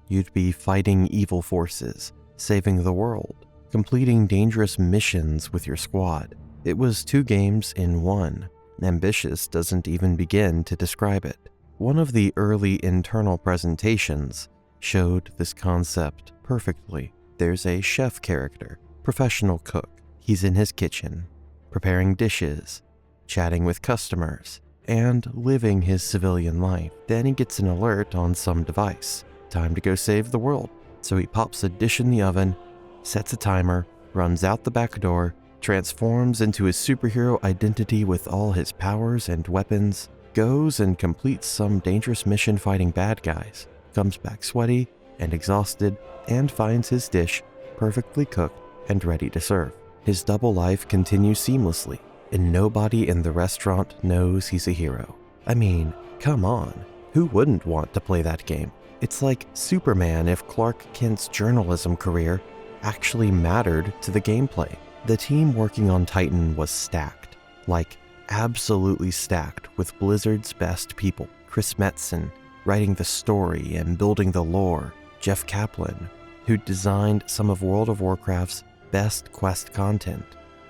You'd be fighting evil forces, saving the world, completing dangerous missions with your squad. It was 2 games in one. Ambitious doesn't even begin to describe it. One of the early internal presentations showed this concept perfectly. There's a chef character, professional cook. He's in his kitchen, preparing dishes, chatting with customers, and living his civilian life. Then he gets an alert on some device. Time to go save the world. So he pops a dish in the oven, sets a timer, runs out the back door, transforms into his superhero identity with all his powers and weapons, goes and completes some dangerous mission fighting bad guys, comes back sweaty and exhausted, and finds his dish perfectly cooked and ready to serve. His double life continues seamlessly, and nobody in the restaurant knows he's a hero. I mean, come on, who wouldn't want to play that game? It's like Superman if Clark Kent's journalism career actually mattered to the gameplay. The team working on Titan was stacked, like absolutely stacked, with Blizzard's best people. Chris Metzen writing the story and building the lore, Jeff Kaplan, who designed some of World of Warcraft's best quest content,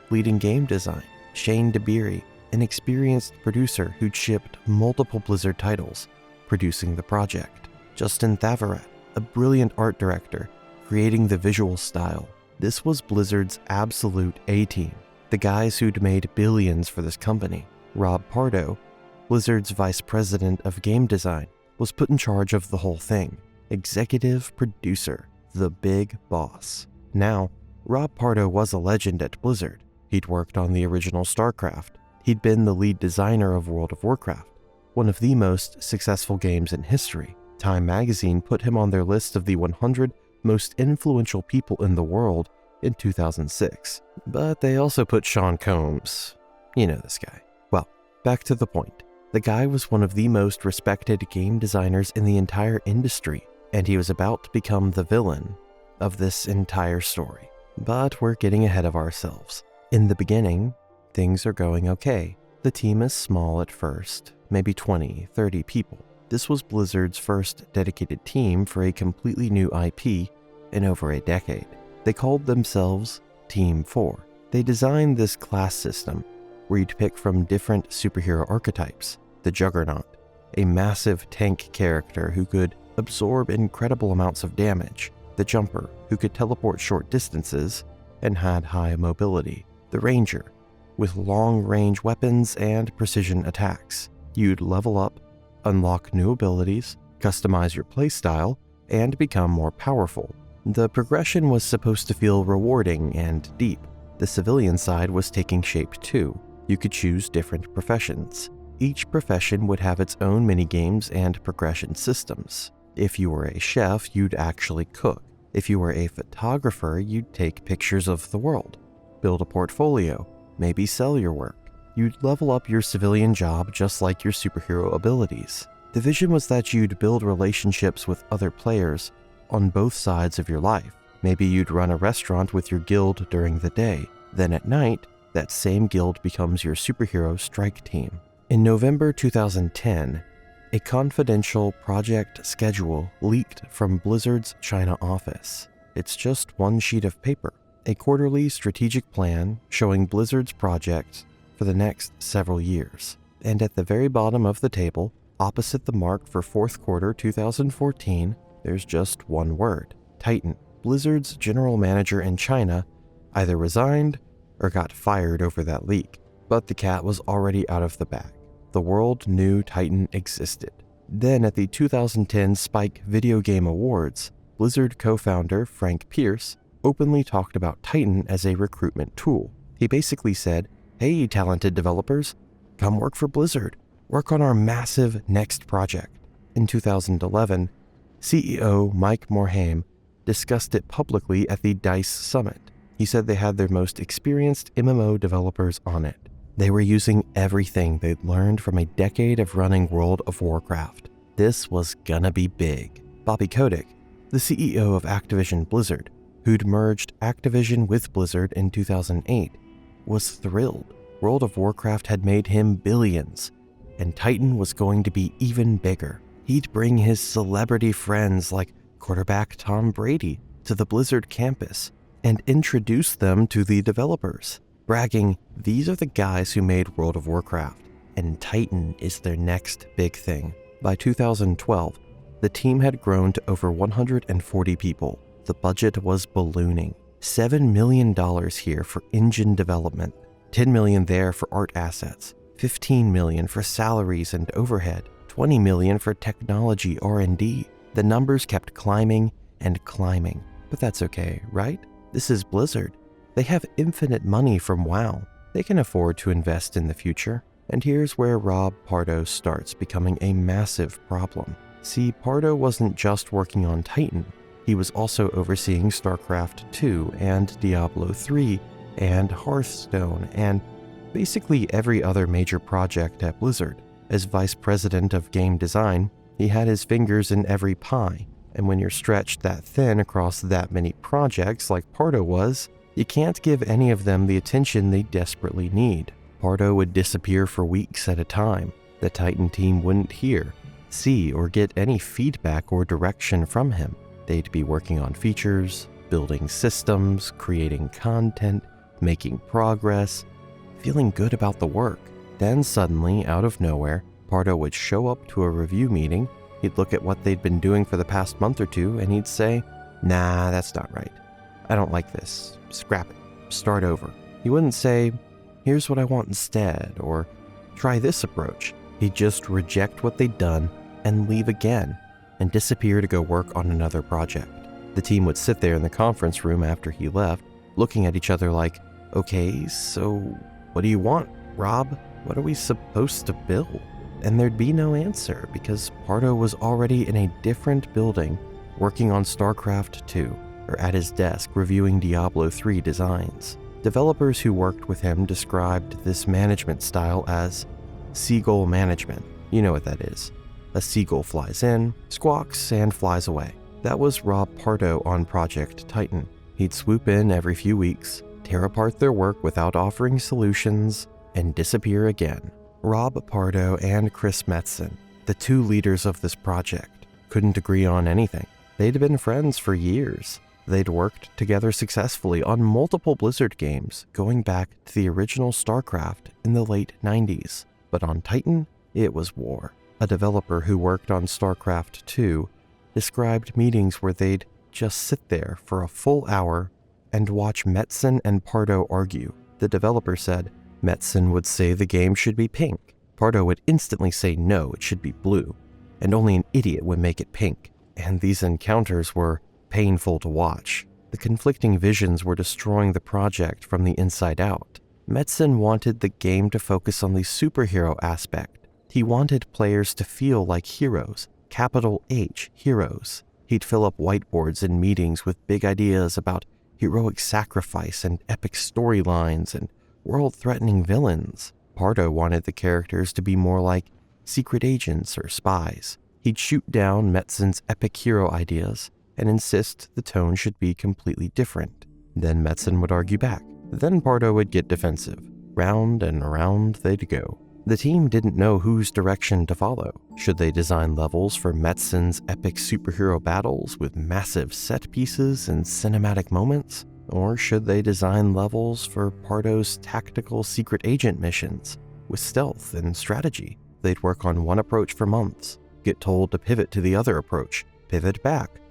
leading game design, Shane DeBeery, an experienced producer who'd shipped multiple Blizzard titles, producing the project, Justin Thavaret, a brilliant art director, creating the visual style. This was Blizzard's absolute A-team, the guys who'd made billions for this company. Rob Pardo, Blizzard's vice president of game design, was put in charge of the whole thing. Executive producer, the big boss. Now, Rob Pardo was a legend at Blizzard. He'd worked on the original StarCraft. He'd been the lead designer of World of Warcraft, one of the most successful games in history. Time magazine put him on their list of the 100 most influential people in the world in 2006. But they also put Sean Combs. You know this guy. Well, back to the point. The guy was one of the most respected game designers in the entire industry, and he was about to become the villain of this entire story. But we're getting ahead of ourselves. In the beginning, things are going okay. The team is small at first, maybe 20, 30 people. This was Blizzard's first dedicated team for a completely new IP in over a decade. They called themselves Team 4. They designed this class system where you'd pick from different superhero archetypes. The Juggernaut, a massive tank character who could absorb incredible amounts of damage. The Jumper, who could teleport short distances and had high mobility. The Ranger, with long-range weapons and precision attacks. You'd level up, unlock new abilities, customize your playstyle, and become more powerful. The progression was supposed to feel rewarding and deep. The civilian side was taking shape too. You could choose different professions. Each profession would have its own minigames and progression systems. If you were a chef, you'd actually cook. If you were a photographer, you'd take pictures of the world, build a portfolio, maybe sell your work. You'd level up your civilian job just like your superhero abilities. The vision was that you'd build relationships with other players on both sides of your life. Maybe you'd run a restaurant with your guild during the day. Then at night, that same guild becomes your superhero strike team. In November 2010, a confidential project schedule leaked from Blizzard's China office. It's just one sheet of paper, a quarterly strategic plan showing Blizzard's projects for the next several years. And at the very bottom of the table, opposite the mark for fourth quarter 2014, there's just one word: Titan. Blizzard's general manager in China either resigned or got fired over that leak, but the cat was already out of the bag. The world knew Titan existed. Then at the 2010 Spike Video Game Awards, Blizzard co-founder Frank Pierce openly talked about Titan as a recruitment tool. He basically said, "Hey, talented developers, come work for Blizzard. Work on our massive next project." In 2011, CEO Mike Morhaime discussed it publicly at the DICE Summit. He said they had their most experienced MMO developers on it. They were using everything they'd learned from a decade of running World of Warcraft. This was gonna be big. Bobby Kotick, the CEO of Activision Blizzard, who'd merged Activision with Blizzard in 2008, was thrilled. World of Warcraft had made him billions, and Titan was going to be even bigger. He'd bring his celebrity friends like quarterback Tom Brady to the Blizzard campus and introduce them to the developers, bragging, "These are the guys who made World of Warcraft, and Titan is their next big thing." By 2012, the team had grown to over 140 people. The budget was ballooning. $7 million here for engine development, $10 million there for art assets, $15 million for salaries and overhead, $20 million for technology R&D. The numbers kept climbing and climbing, but that's okay, right? This is Blizzard. They have infinite money from WoW. They can afford to invest in the future. And here's where Rob Pardo starts becoming a massive problem. See, Pardo wasn't just working on Titan. He was also overseeing StarCraft II and Diablo III and Hearthstone and basically every other major project at Blizzard. As vice president of game design, he had his fingers in every pie. And when you're stretched that thin across that many projects like Pardo was, you can't give any of them the attention they desperately need. Pardo would disappear for weeks at a time. The Titan team wouldn't hear, see, or get any feedback or direction from him. They'd be working on features, building systems, creating content, making progress, feeling good about the work. Then suddenly, out of nowhere, Pardo would show up to a review meeting. He'd look at what they'd been doing for the past month or two, and he'd say, "Nah, that's not right. I don't like this. Scrap it. Start over." He wouldn't say, "Here's what I want instead," or "Try this approach." He'd just reject what they'd done and leave again, and disappear to go work on another project. The team would sit there in the conference room after he left, looking at each other like, "Okay, so what do you want, Rob? What are we supposed to build?" And there'd be no answer because Pardo was already in a different building working on StarCraft II, or at his desk reviewing Diablo III designs. Developers who worked with him described this management style as seagull management. You know what that is. A seagull flies in, squawks, and flies away. That was Rob Pardo on Project Titan. He'd swoop in every few weeks, tear apart their work without offering solutions, and disappear again. Rob Pardo and Chris Metzen, the two leaders of this project, couldn't agree on anything. They'd been friends for years. They'd worked together successfully on multiple Blizzard games, going back to the original StarCraft in the late 90s. But on Titan, it was war. A developer who worked on StarCraft II described meetings where they'd just sit there for a full hour and watch Metzen and Pardo argue. The developer said Metzen would say the game should be pink. Pardo would instantly say no, it should be blue, and only an idiot would make it pink. And these encounters were painful to watch. The conflicting visions were destroying the project from the inside out. Metzen wanted the game to focus on the superhero aspect. He wanted players to feel like heroes, capital H, heroes. He'd fill up whiteboards in meetings with big ideas about heroic sacrifice and epic storylines and world-threatening villains. Pardo wanted the characters to be more like secret agents or spies. He'd shoot down Metzen's epic hero ideas and insist the tone should be completely different. Then Metzen would argue back. Then Pardo would get defensive. Round and around they'd go. The team didn't know whose direction to follow. Should they design levels for Metzen's epic superhero battles with massive set pieces and cinematic moments? Or should they design levels for Pardo's tactical secret agent missions with stealth and strategy? They'd work on one approach for months, get told to pivot to the other approach, pivot back,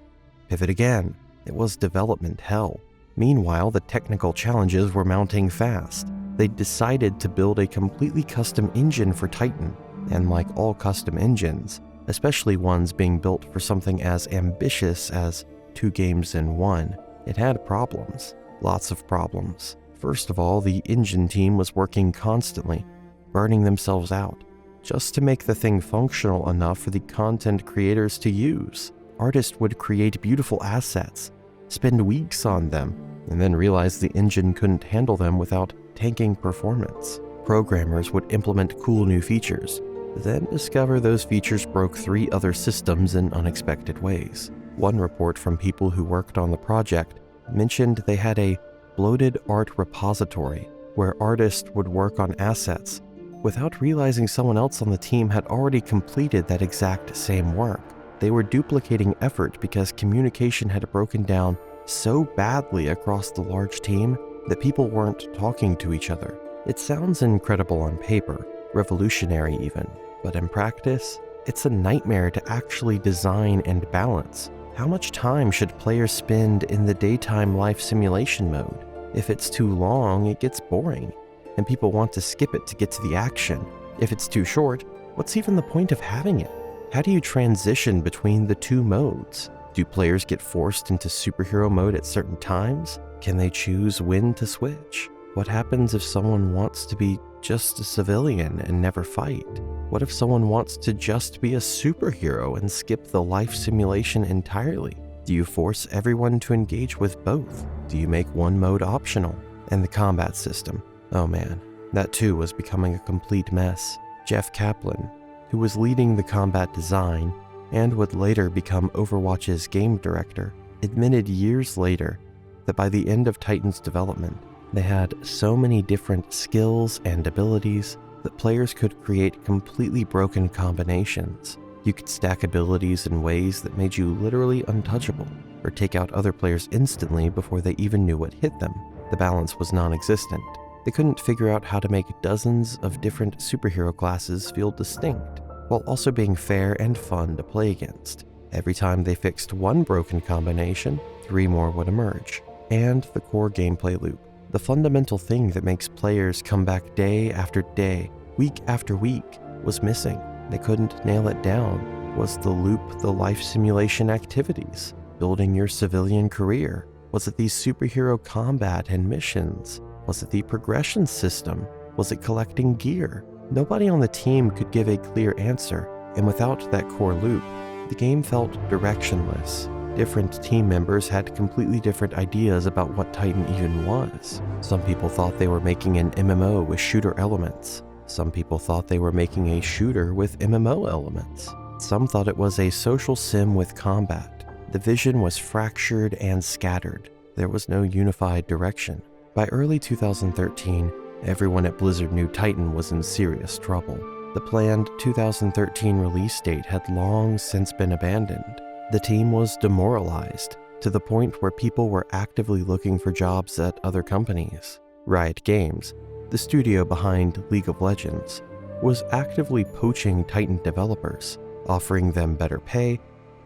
pivot again. It was development hell. Meanwhile, the technical challenges were mounting fast. They decided to build a completely custom engine for Titan, and like all custom engines, especially ones being built for something as ambitious as 2 games in 1, it had problems. Lots of problems. First of all, the engine team was working constantly, burning themselves out, just to make the thing functional enough for the content creators to use. Artists would create beautiful assets, spend weeks on them, and then realize the engine couldn't handle them without tanking performance. Programmers would implement cool new features, then discover those features broke 3 other systems in unexpected ways. One report from people who worked on the project mentioned they had a bloated art repository where artists would work on assets without realizing someone else on the team had already completed that exact same work. They were duplicating effort because communication had broken down so badly across the large team that people weren't talking to each other. It sounds incredible on paper, revolutionary even, but in practice, it's a nightmare to actually design and balance. How much time should players spend in the daytime life simulation mode? If it's too long, it gets boring, and people want to skip it to get to the action. If it's too short, what's even the point of having it? How do you transition between the 2 modes? Do players get forced into superhero mode at certain times? Can they choose when to switch? What happens if someone wants to be just a civilian and never fight? What if someone wants to just be a superhero and skip the life simulation entirely? Do you force everyone to engage with both? Do you make one mode optional? And the combat system. Oh man, that too was becoming a complete mess. Jeff Kaplan, who was leading the combat design and would later become Overwatch's game director, admitted years later that by the end of Titan's development, they had so many different skills and abilities that players could create completely broken combinations. You could stack abilities in ways that made you literally untouchable, or take out other players instantly before they even knew what hit them. The balance was non-existent. They couldn't figure out how to make dozens of different superhero classes feel distinct, while also being fair and fun to play against. Every time they fixed one broken combination, 3 more would emerge. And the core gameplay loop, the fundamental thing that makes players come back day after day, week after week, was missing. They couldn't nail it down. Was the loop the life simulation activities? Building your civilian career? Was it these superhero combat and missions? Was it the progression system? Was it collecting gear? Nobody on the team could give a clear answer, and without that core loop, the game felt directionless. Different team members had completely different ideas about what Titan even was. Some people thought they were making an MMO with shooter elements. Some people thought they were making a shooter with MMO elements. Some thought it was a social sim with combat. The vision was fractured and scattered. There was no unified direction. By early 2013, everyone at Blizzard knew Titan was in serious trouble. The planned 2013 release date had long since been abandoned. The team was demoralized, to the point where people were actively looking for jobs at other companies. Riot Games, the studio behind League of Legends, was actively poaching Titan developers, offering them better pay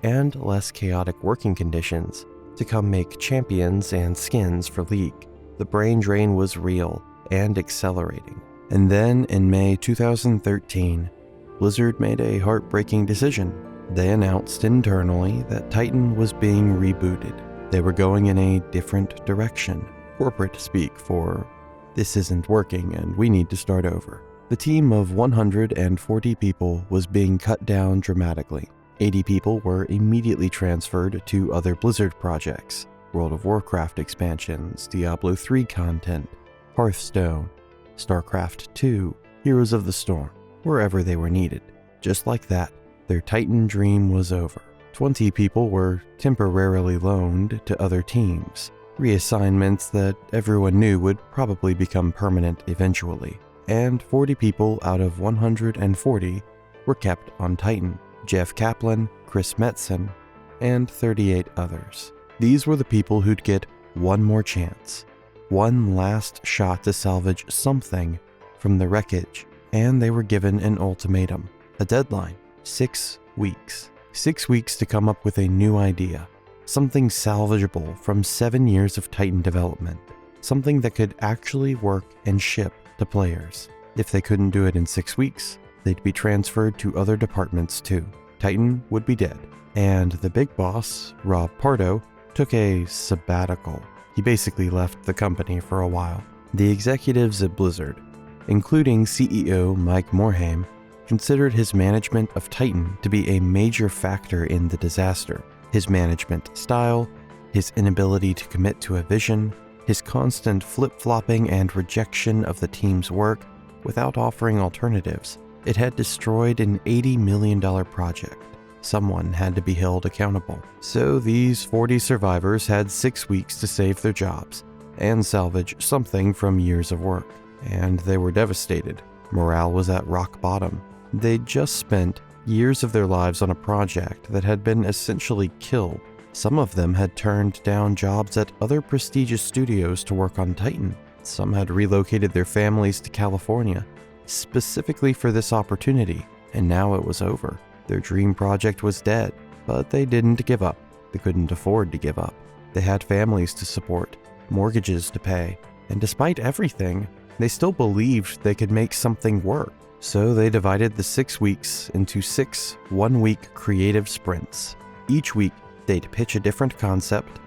and less chaotic working conditions to come make champions and skins for League. The brain drain was real and accelerating. And then in May 2013, Blizzard made a heartbreaking decision. They announced internally that Titan was being rebooted. They were going in a different direction. Corporate speak for, "This isn't working and we need to start over." The team of 140 people was being cut down dramatically. 80 people were immediately transferred to other Blizzard projects, World of Warcraft expansions, Diablo 3 content, Hearthstone, StarCraft 2, Heroes of the Storm, wherever they were needed. Just like that, their Titan dream was over. 20 people were temporarily loaned to other teams, reassignments that everyone knew would probably become permanent eventually. And 40 people out of 140 were kept on Titan. Jeff Kaplan, Chris Metzen, and 38 others. These were the people who'd get one more chance, one last shot to salvage something from the wreckage, and they were given an ultimatum, a deadline, 6 weeks. 6 weeks to come up with a new idea, something salvageable from 7 years of Titan development, something that could actually work and ship to players. If they couldn't do it in 6 weeks, they'd be transferred to other departments too. Titan would be dead, and the big boss, Rob Pardo, took a sabbatical. He basically left the company for a while. The executives at Blizzard, including CEO Mike Morhaime, considered his management of Titan to be a major factor in the disaster. His management style, his inability to commit to a vision, his constant flip-flopping and rejection of the team's work without offering alternatives. It had destroyed an $80 million project. Someone had to be held accountable. So these 40 survivors had 6 weeks to save their jobs and salvage something from years of work. And they were devastated. Morale was at rock bottom. They'd just spent years of their lives on a project that had been essentially killed. Some of them had turned down jobs at other prestigious studios to work on Titan. Some had relocated their families to California, specifically for this opportunity, and now it was over. Their dream project was dead, but they didn't give up. They couldn't afford to give up. They had families to support, mortgages to pay, and despite everything, they still believed they could make something work. So they divided the 6 weeks into 6 one-week creative sprints. Each week, they'd pitch a different concept,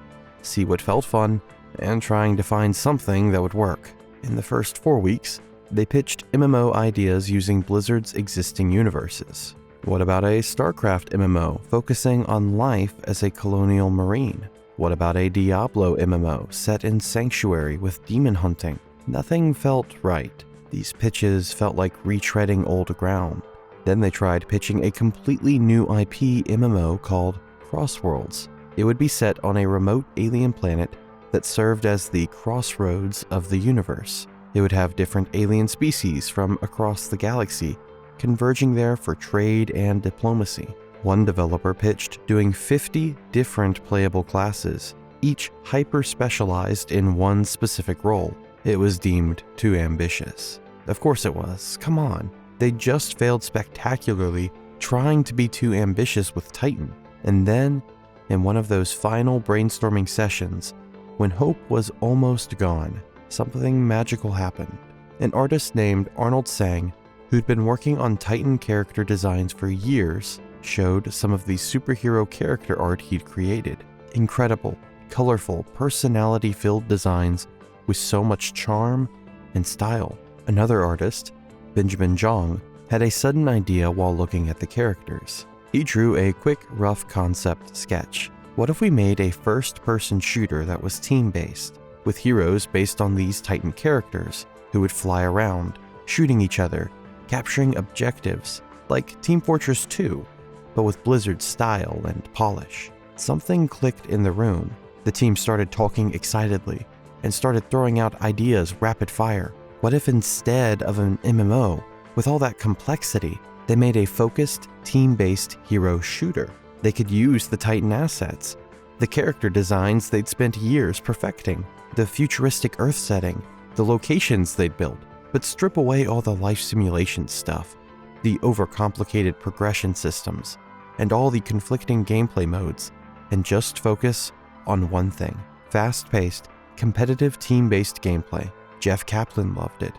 see what felt fun, and trying to find something that would work. In the first 4 weeks, they pitched MMO ideas using Blizzard's existing universes. What about a StarCraft MMO focusing on life as a colonial marine? What about a Diablo MMO set in Sanctuary with demon hunting? Nothing felt right. These pitches felt like retreading old ground. Then they tried pitching a completely new IP MMO called Crossworlds. It would be set on a remote alien planet that served as the crossroads of the universe. It would have different alien species from across the galaxy converging there for trade and diplomacy. One developer pitched doing 50 different playable classes, each hyper-specialized in one specific role. It was deemed too ambitious. Of course it was. Come on. They just failed spectacularly trying to be too ambitious with Titan. And then, in one of those final brainstorming sessions, when hope was almost gone, something magical happened. An artist named Arnold Sang, who'd been working on Titan character designs for years, showed some of the superhero character art he'd created. Incredible, colorful, personality-filled designs with so much charm and style. Another artist, Benjamin Zhang, had a sudden idea while looking at the characters. He drew a quick, rough concept sketch. What if we made a first-person shooter that was team-based, with heroes based on these Titan characters who would fly around, shooting each other, capturing objectives, like Team Fortress 2, but with Blizzard's style and polish. Something clicked in the room. The team started talking excitedly and started throwing out ideas rapid fire. What if instead of an MMO, with all that complexity, they made a focused, team-based hero shooter? They could use the Titan assets, the character designs they'd spent years perfecting, the futuristic Earth setting, the locations they'd built, but strip away all the life simulation stuff, the overcomplicated progression systems, and all the conflicting gameplay modes, and just focus on one thing: fast-paced, competitive team-based gameplay. Jeff Kaplan loved it.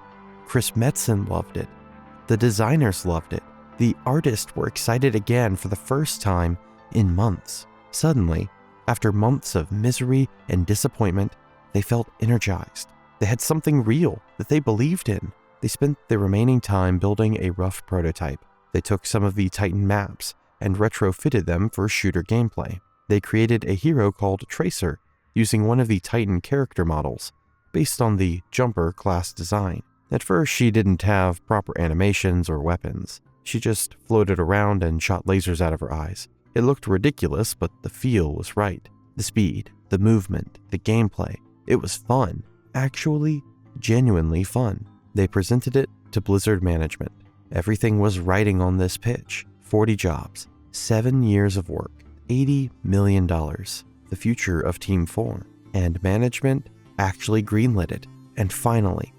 Chris Metzen loved it. The designers loved it. The artists were excited again for the first time in months. Suddenly, after months of misery and disappointment, they felt energized. They had something real that they believed in. They spent the remaining time building a rough prototype. They took some of the Titan maps and retrofitted them for shooter gameplay. They created a hero called Tracer using one of the Titan character models, based on the Jumper class design. At first, she didn't have proper animations or weapons. She just floated around and shot lasers out of her eyes. It looked ridiculous, but the feel was right. The speed, the movement, the gameplay. It was fun. Actually, genuinely fun. They presented it to Blizzard management. Everything was riding on this pitch. 40 jobs, 7 years of work, $80 million. The future of Team 4. And management actually greenlit it. And finally,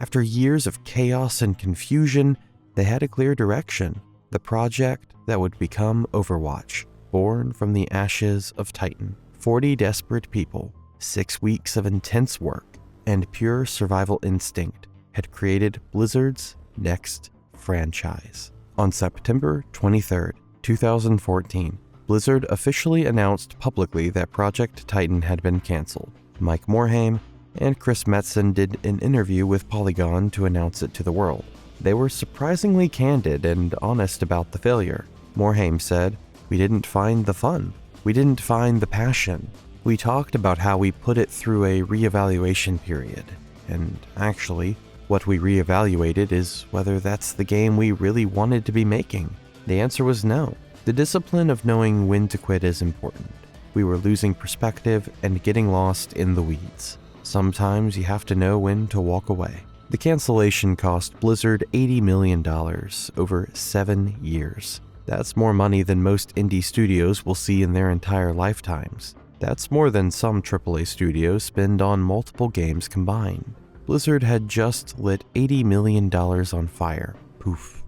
after years of chaos and confusion, they had a clear direction. The project that would become Overwatch, born from the ashes of Titan. 40 desperate people, 6 weeks of intense work, and pure survival instinct had created Blizzard's next franchise. On September 23rd, 2014, Blizzard officially announced publicly that Project Titan had been canceled. Mike Morhaime and Chris Metzen did an interview with Polygon to announce it to the world. They were surprisingly candid and honest about the failure. Morhaime said, "We didn't find the fun. We didn't find the passion. We talked about how we put it through a reevaluation period. And actually, what we reevaluated is whether that's the game we really wanted to be making. The answer was no. The discipline of knowing when to quit is important. We were losing perspective and getting lost in the weeds. Sometimes you have to know when to walk away." The cancellation cost Blizzard $80 million over 7 years. That's more money than most indie studios will see in their entire lifetimes. That's more than some AAA studios spend on multiple games combined. Blizzard had just lit $80 million on fire. Poof.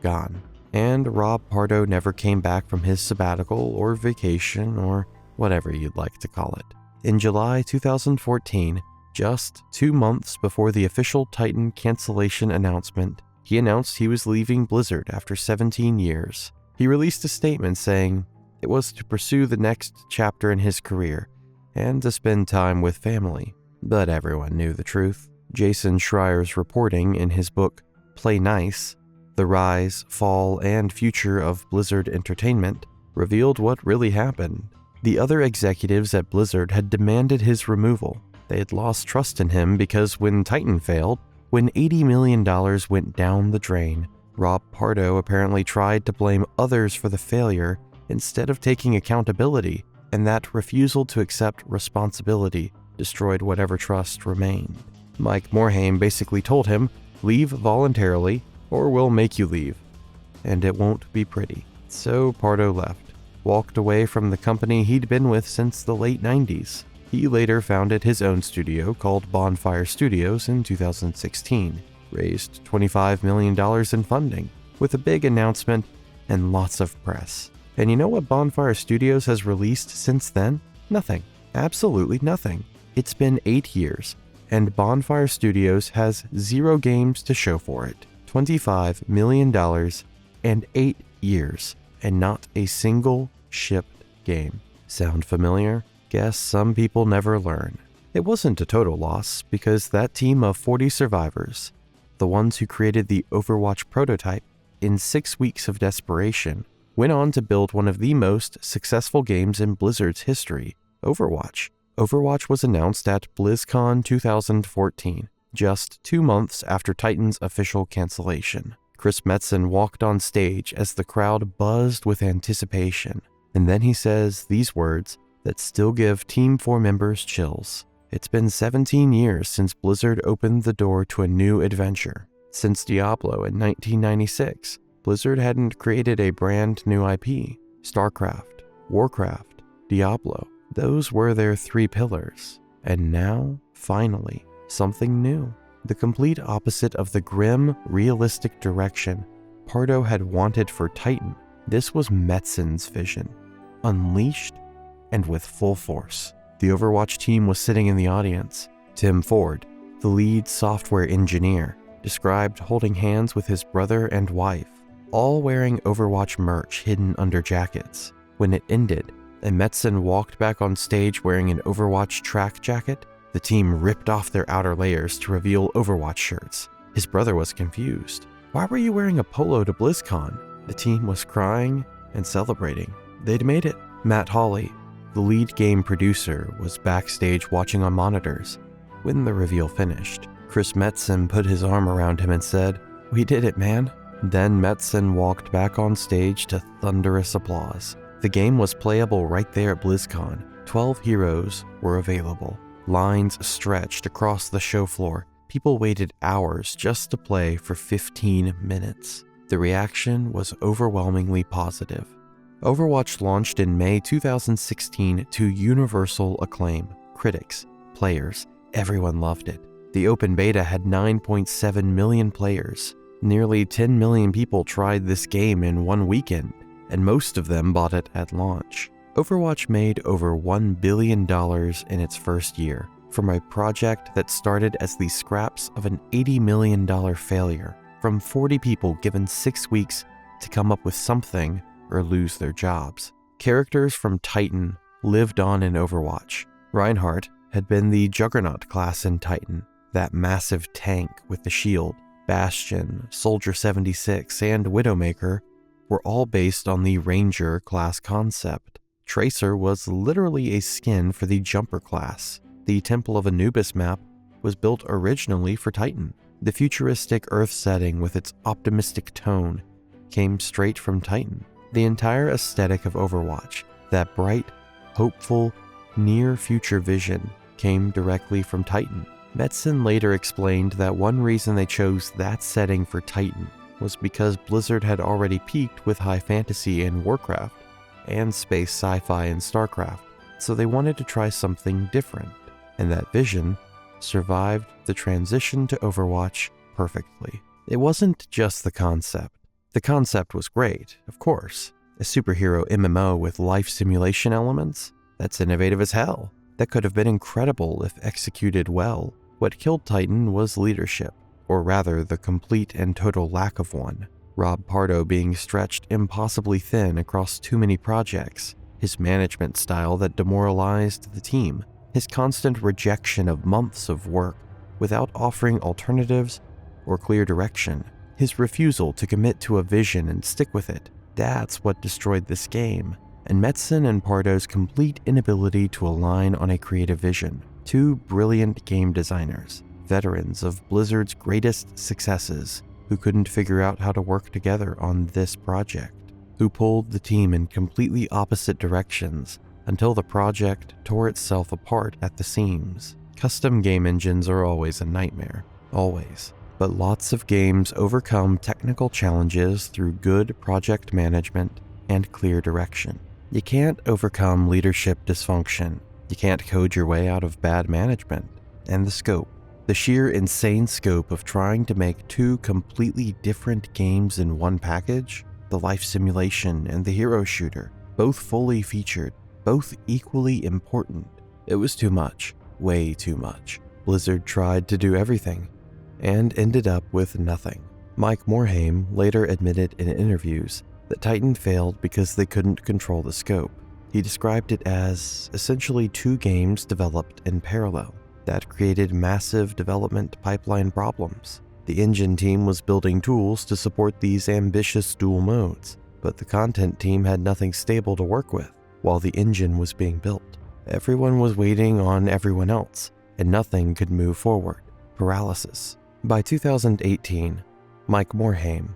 Gone. And Rob Pardo never came back from his sabbatical or vacation or whatever you'd like to call it. In July 2014, just 2 months before the official Titan cancellation announcement, he announced he was leaving Blizzard after 17 years. He released a statement saying it was to pursue the next chapter in his career and to spend time with family. But everyone knew the truth. Jason Schreier's reporting in his book, Play Nice, The Rise, Fall, and Future of Blizzard Entertainment, revealed what really happened. The other executives at Blizzard had demanded his removal. They had lost trust in him because when Titan failed, when $80 million went down the drain, Rob Pardo apparently tried to blame others for the failure instead of taking accountability, and that refusal to accept responsibility destroyed whatever trust remained. Mike Morhaime basically told him, "Leave voluntarily, or we'll make you leave. And it won't be pretty." So Pardo left, walked away from the company he'd been with since the late 90s. He later founded his own studio called Bonfire Studios in 2016, raised $25 million in funding, with a big announcement and lots of press. And you know what Bonfire Studios has released since then? Nothing. Absolutely nothing. It's been 8 years, and Bonfire Studios has 0 games to show for it. $25 million and 8 years, and not a single shipped game. Sound familiar? Guess some people never learn. It wasn't a total loss, because that team of 40 survivors, the ones who created the Overwatch prototype, in 6 weeks of desperation, went on to build one of the most successful games in Blizzard's history, Overwatch. Overwatch was announced at BlizzCon 2014, just 2 months after Titan's official cancellation. Chris Metzen walked on stage as the crowd buzzed with anticipation, and then he says these words that still give Team 4 members chills. "It's been 17 years since Blizzard opened the door to a new adventure. Since Diablo in 1996, Blizzard hadn't created a brand new IP. StarCraft, Warcraft, Diablo, those were their 3 pillars. And now, finally, something new. The complete opposite of the grim, realistic direction Pardo had wanted for Titan. This was Metzen's vision, unleashed and with full force." The Overwatch team was sitting in the audience. Tim Ford, the lead software engineer, described holding hands with his brother and wife, all wearing Overwatch merch hidden under jackets. When it ended, and Metzen walked back on stage wearing an Overwatch track jacket, the team ripped off their outer layers to reveal Overwatch shirts. His brother was confused. "Why were you wearing a polo to BlizzCon?" The team was crying and celebrating. They'd made it. Matt Hawley, the lead game producer, was backstage watching on monitors. When the reveal finished, Chris Metzen put his arm around him and said, "We did it, man." Then Metzen walked back on stage to thunderous applause. The game was playable right there at BlizzCon. 12 heroes were available. Lines stretched across the show floor. People waited hours just to play for 15 minutes. The reaction was overwhelmingly positive. Overwatch launched in May 2016 to universal acclaim. Critics, players, everyone loved it. The open beta had 9.7 million players. Nearly 10 million people tried this game in one weekend, and most of them bought it at launch. Overwatch made over $1 billion in its first year, from a project that started as the scraps of an $80 million failure, from 40 people given 6 weeks to come up with something or lose their jobs. Characters from Titan lived on in Overwatch. Reinhardt had been the Juggernaut class in Titan, that massive tank with the shield. Bastion, Soldier 76, and Widowmaker were all based on the Ranger class concept. Tracer was literally a skin for the Jumper class. The Temple of Anubis map was built originally for Titan. The futuristic Earth setting with its optimistic tone came straight from Titan. The entire aesthetic of Overwatch, that bright, hopeful, near-future vision, came directly from Titan. Metzen later explained that one reason they chose that setting for Titan was because Blizzard had already peaked with high fantasy in Warcraft and space sci-fi in StarCraft, so they wanted to try something different, and that vision survived the transition to Overwatch perfectly. It wasn't just the concept. The concept was great, of course. A superhero MMO with life simulation elements? That's innovative as hell. That could have been incredible if executed well. What killed Titan was leadership, or rather the complete and total lack of one. Rob Pardo being stretched impossibly thin across too many projects, his management style that demoralized the team, his constant rejection of months of work without offering alternatives or clear direction, his refusal to commit to a vision and stick with it. That's what destroyed this game, and Metzen and Pardo's complete inability to align on a creative vision. Two brilliant game designers, veterans of Blizzard's greatest successes, who couldn't figure out how to work together on this project, who pulled the team in completely opposite directions until the project tore itself apart at the seams. Custom game engines are always a nightmare, always. But lots of games overcome technical challenges through good project management and clear direction. You can't overcome leadership dysfunction. You can't code your way out of bad management. And the scope. The sheer insane scope of trying to make two completely different games in one package, the life simulation and the hero shooter, both fully featured, both equally important. It was too much, way too much. Blizzard tried to do everything, and ended up with nothing. Mike Morhaime later admitted in interviews that Titan failed because they couldn't control the scope. He described it as essentially two games developed in parallel that created massive development pipeline problems. The engine team was building tools to support these ambitious dual modes, but the content team had nothing stable to work with while the engine was being built. Everyone was waiting on everyone else, and nothing could move forward. Paralysis. By 2018, Mike Morhaime,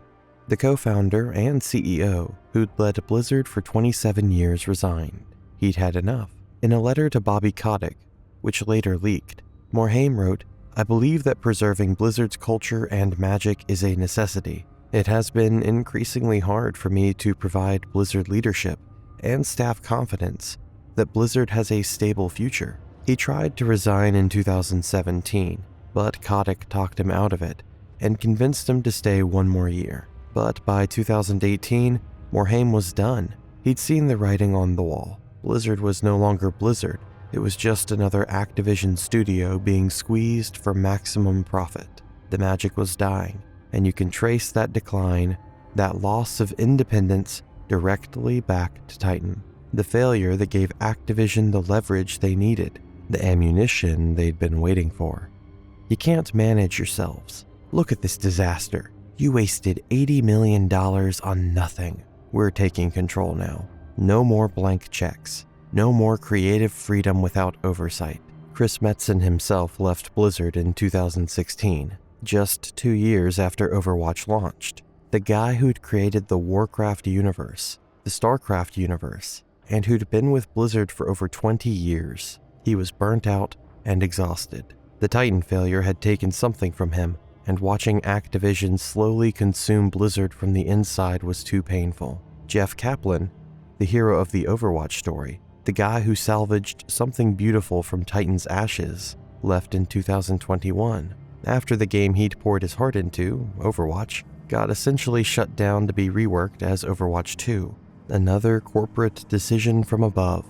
the co-founder and CEO who'd led Blizzard for 27 years, resigned. He'd had enough. In a letter to Bobby Kotick, which later leaked, Morhaime wrote, "I believe that preserving Blizzard's culture and magic is a necessity. It has been increasingly hard for me to provide Blizzard leadership and staff confidence that Blizzard has a stable future." He tried to resign in 2017, but Kotick talked him out of it and convinced him to stay one more year. But by 2018, Morhaime was done. He'd seen the writing on the wall. Blizzard was no longer Blizzard. It was just another Activision studio being squeezed for maximum profit. The magic was dying, and you can trace that decline, that loss of independence, directly back to Titan. The failure that gave Activision the leverage they needed, the ammunition they'd been waiting for. You can't manage yourselves. Look at this disaster. You wasted $80 million on nothing. We're taking control now. No more blank checks. No more creative freedom without oversight. Chris Metzen himself left Blizzard in 2016, just 2 years after Overwatch launched. The guy who'd created the Warcraft universe, the StarCraft universe, and who'd been with Blizzard for over 20 years. He was burnt out and exhausted. The Titan failure had taken something from him, and watching Activision slowly consume Blizzard from the inside was too painful. Jeff Kaplan, the hero of the Overwatch story, the guy who salvaged something beautiful from Titan's ashes, left in 2021, after the game he'd poured his heart into, Overwatch, got essentially shut down to be reworked as Overwatch 2. Another corporate decision from above.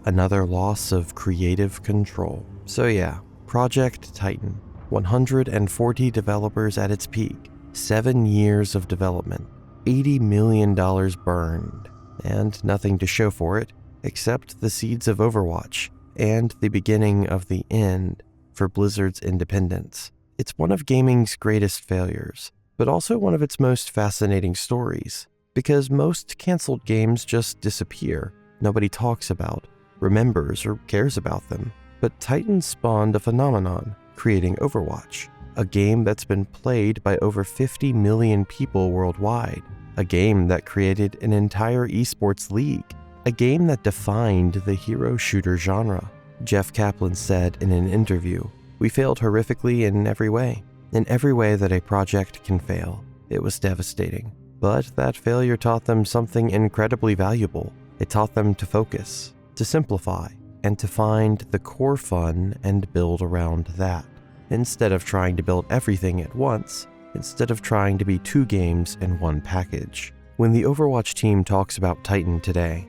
Another loss of creative control. So yeah, Project Titan. 140 developers at its peak. 7 years of development. $80 million burned. And nothing to show for it, except the seeds of Overwatch, and the beginning of the end for Blizzard's independence. It's one of gaming's greatest failures, but also one of its most fascinating stories, because most canceled games just disappear. Nobody talks about, remembers, or cares about them. But Titan spawned a phenomenon, creating Overwatch, a game that's been played by over 50 million people worldwide, a game that created an entire esports league, a game that defined the hero shooter genre. Jeff Kaplan said in an interview, "We failed horrifically in every way that a project can fail. It was devastating. But that failure taught them something incredibly valuable. It taught them to focus, to simplify, and to find the core fun and build around that. Instead of trying to build everything at once, instead of trying to be 2 games in one package." When the Overwatch team talks about Titan today,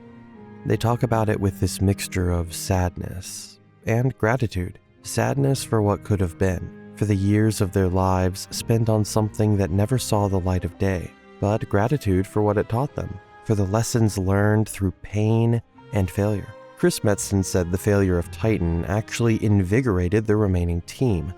they talk about it with this mixture of sadness and gratitude. Sadness for what could have been, for the years of their lives spent on something that never saw the light of day, but gratitude for what it taught them, for the lessons learned through pain and failure. Chris Metzen said the failure of Titan actually invigorated the remaining team,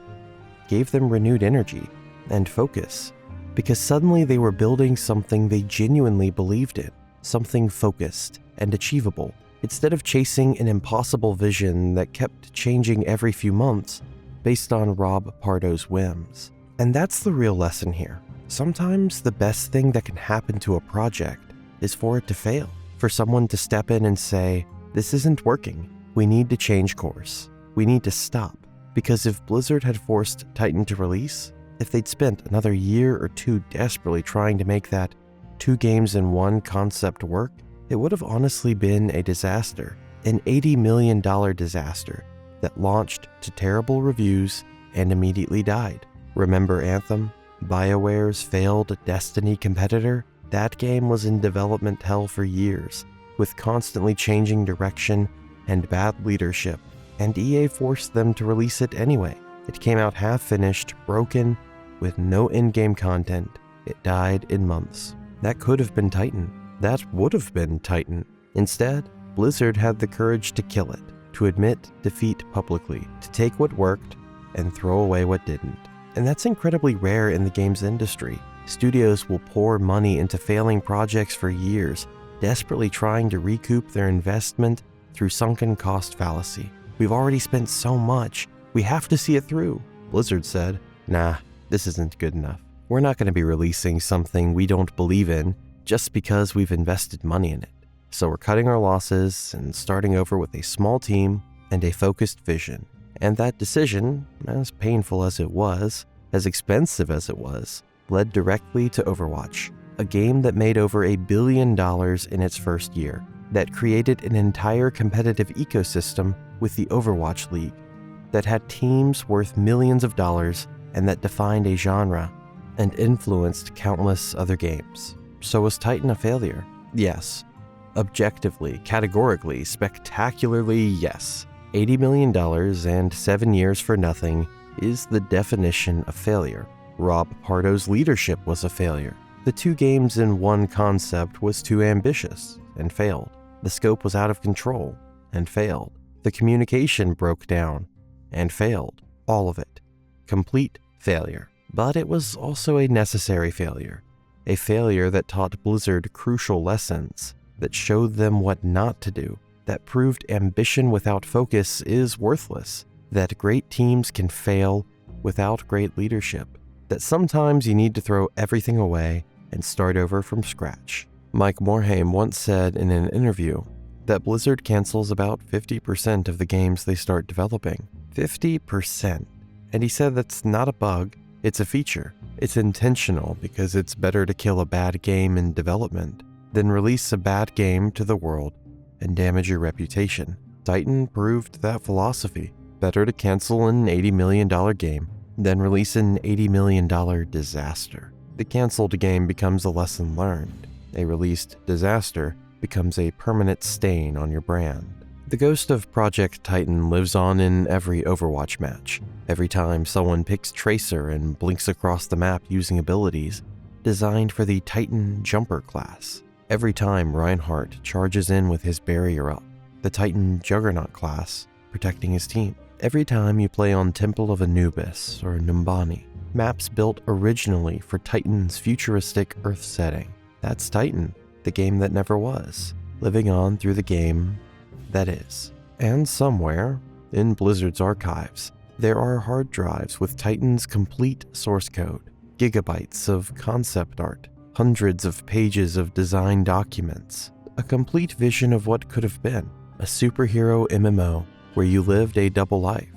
gave them renewed energy and focus, because suddenly they were building something they genuinely believed in, something focused and achievable, instead of chasing an impossible vision that kept changing every few months based on Rob Pardo's whims. And that's the real lesson here. Sometimes the best thing that can happen to a project is for it to fail, for someone to step in and say, "This isn't working. We need to change course. We need to stop." Because if Blizzard had forced Titan to release, if they'd spent another year or 2 desperately trying to make that 2 games in 1 concept work, it would have honestly been a disaster, an $80 million disaster that launched to terrible reviews and immediately died. Remember Anthem? BioWare's failed Destiny competitor? That game was in development hell for years, with constantly changing direction and bad leadership, and EA forced them to release it anyway. It came out half-finished, broken, with no in-game content. It died in months. That could have been Titan. That would have been Titan. Instead, Blizzard had the courage to kill it, to admit defeat publicly, to take what worked and throw away what didn't. And that's incredibly rare in the games industry. Studios will pour money into failing projects for years, desperately trying to recoup their investment through sunken cost fallacy. "We've already spent so much, we have to see it through." Blizzard said, "Nah, this isn't good enough. We're not going to be releasing something we don't believe in just because we've invested money in it. So we're cutting our losses and starting over with a small team and a focused vision." And that decision, as painful as it was, as expensive as it was, led directly to Overwatch, a game that made over $1 billion in its first year, that created an entire competitive ecosystem with the Overwatch League, that had teams worth millions of dollars, and that defined a genre and influenced countless other games. So was Titan a failure? Yes. Objectively, categorically, spectacularly, yes. $80 million and 7 years for nothing is the definition of failure. Rob Pardo's leadership was a failure. The 2 games in 1 concept was too ambitious and failed. The scope was out of control and failed. The communication broke down and failed. All of it. Complete failure. But it was also a necessary failure. A failure that taught Blizzard crucial lessons, that showed them what not to do, that proved ambition without focus is worthless, that great teams can fail without great leadership, that sometimes you need to throw everything away and start over from scratch. Mike Morhaime once said in an interview that Blizzard cancels about 50% of the games they start developing. 50%. And he said that's not a bug, it's a feature. It's intentional because it's better to kill a bad game in development than release a bad game to the world and damage your reputation. Titan proved that philosophy. Better to cancel an $80 million game than release an $80 million disaster. The canceled game becomes a lesson learned. A released disaster becomes a permanent stain on your brand. The ghost of Project Titan lives on in every Overwatch match. Every time someone picks Tracer and blinks across the map using abilities designed for the Titan Jumper class. Every time Reinhardt charges in with his barrier up, the Titan Juggernaut class protecting his team. Every time you play on Temple of Anubis or Numbani, maps built originally for Titan's futuristic Earth setting. That's Titan, the game that never was, living on through the game that is. And somewhere, in Blizzard's archives, there are hard drives with Titan's complete source code, gigabytes of concept art, hundreds of pages of design documents, a complete vision of what could have been, a superhero MMO where you lived a double life,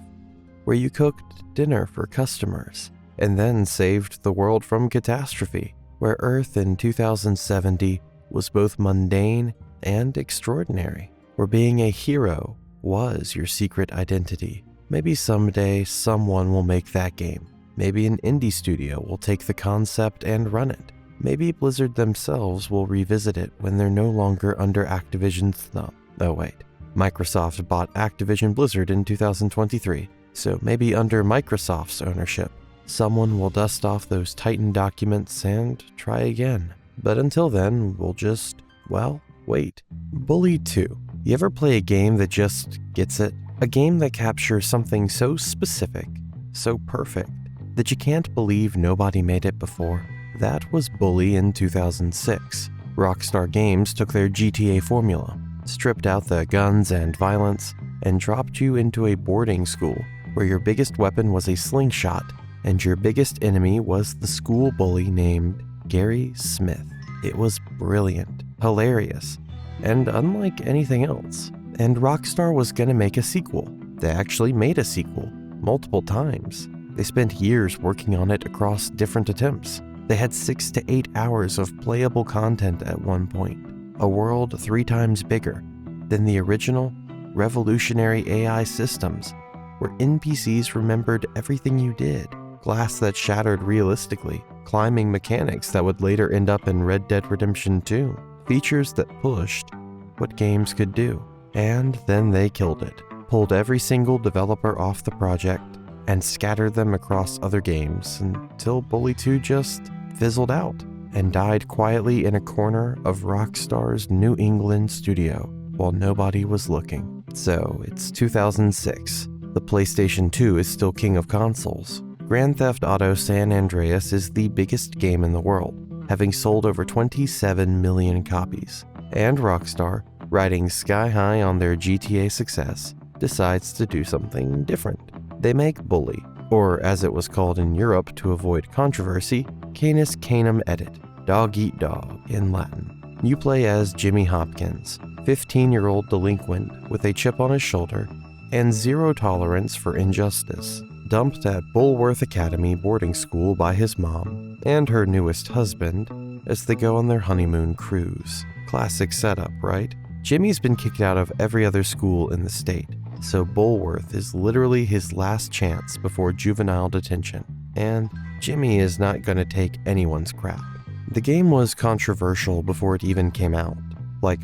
where you cooked dinner for customers, and then saved the world from catastrophe, where Earth in 2070 was both mundane and extraordinary, where being a hero was your secret identity. Maybe someday someone will make that game. Maybe an indie studio will take the concept and run it. Maybe Blizzard themselves will revisit it when they're no longer under Activision's thumb. Oh wait, Microsoft bought Activision Blizzard in 2023, so maybe under Microsoft's ownership, someone will dust off those Titan documents and try again. But until then, we'll just, well, wait. Bully 2. You ever play a game that just gets it? A game that captures something so specific, so perfect, that you can't believe nobody made it before? That was Bully in 2006. Rockstar Games took their GTA formula, stripped out the guns and violence, and dropped you into a boarding school where your biggest weapon was a slingshot and your biggest enemy was the school bully named Gary Smith. It was brilliant, hilarious, and unlike anything else. And Rockstar was gonna make a sequel. They actually made a sequel, multiple times. They spent years working on it across different attempts. They had 6 to 8 hours of playable content at one point, a world 3 times bigger than the original revolutionary AI systems, where NPCs remembered everything you did, glass that shattered realistically, climbing mechanics that would later end up in Red Dead Redemption 2, features that pushed what games could do. And then they killed it, pulled every single developer off the project, and scattered them across other games until Bully 2 just fizzled out and died quietly in a corner of Rockstar's New England studio while nobody was looking. So it's 2006. The PlayStation 2 is still king of consoles. Grand Theft Auto San Andreas is the biggest game in the world, having sold over 27 million copies. And Rockstar, riding sky high on their GTA success, decides to do something different. They make Bully, or as it was called in Europe to avoid controversy, Canis Canem Edit, Dog Eat Dog in Latin. You play as Jimmy Hopkins, 15-year-old delinquent with a chip on his shoulder and zero tolerance for injustice, dumped at Bulworth Academy boarding school by his mom and her newest husband as they go on their honeymoon cruise. Classic setup, right? Jimmy's been kicked out of every other school in the state, so Bulworth is literally his last chance before juvenile detention, and Jimmy is not going to take anyone's crap. The game was controversial before it even came out. Like,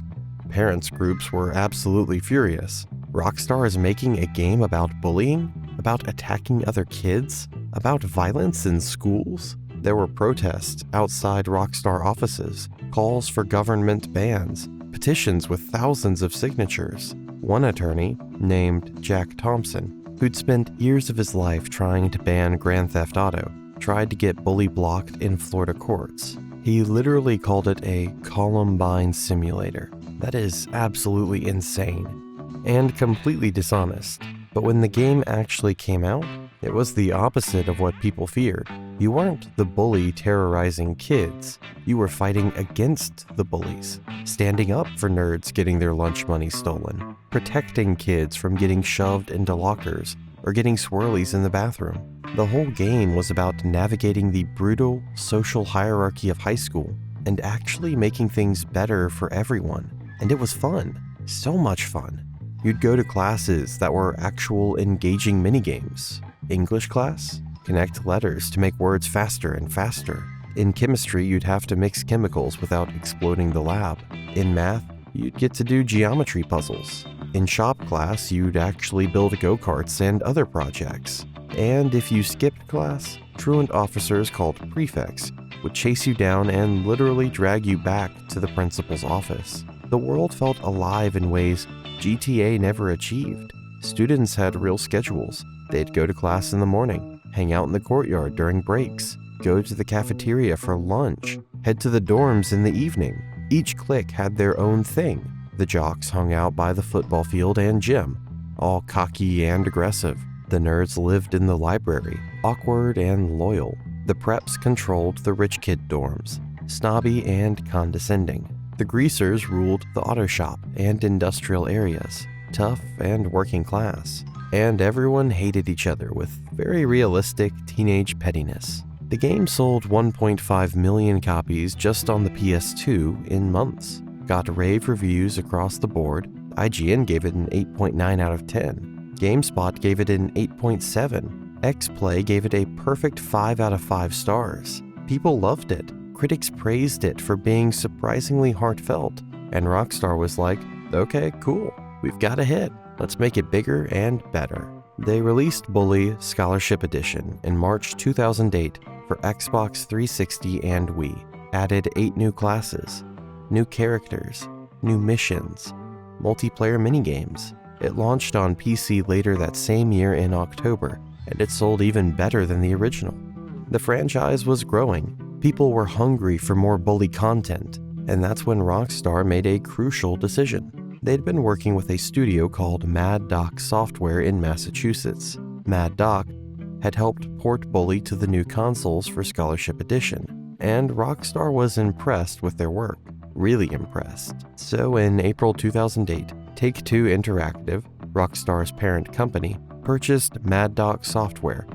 parents groups were absolutely furious. Rockstar is making a game about bullying? About attacking other kids? About violence in schools? There were protests outside Rockstar offices, calls for government bans, petitions with thousands of signatures. One attorney, named Jack Thompson, who'd spent years of his life trying to ban Grand Theft Auto, tried to get bully blocked in Florida courts. He literally called it a Columbine simulator. That is absolutely insane and completely dishonest. But when the game actually came out, it was the opposite of what people feared. You weren't the bully terrorizing kids. You were fighting against the bullies, standing up for nerds getting their lunch money stolen, protecting kids from getting shoved into lockers or getting swirlies in the bathroom. The whole game was about navigating the brutal social hierarchy of high school and actually making things better for everyone. And it was fun. So much fun. You'd go to classes that were actual engaging minigames. English class? Connect letters to make words faster and faster. In chemistry, you'd have to mix chemicals without exploding the lab. In math, you'd get to do geometry puzzles. In shop class, you'd actually build go-karts and other projects. And if you skipped class, truant officers called prefects would chase you down and literally drag you back to the principal's office. The world felt alive in ways GTA never achieved. Students had real schedules. They'd go to class in the morning, hang out in the courtyard during breaks, go to the cafeteria for lunch, head to the dorms in the evening. Each clique had their own thing. The jocks hung out by the football field and gym, all cocky and aggressive. The nerds lived in the library, awkward and loyal. The preps controlled the rich kid dorms, snobby and condescending. The greasers ruled the auto shop and industrial areas, tough and working class. And everyone hated each other with very realistic teenage pettiness. The game sold 1.5 million copies just on the PS2 in months. Got rave reviews across the board. IGN gave it an 8.9 out of 10. GameSpot gave it an 8.7. XPlay gave it a perfect 5 out of 5 stars. People loved it. Critics praised it for being surprisingly heartfelt. And Rockstar was like, okay, cool, we've got a hit. Let's make it bigger and better. They released Bully Scholarship Edition in March 2008 for Xbox 360 and Wii. Added 8 new classes, new characters, new missions, multiplayer minigames. It launched on PC later that same year in October, and it sold even better than the original. The franchise was growing. People were hungry for more Bully content, and that's when Rockstar made a crucial decision. They'd been working with a studio called Mad Doc Software in Massachusetts. Mad Doc had helped port Bully to the new consoles for Scholarship Edition, and Rockstar was impressed with their work. Really impressed. So in April 2008, Take-Two Interactive, Rockstar's parent company, purchased Mad Doc Software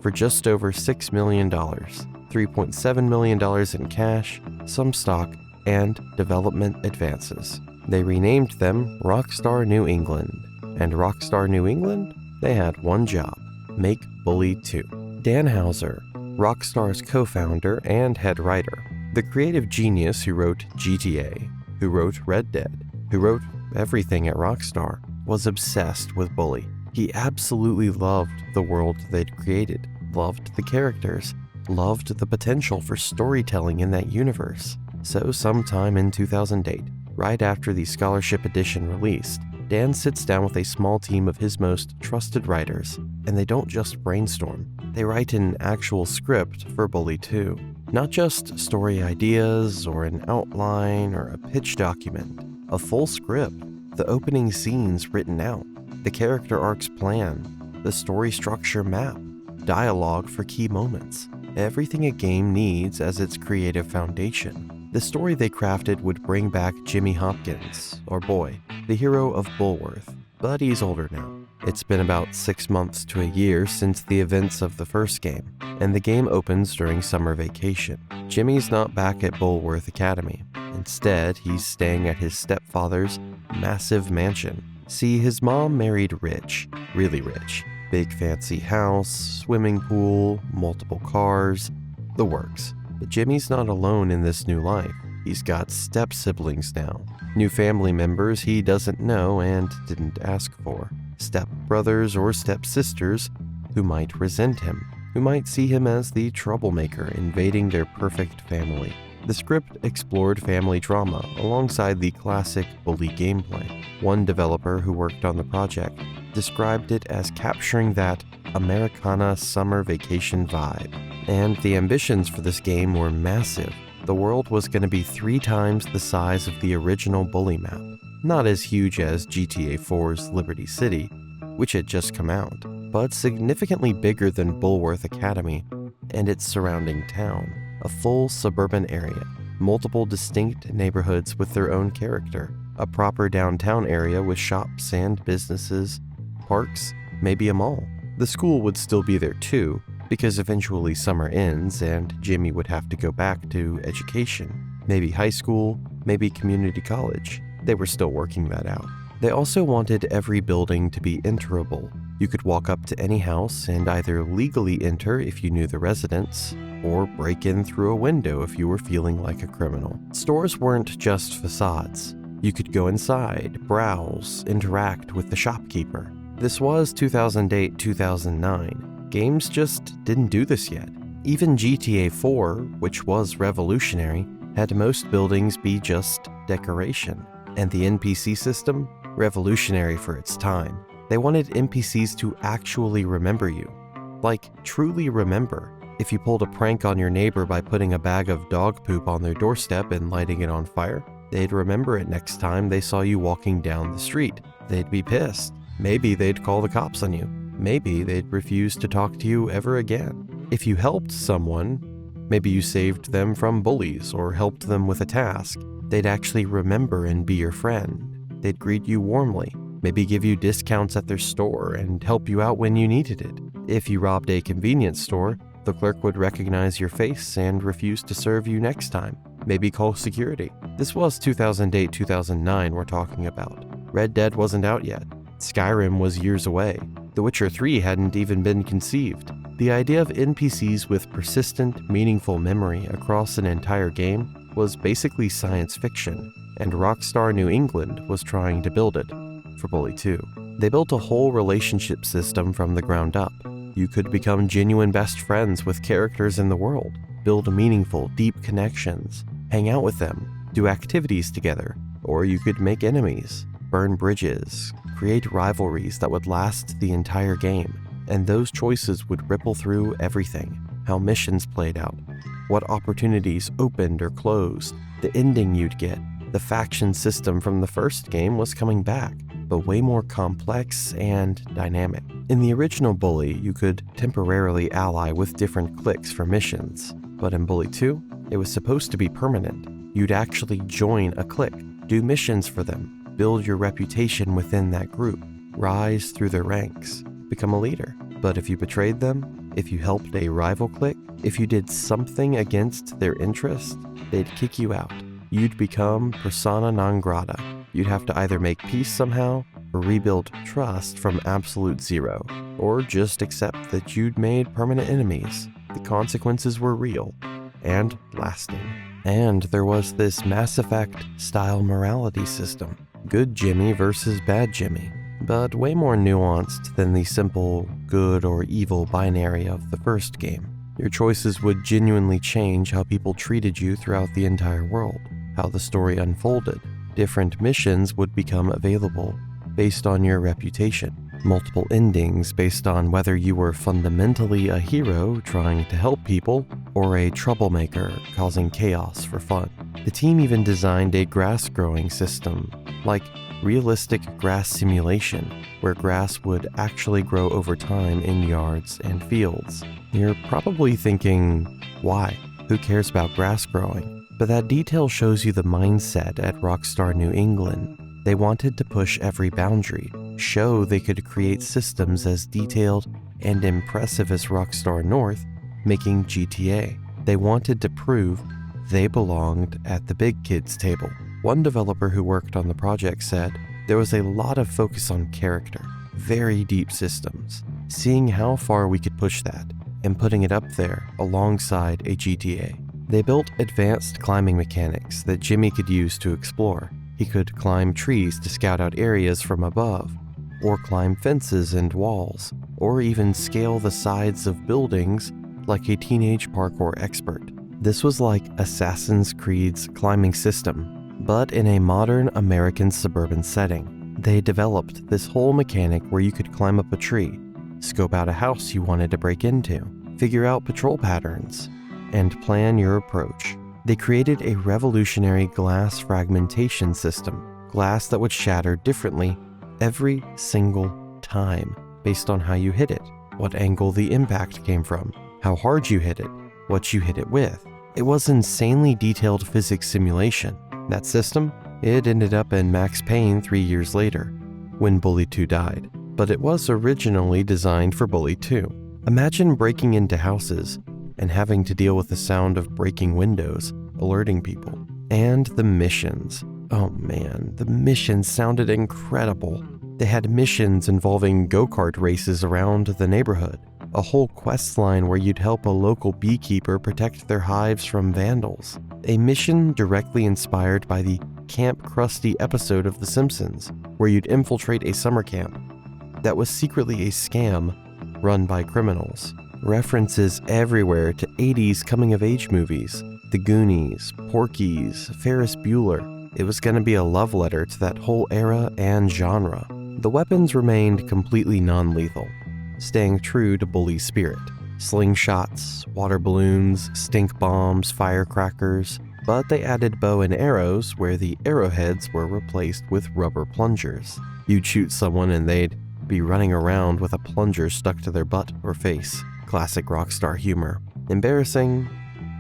for just over $6 million, $3.7 million in cash, some stock, and development advances. They renamed them Rockstar New England. And Rockstar New England? They had one job: make Bully 2. Dan Houser, Rockstar's co-founder and head writer, the creative genius who wrote GTA, who wrote Red Dead, who wrote everything at Rockstar, was obsessed with Bully. He absolutely loved the world they'd created, loved the characters, loved the potential for storytelling in that universe. So sometime in 2008, right after the Scholarship Edition released, Dan sits down with a small team of his most trusted writers, and they don't just brainstorm. They write an actual script for Bully 2. Not just story ideas or an outline or a pitch document. A full script, the opening scenes written out, the character arcs plan, the story structure map, dialogue for key moments. Everything a game needs as its creative foundation. The story they crafted would bring back Jimmy Hopkins, or Boy, the hero of Bulworth, but he's older now. It's been about 6 months to a year since the events of the first game, and the game opens during summer vacation. Jimmy's not back at Bulworth Academy. Instead, he's staying at his stepfather's massive mansion. See, his mom married rich, really rich. Big fancy house, swimming pool, multiple cars, the works. But Jimmy's not alone in this new life. He's got step-siblings now. New family members he doesn't know and didn't ask for. Step-brothers or step-sisters who might resent him, who might see him as the troublemaker invading their perfect family. The script explored family drama alongside the classic Bully gameplay. One developer who worked on the project described it as capturing that Americana summer vacation vibe. And the ambitions for this game were massive. The world was going to be 3 times the size of the original Bully map. Not as huge as GTA 4's Liberty City, which had just come out, but significantly bigger than Bulworth Academy and its surrounding town. A full suburban area, multiple distinct neighborhoods with their own character, a proper downtown area with shops and businesses, parks, maybe a mall. The school would still be there too, because eventually summer ends and Jimmy would have to go back to education. Maybe high school, maybe community college. They were still working that out. They also wanted every building to be enterable. You could walk up to any house and either legally enter if you knew the residents, or break in through a window if you were feeling like a criminal. Stores weren't just facades. You could go inside, browse, interact with the shopkeeper. This was 2008-2009. Games just didn't do this yet. Even GTA 4, which was revolutionary, had most buildings be just decoration. And the NPC system? Revolutionary for its time. They wanted NPCs to actually remember you. Like, truly remember. If you pulled a prank on your neighbor by putting a bag of dog poop on their doorstep and lighting it on fire, they'd remember it next time they saw you walking down the street. They'd be pissed. Maybe they'd call the cops on you. Maybe they'd refuse to talk to you ever again. If you helped someone, maybe you saved them from bullies or helped them with a task, they'd actually remember and be your friend. They'd greet you warmly, maybe give you discounts at their store and help you out when you needed it. If you robbed a convenience store, the clerk would recognize your face and refuse to serve you next time. Maybe call security. This was 2008-2009 we're talking about. Red Dead wasn't out yet. Skyrim was years away. The Witcher 3 hadn't even been conceived. The idea of NPCs with persistent, meaningful memory across an entire game was basically science fiction, and Rockstar New England was trying to build it for Bully 2. They built a whole relationship system from the ground up. You could become genuine best friends with characters in the world, build meaningful, deep connections, hang out with them, do activities together, or you could make enemies, burn bridges, create rivalries that would last the entire game, and those choices would ripple through everything. How missions played out, what opportunities opened or closed, the ending you'd get. The faction system from the first game was coming back, but way more complex and dynamic. In the original Bully, you could temporarily ally with different cliques for missions, but in Bully 2, it was supposed to be permanent. You'd actually join a clique, do missions for them, build your reputation within that group, rise through their ranks, become a leader. But if you betrayed them, if you helped a rival clique, if you did something against their interest, they'd kick you out. You'd become persona non grata. You'd have to either make peace somehow, or rebuild trust from absolute zero, or just accept that you'd made permanent enemies. The consequences were real and lasting. And there was this Mass Effect-style morality system. Good Jimmy versus bad Jimmy, but way more nuanced than the simple good or evil binary of the first game. Your choices would genuinely change how people treated you throughout the entire world, how the story unfolded. Different missions would become available based on your reputation. Multiple endings based on whether you were fundamentally a hero trying to help people or a troublemaker causing chaos for fun. The team even designed a grass growing system, like realistic grass simulation, where grass would actually grow over time in yards and fields. You're probably thinking, why? Who cares about grass growing? But that detail shows you the mindset at Rockstar New England. They wanted to push every boundary, show they could create systems as detailed and impressive as Rockstar North, making GTA. They wanted to prove they belonged at the big kids table. One developer who worked on the project said, there was a lot of focus on character, very deep systems, seeing how far we could push that, and putting it up there alongside a GTA. They built advanced climbing mechanics that Jimmy could use to explore. He could climb trees to scout out areas from above, or climb fences and walls, or even scale the sides of buildings like a teenage parkour expert. This was like Assassin's Creed's climbing system, but in a modern American suburban setting. They developed this whole mechanic where you could climb up a tree, scope out a house you wanted to break into, figure out patrol patterns, and plan your approach. They created a revolutionary glass fragmentation system, glass that would shatter differently every single time based on how you hit it, what angle the impact came from, how hard you hit it, what you hit it with. It was insanely detailed physics simulation. That system, it ended up in Max Payne 3 years later, when Bully 2 died, but it was originally designed for Bully 2. Imagine breaking into houses and having to deal with the sound of breaking windows, alerting people. And the missions. Oh man, the missions sounded incredible. They had missions involving go-kart races around the neighborhood, a whole quest line where you'd help a local beekeeper protect their hives from vandals, a mission directly inspired by the Camp Krusty episode of The Simpsons, where you'd infiltrate a summer camp that was secretly a scam run by criminals. References everywhere to 80s coming-of-age movies, The Goonies, Porky's, Ferris Bueller. It was going to be a love letter to that whole era and genre. The weapons remained completely non-lethal, staying true to Bully's spirit. Slingshots, water balloons, stink bombs, firecrackers, but they added bow and arrows where the arrowheads were replaced with rubber plungers. You'd shoot someone and they'd be running around with a plunger stuck to their butt or face. Classic Rockstar humor. Embarrassing,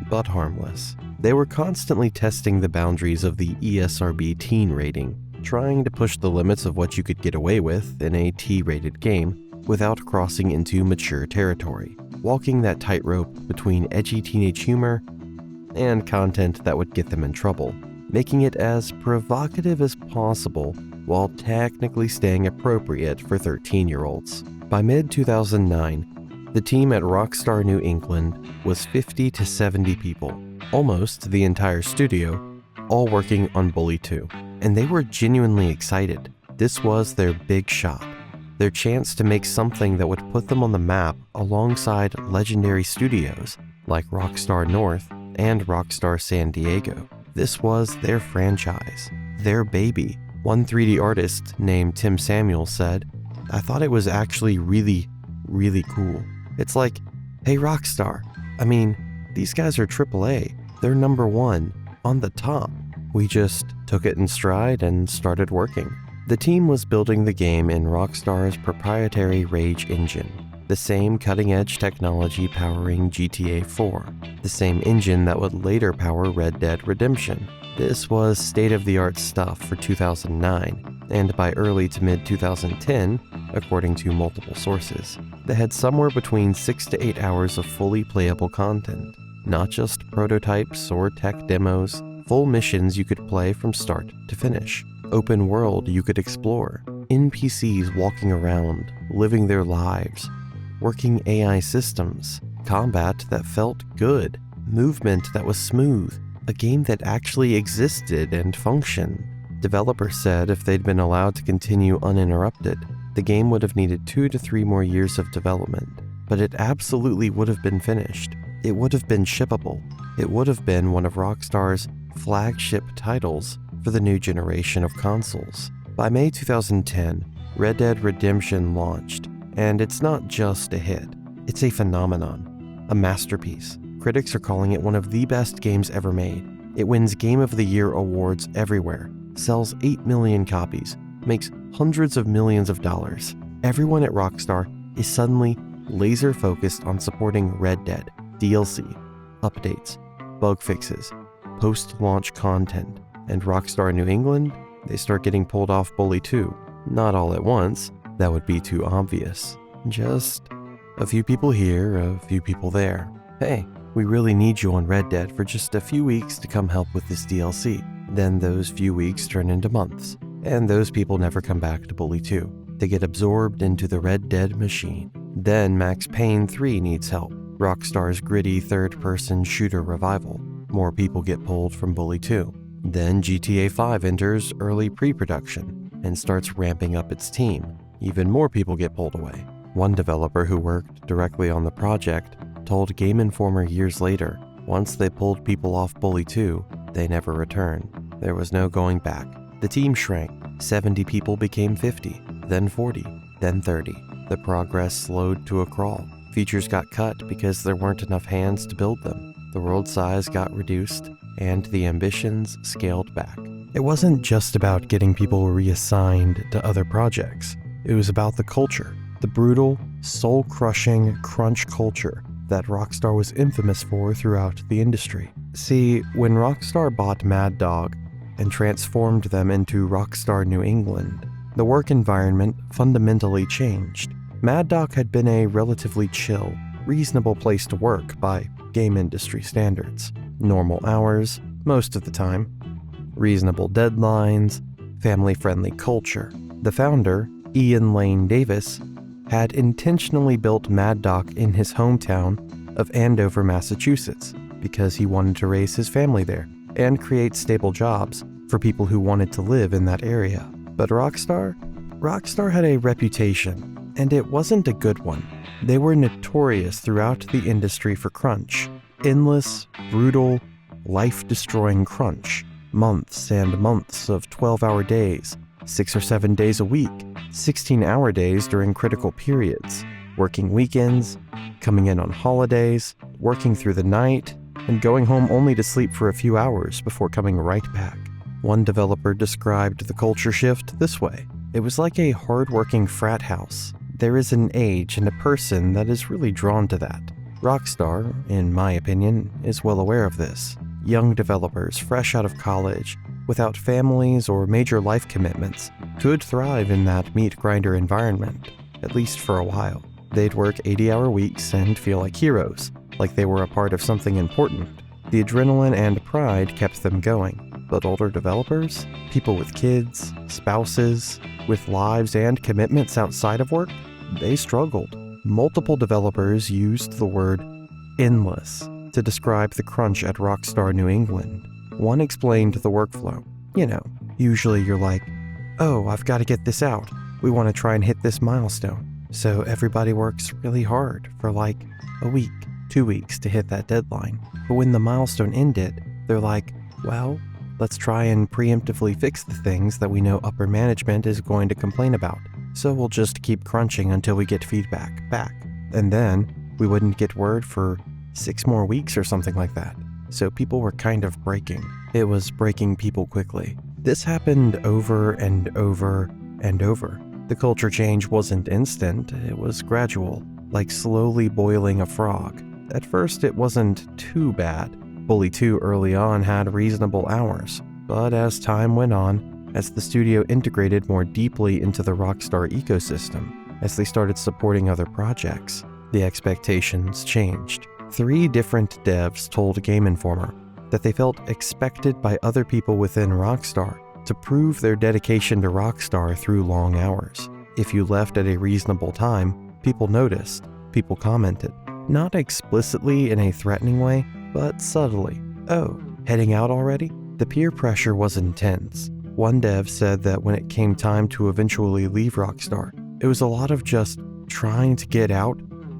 but harmless. They were constantly testing the boundaries of the ESRB teen rating, trying to push the limits of what you could get away with in a T-rated game without crossing into mature territory, walking that tightrope between edgy teenage humor and content that would get them in trouble, making it as provocative as possible while technically staying appropriate for 13-year-olds. By mid-2009, the team at Rockstar New England was 50 to 70 people, almost the entire studio, all working on Bully 2. And they were genuinely excited. This was their big shot, their chance to make something that would put them on the map alongside legendary studios like Rockstar North and Rockstar San Diego. This was their franchise, their baby. One 3D artist named Tim Samuel said, "I thought it was actually really, really cool. It's like, hey Rockstar, I mean, these guys are AAA. They're number one, on the top. We just took it in stride and started working." The team was building the game in Rockstar's proprietary Rage engine, the same cutting-edge technology powering GTA 4, the same engine that would later power Red Dead Redemption. This was state-of-the-art stuff for 2009, and by early to mid-2010, according to multiple sources, they had somewhere between 6 to 8 hours of fully playable content, not just prototypes or tech demos, full missions you could play from start to finish, open world you could explore, NPCs walking around, living their lives, working AI systems, combat that felt good, movement that was smooth, a game that actually existed and functioned. Developers said if they'd been allowed to continue uninterrupted, the game would have needed 2 to 3 more years of development, but it absolutely would have been finished. It would have been shippable. It would have been one of Rockstar's flagship titles for the new generation of consoles. By May 2010, Red Dead Redemption launched, and it's not just a hit. It's a phenomenon, a masterpiece. Critics are calling it one of the best games ever made. It wins Game of the Year awards everywhere, sells 8 million copies, makes hundreds of millions of dollars. Everyone at Rockstar is suddenly laser focused on supporting Red Dead, DLC, updates, bug fixes, post-launch content, and Rockstar New England, they start getting pulled off Bully 2. Not all at once, that would be too obvious. Just a few people here, a few people there. Hey, we really need you on Red Dead for just a few weeks to come help with this DLC. Then those few weeks turn into months, and those people never come back to Bully 2. They get absorbed into the Red Dead machine. Then Max Payne 3 needs help, Rockstar's gritty third-person shooter revival. More people get pulled from Bully 2. Then GTA 5 enters early pre-production and starts ramping up its team. Even more people get pulled away. One developer who worked directly on the project told Game Informer years later, once they pulled people off Bully 2, they never returned. There was no going back. The team shrank, 70 people became 50, then 40, then 30. The progress slowed to a crawl. Features got cut because there weren't enough hands to build them. The world size got reduced, and the ambitions scaled back. It wasn't just about getting people reassigned to other projects. It was about the culture, the brutal, soul-crushing crunch culture that Rockstar was infamous for throughout the industry. See, when Rockstar bought Mad Dog and transformed them into Rockstar New England, the work environment fundamentally changed. Mad Dog had been a relatively chill, reasonable place to work by game industry standards. Normal hours, most of the time, reasonable deadlines, family-friendly culture. The founder, Ian Lane Davis, had intentionally built Mad Dog in his hometown of Andover, Massachusetts, because he wanted to raise his family there and create stable jobs for people who wanted to live in that area. But Rockstar had a reputation, and it wasn't a good one. They were notorious throughout the industry for crunch. Endless, brutal, life-destroying crunch. Months and months of 12-hour days, 6 or 7 days a week, 16-hour days during critical periods, working weekends, coming in on holidays, working through the night, and going home only to sleep for a few hours before coming right back. One developer described the culture shift this way. It was like a hard-working frat house. There is an age and a person that is really drawn to that. Rockstar, in my opinion, is well aware of this. Young developers fresh out of college, without families or major life commitments, could thrive in that meat grinder environment, at least for a while. They'd work 80-hour weeks and feel like heroes, like they were a part of something important. The adrenaline and pride kept them going. But older developers, people with kids, spouses, with lives and commitments outside of work, they struggled. Multiple developers used the word endless to describe the crunch at Rockstar New England. One explained the workflow. Usually you're like, oh, I've got to get this out. We want to try and hit this milestone. So everybody works really hard for like a week, 2 weeks to hit that deadline. But when the milestone ended, they're like, well, let's try and preemptively fix the things that we know upper management is going to complain about. So we'll just keep crunching until we get feedback back. And then we wouldn't get word for 6 more weeks or something like that. So people were kind of breaking. It was breaking people quickly. This happened over and over and over. The culture change wasn't instant, it was gradual, like slowly boiling a frog. At first it wasn't too bad. Bully 2 early on had reasonable hours, but as time went on, as the studio integrated more deeply into the Rockstar ecosystem, as they started supporting other projects, the expectations changed. 3 different devs told Game Informer that they felt expected by other people within Rockstar to prove their dedication to Rockstar through long hours. If you left at a reasonable time, people noticed, people commented. Not explicitly in a threatening way, but subtly. Oh, heading out already? The peer pressure was intense. One dev said that when it came time to eventually leave Rockstar, it was a lot of just trying to get out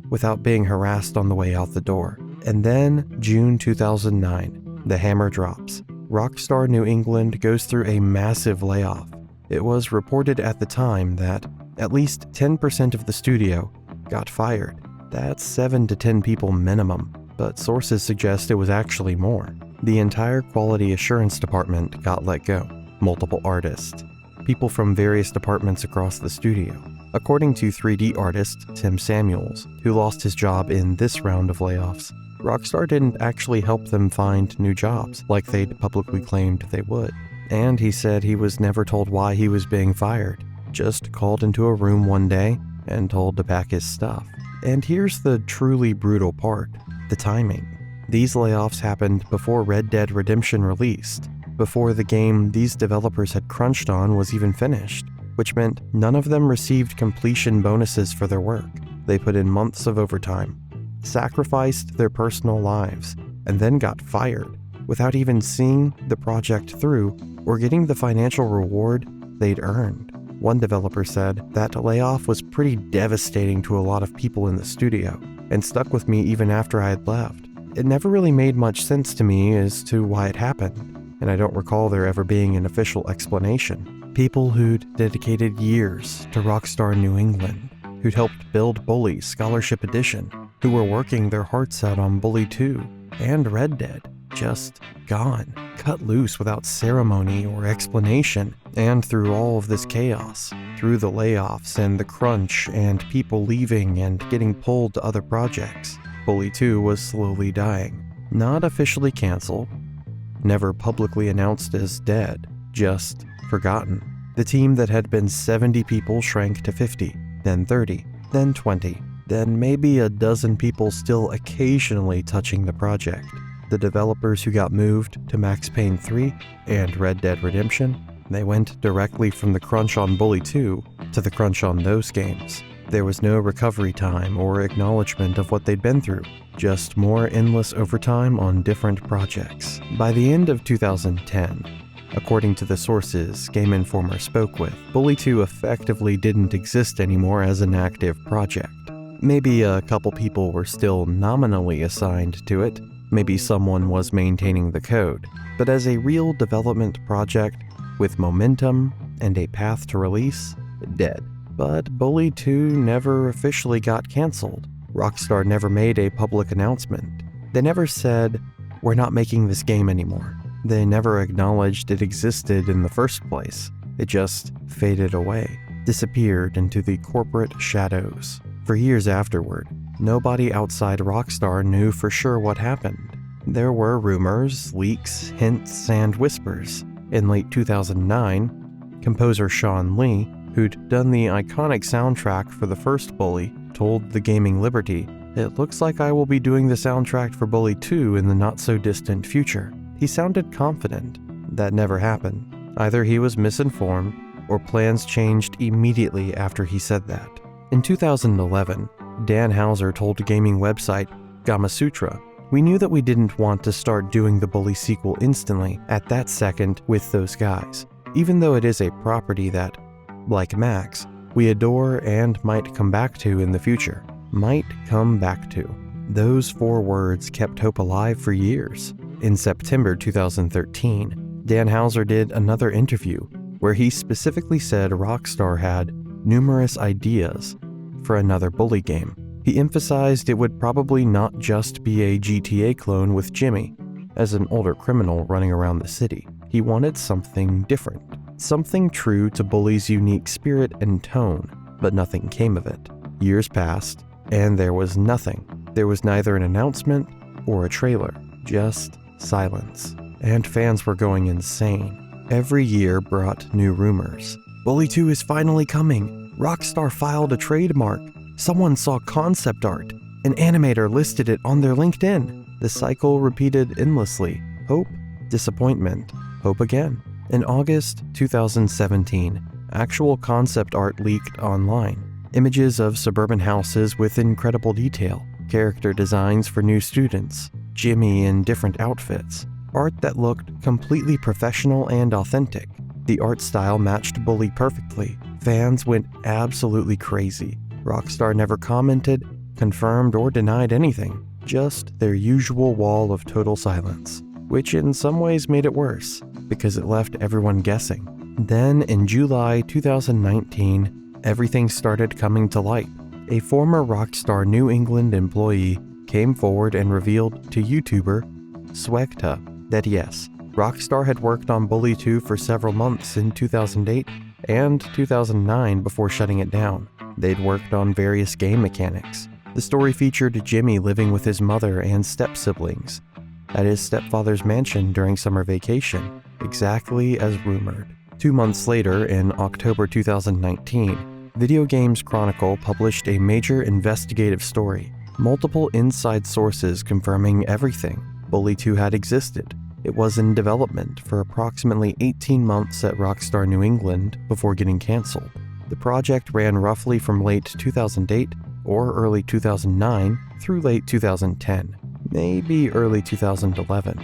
without being harassed on the way out the door. And then, June 2009, the hammer drops. Rockstar New England goes through a massive layoff. It was reported at the time that at least 10% of the studio got fired. That's 7 to 10 people minimum, but sources suggest it was actually more. The entire quality assurance department got let go. Multiple artists, people from various departments across the studio. According to 3D artist Tim Samuels, who lost his job in this round of layoffs, Rockstar didn't actually help them find new jobs like they'd publicly claimed they would. And he said he was never told why he was being fired, just called into a room one day and told to pack his stuff. And here's the truly brutal part, the timing. These layoffs happened before Red Dead Redemption released, before the game these developers had crunched on was even finished, which meant none of them received completion bonuses for their work. They put in months of overtime, sacrificed their personal lives, and then got fired without even seeing the project through or getting the financial reward they'd earned. One developer said that layoff was pretty devastating to a lot of people in the studio and stuck with me even after I had left. It never really made much sense to me as to why it happened. and I don't recall there ever being an official explanation. People who'd dedicated years to Rockstar New England, who'd helped build Bully Scholarship Edition, who were working their hearts out on Bully 2 and Red Dead, just gone, cut loose without ceremony or explanation. And through all of this chaos, through the layoffs and the crunch and people leaving and getting pulled to other projects, Bully 2 was slowly dying. Not officially canceled, never publicly announced as dead, just forgotten. The team that had been 70 people shrank to 50, then 30, then 20, then maybe a dozen people still occasionally touching the project. The developers who got moved to Max Payne 3 and Red Dead Redemption, they went directly from the crunch on Bully 2 to the crunch on those games. There was no recovery time or acknowledgement of what they'd been through, just more endless overtime on different projects. By the end of 2010, according to the sources Game Informer spoke with, Bully 2 effectively didn't exist anymore as an active project. Maybe a couple people were still nominally assigned to it, maybe someone was maintaining the code, but as a real development project with momentum and a path to release, dead. But Bully 2 never officially got canceled. Rockstar never made a public announcement. They never said, "We're not making this game anymore." They never acknowledged it existed in the first place. It just faded away, disappeared into the corporate shadows. For years afterward, nobody outside Rockstar knew for sure what happened. There were rumors, leaks, hints, and whispers. In late 2009, composer Sean Lee, who'd done the iconic soundtrack for the first Bully, told the Gaming Liberty, "It looks like I will be doing the soundtrack for Bully 2 in the not-so-distant future." He sounded confident. That never happened. Either he was misinformed, or plans changed immediately after he said that. In 2011, Dan Houser told a gaming website, Gamasutra, "We knew that we didn't want to start doing the Bully sequel instantly, at that second, with those guys, even though it is a property that, like Max, we adore and might come back to in the future." Might come back to. Those 4 words kept hope alive for years. In September 2013, Dan Houser did another interview where he specifically said Rockstar had numerous ideas for another Bully game. He emphasized it would probably not just be a GTA clone with Jimmy as an older criminal running around the city. He wanted something different, something true to Bully's unique spirit and tone, but nothing came of it. Years passed, and there was nothing. There was neither an announcement or a trailer, just silence. And fans were going insane. Every year brought new rumors. Bully 2 is finally coming. Rockstar filed a trademark. Someone saw concept art. An animator listed it on their LinkedIn. The cycle repeated endlessly. Hope, disappointment, hope again. In August 2017, actual concept art leaked online. Images of suburban houses with incredible detail, character designs for new students, Jimmy in different outfits, art that looked completely professional and authentic. The art style matched Bully perfectly. Fans went absolutely crazy. Rockstar never commented, confirmed, or denied anything, just their usual wall of total silence, which in some ways made it worse, because it left everyone guessing. Then, in July 2019, everything started coming to light. A former Rockstar New England employee came forward and revealed to YouTuber Swegta that yes, Rockstar had worked on Bully 2 for several months in 2008 and 2009 before shutting it down. They'd worked on various game mechanics. The story featured Jimmy living with his mother and step-siblings at his stepfather's mansion during summer vacation, exactly as rumored. 2 months later, in October 2019, Video Games Chronicle published a major investigative story, multiple inside sources confirming everything. Bully 2 had existed. It was in development for approximately 18 months at Rockstar New England before getting canceled. The project ran roughly from late 2008 or early 2009 through late 2010, maybe early 2011.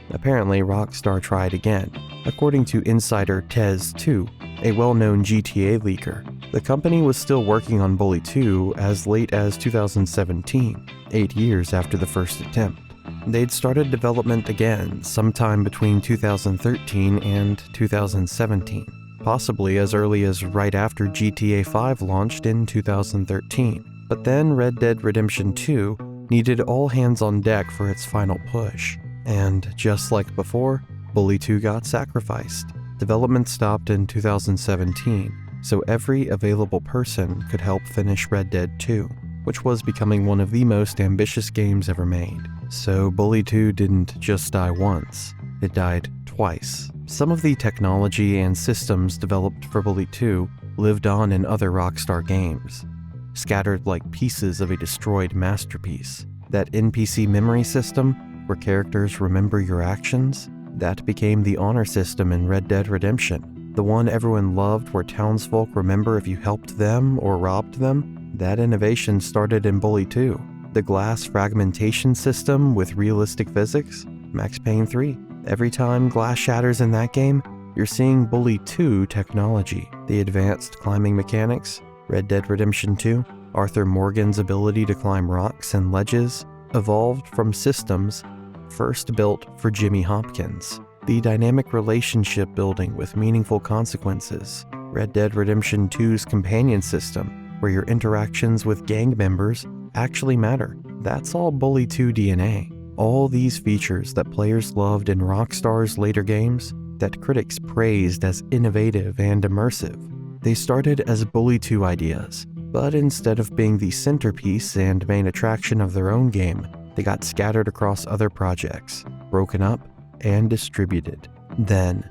Apparently, Rockstar tried again. According to insider Tez2, a well-known GTA leaker, the company was still working on Bully 2 as late as 2017, 8 years after the first attempt. they'd started development again sometime between 2013 and 2017, possibly as early as right after GTA 5 launched in 2013. But then Red Dead Redemption 2 needed all hands on deck for its final push. And just like before, Bully 2 got sacrificed. Development stopped in 2017, so every available person could help finish Red Dead 2, which was becoming one of the most ambitious games ever made. So Bully 2 didn't just die once, it died twice. Some of the technology and systems developed for Bully 2 lived on in other Rockstar games, scattered like pieces of a destroyed masterpiece. That NPC memory system, where characters remember your actions, that became the honor system in Red Dead Redemption. The one everyone loved where townsfolk remember if you helped them or robbed them, that innovation started in Bully 2. The glass fragmentation system with realistic physics, Max Payne 3. Every time glass shatters in that game, you're seeing Bully 2 technology. The advanced climbing mechanics, Red Dead Redemption 2, Arthur Morgan's ability to climb rocks and ledges, evolved from systems first built for Jimmy Hopkins. The dynamic relationship building with meaningful consequences, Red Dead Redemption 2's companion system, where your interactions with gang members actually matter. That's all Bully 2 DNA. All these features that players loved in Rockstar's later games, that critics praised as innovative and immersive. They started as Bully 2 ideas, but instead of being the centerpiece and main attraction of their own game, they got scattered across other projects, broken up, and distributed. Then,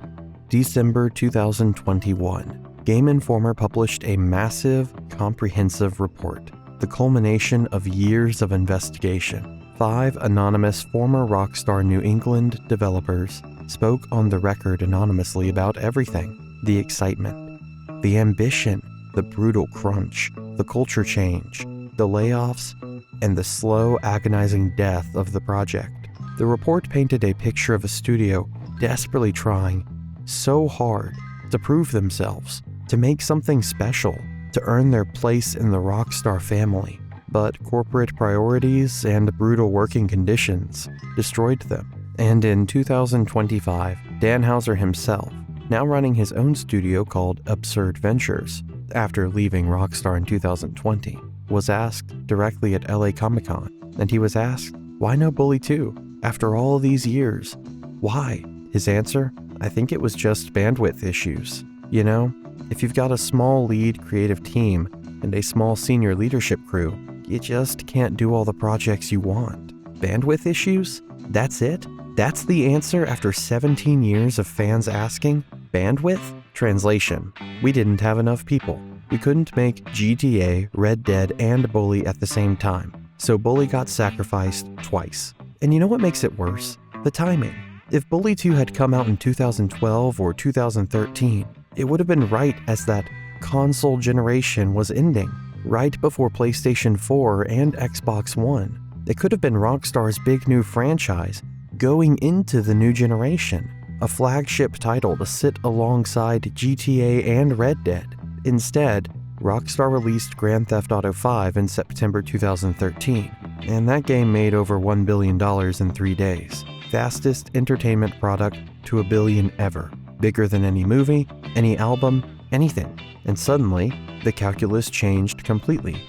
December 2021, Game Informer published a massive, comprehensive report, the culmination of years of investigation. 5 anonymous former Rockstar New England developers spoke on the record anonymously about everything: the excitement, the ambition, the brutal crunch, the culture change, the layoffs, and the slow, agonizing death of the project. The report painted a picture of a studio desperately trying so hard to prove themselves, to make something special, to earn their place in the Rockstar family. But corporate priorities and brutal working conditions destroyed them. And in 2025, Dan Houser himself, now running his own studio called Absurd Ventures, after leaving Rockstar in 2020, was asked directly at LA Comic-Con, and he was asked, why no Bully 2? After all these years, why? His answer? I think it was just bandwidth issues. You know, if you've got a small lead creative team and a small senior leadership crew, you just can't do all the projects you want. Bandwidth issues? That's it? That's the answer after 17 years of fans asking? Bandwidth? Translation: we didn't have enough people. We couldn't make GTA, Red Dead, and Bully at the same time, so Bully got sacrificed twice. And you know what makes it worse? The timing. If Bully 2 had come out in 2012 or 2013, it would have been right as that console generation was ending, right before PlayStation 4 and Xbox One. It could have been Rockstar's big new franchise going into the new generation, a flagship title to sit alongside GTA and Red Dead. Instead, Rockstar released Grand Theft Auto V in September 2013, and that game made over $1 billion in 3 days. Fastest entertainment product to $1 billion ever. Bigger than any movie, any album, anything. And suddenly, the calculus changed completely.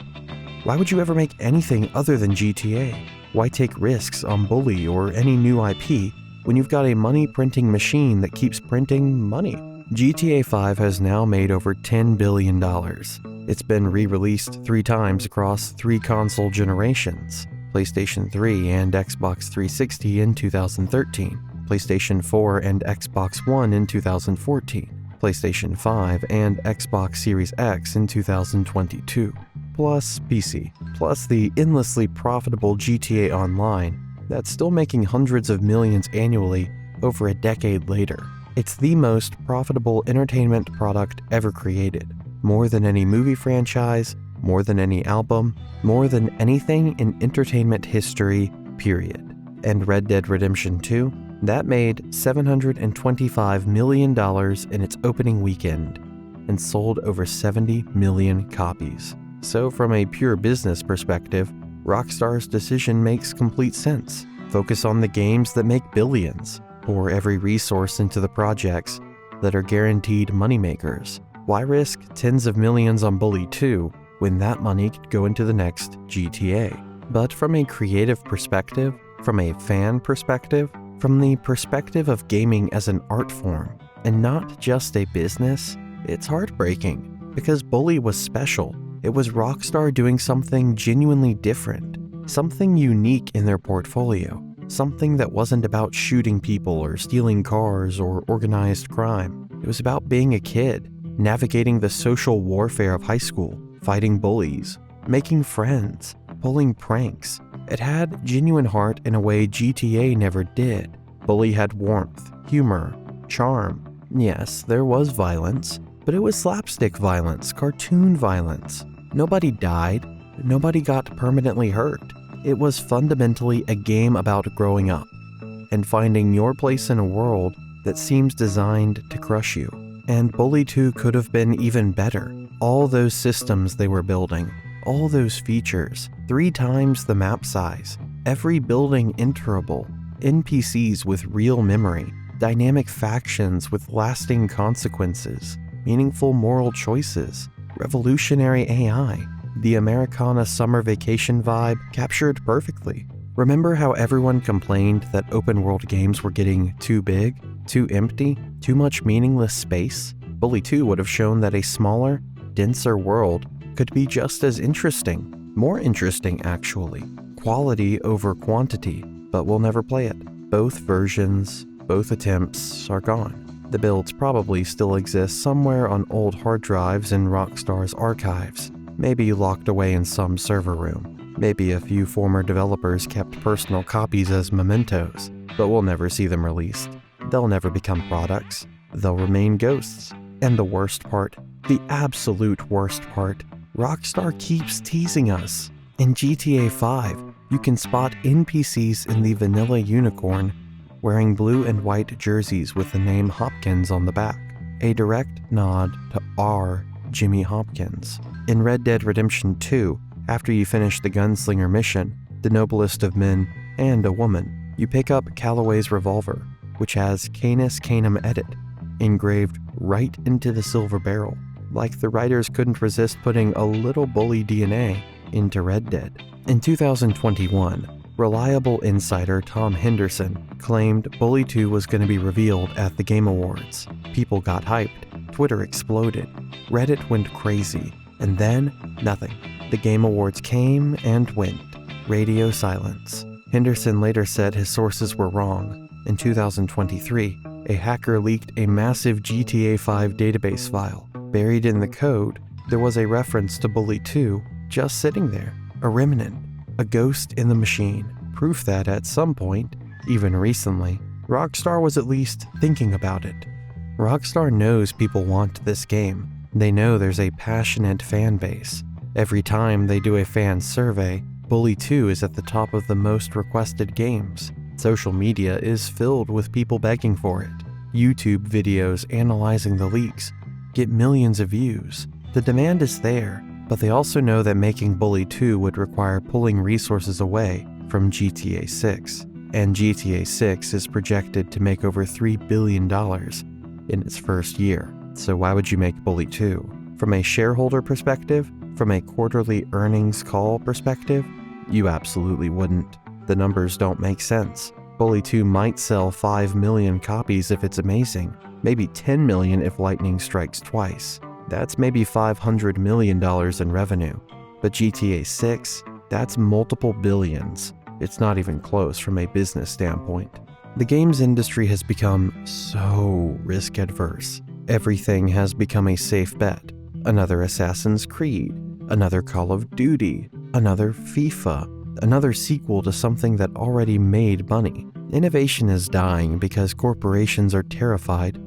Why would you ever make anything other than GTA? Why take risks on Bully or any new IP when you've got a money-printing machine that keeps printing money? GTA 5 has now made over $10 billion. It's been re-released 3 times across 3 console generations: PlayStation 3 and Xbox 360 in 2013, PlayStation 4 and Xbox One in 2014, PlayStation 5 and Xbox Series X in 2022, plus PC, plus the endlessly profitable GTA Online that's still making hundreds of millions annually over a decade later. It's the most profitable entertainment product ever created, more than any movie franchise, more than any album, more than anything in entertainment history, period. And Red Dead Redemption 2? That made $725 million in its opening weekend and sold over 70 million copies. So from a pure business perspective, Rockstar's decision makes complete sense. Focus on the games that make billions. Pour every resource into the projects that are guaranteed moneymakers. Why risk tens of millions on Bully 2 when that money could go into the next GTA? But from a creative perspective, from a fan perspective, from the perspective of gaming as an art form, and not just a business, it's heartbreaking, because Bully was special. It was Rockstar doing something genuinely different, something unique in their portfolio, something that wasn't about shooting people or stealing cars or organized crime. It was about being a kid, navigating the social warfare of high school, fighting bullies, making friends, pulling pranks. It had genuine heart in a way GTA never did. Bully had warmth, humor, charm. Yes, there was violence, but it was slapstick violence, cartoon violence. Nobody died, nobody got permanently hurt. It was fundamentally a game about growing up and finding your place in a world that seems designed to crush you. And Bully 2 could have been even better. All those systems they were building, all those features, 3 times the map size, every building enterable, NPCs with real memory, dynamic factions with lasting consequences, meaningful moral choices, revolutionary AI. The Americana summer vacation vibe captured perfectly. Remember how everyone complained that open world games were getting too big, too empty, too much meaningless space? Bully 2 would have shown that a smaller, denser world could be just as interesting. More interesting, actually. Quality over quantity, but we'll never play it. Both versions, both attempts are gone. The builds probably still exist somewhere on old hard drives in Rockstar's archives, maybe locked away in some server room. Maybe a few former developers kept personal copies as mementos, but we'll never see them released. They'll never become products. They'll remain ghosts. And the worst part, the absolute worst part, Rockstar keeps teasing us. In GTA 5, you can spot NPCs in the vanilla unicorn wearing blue and white jerseys with the name Hopkins on the back, a direct nod to our Jimmy Hopkins. In Red Dead Redemption 2, after you finish the gunslinger mission, the noblest of men and a woman, you pick up Calloway's revolver, which has Canis Canem Edit engraved right into the silver barrel, like the writers couldn't resist putting a little bully DNA into Red Dead. In 2021, reliable insider Tom Henderson claimed Bully 2 was going to be revealed at the Game Awards. People got hyped, Twitter exploded, Reddit went crazy, and then nothing. The Game Awards came and went. Radio silence. Henderson later said his sources were wrong. In 2023, a hacker leaked a massive GTA 5 database file. Buried in the code, there was a reference to Bully 2 just sitting there, a remnant, a ghost in the machine, proof that at some point, even recently, Rockstar was at least thinking about it. Rockstar knows people want this game. They know there's a passionate fan base. Every time they do a fan survey, Bully 2 is at the top of the most requested games. Social media is filled with people begging for it. YouTube videos analyzing the leaks get millions of views. The demand is there, but they also know that making Bully 2 would require pulling resources away from GTA 6. And GTA 6 is projected to make over $3 billion in its first year. So why would you make Bully 2? From a shareholder perspective, from a quarterly earnings call perspective, you absolutely wouldn't. The numbers don't make sense. Bully 2 might sell 5 million copies if it's amazing, maybe 10 million if lightning strikes twice. That's maybe $500 million in revenue. But GTA 6, that's multiple billions. It's not even close from a business standpoint. The games industry has become so risk adverse. Everything has become a safe bet. Another Assassin's Creed, another Call of Duty, another FIFA, another sequel to something that already made money. Innovation is dying because corporations are terrified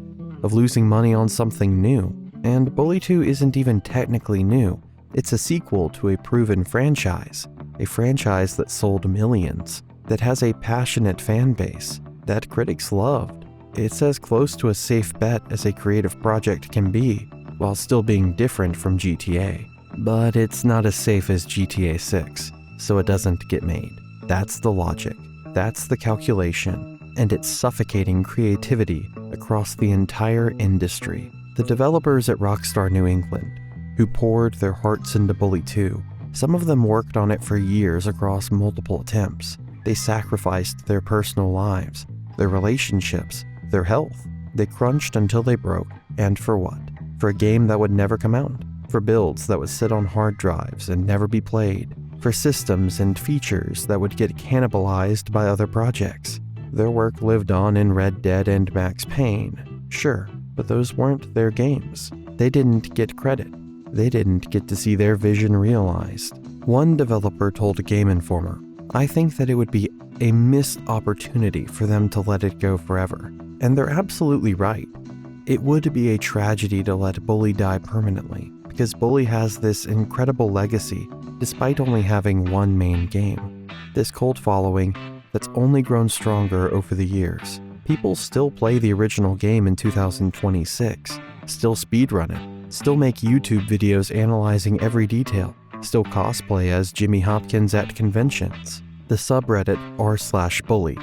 of losing money on something new. And Bully 2 isn't even technically new. It's a sequel to a proven franchise, a franchise that sold millions, that has a passionate fan base, that critics loved. It's as close to a safe bet as a creative project can be, while still being different from GTA. But it's not as safe as GTA 6, so it doesn't get made. That's the logic. That's the calculation, and it's suffocating creativity across the entire industry. The developers at Rockstar New England, who poured their hearts into Bully 2, some of them worked on it for years across multiple attempts. They sacrificed their personal lives, their relationships, their health. They crunched until they broke. And for what? For a game that would never come out. For builds that would sit on hard drives and never be played. For systems and features that would get cannibalized by other projects. Their work lived on in Red Dead and Max Payne. Sure, but those weren't their games. They didn't get credit. They didn't get to see their vision realized. One developer told Game Informer, "I think that it would be a missed opportunity for them to let it go forever." And they're absolutely right. It would be a tragedy to let Bully die permanently, because Bully has this incredible legacy despite only having one main game. This cult following that's only grown stronger over the years. People still play the original game in 2026, still speedrun it, still make YouTube videos analyzing every detail, still cosplay as Jimmy Hopkins at conventions. The subreddit r/bully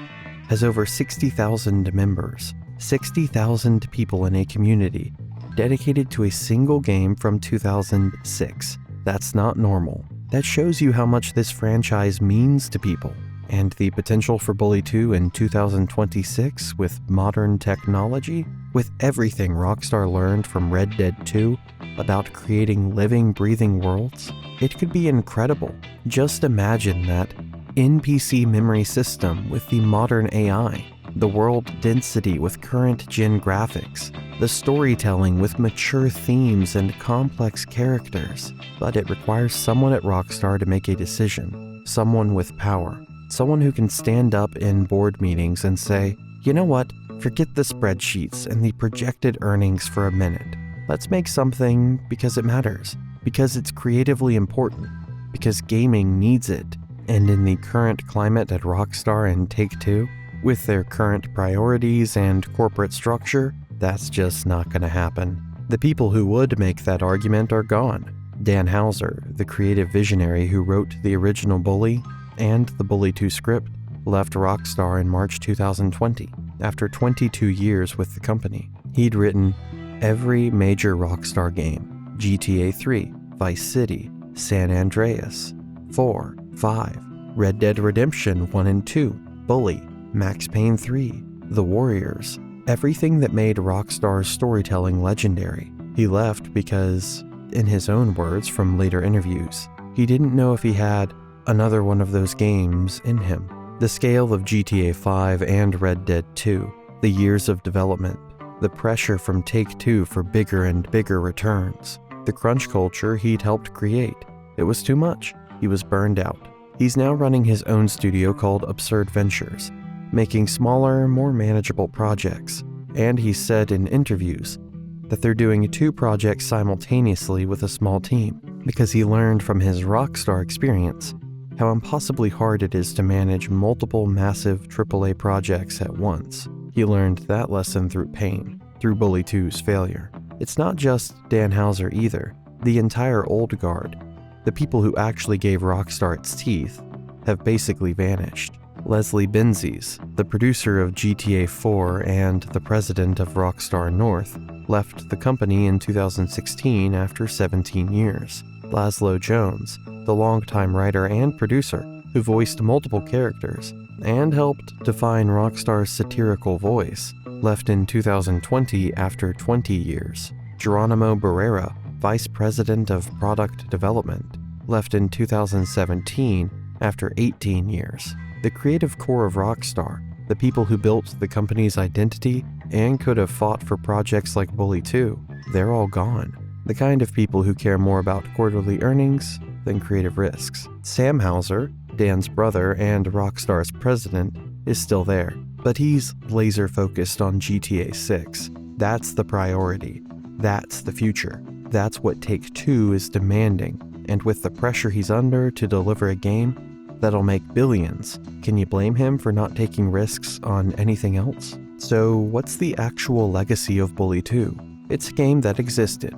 has over 60,000 members, 60,000 people in a community dedicated to a single game from 2006. That's not normal. That shows you how much this franchise means to people. And the potential for Bully 2 in 2026 with modern technology, with everything Rockstar learned from Red Dead 2 about creating living, breathing worlds, it could be incredible. Just imagine that NPC memory system with the modern AI, the world density with current-gen graphics, the storytelling with mature themes and complex characters. But it requires someone at Rockstar to make a decision, someone with power. Someone who can stand up in board meetings and say, "You know what? Forget the spreadsheets and the projected earnings for a minute. Let's make something because it matters, because it's creatively important, because gaming needs it." And in the current climate at Rockstar and Take-Two, with their current priorities and corporate structure, that's just not going to happen. The people who would make that argument are gone. Dan Houser, the creative visionary who wrote the original Bully and the Bully 2 script, left Rockstar in March 2020, after 22 years with the company. He'd written every major Rockstar game: GTA 3, Vice City, San Andreas, 4, 5, Red Dead Redemption 1 and 2, Bully, Max Payne 3, The Warriors, everything that made Rockstar's storytelling legendary. He left because, in his own words from later interviews, he didn't know if he had another one of those games in him. The scale of GTA 5 and Red Dead 2, the years of development, the pressure from Take-Two for bigger and bigger returns, the crunch culture he'd helped create. It was too much. He was burned out. He's now running his own studio called Absurd Ventures, making smaller, more manageable projects. And he said in interviews that they're doing 2 projects simultaneously with a small team, because he learned from his Rockstar experience how impossibly hard it is to manage multiple massive AAA projects at once. He learned that lesson through pain, through Bully 2's failure. It's not just Dan Houser either. The entire old guard, the people who actually gave Rockstar its teeth, have basically vanished. Leslie Benzies, the producer of GTA 4 and the president of Rockstar North, left the company in 2016 after 17 years. Laszlo Jones, the longtime writer and producer who voiced multiple characters and helped define Rockstar's satirical voice, left in 2020 after 20 years. Geronimo Barrera, vice president of product development, left in 2017 after 18 years. The creative core of Rockstar, the people who built the company's identity and could have fought for projects like Bully 2, they're all gone. The kind of people who care more about quarterly earnings than creative risks. Sam Houser, Dan's brother and Rockstar's president, is still there, but he's laser focused on GTA 6. That's the priority. That's the future. That's what Take-Two is demanding, and with the pressure he's under to deliver a game that'll make billions, can you blame him for not taking risks on anything else? So what's the actual legacy of Bully 2? It's a game that existed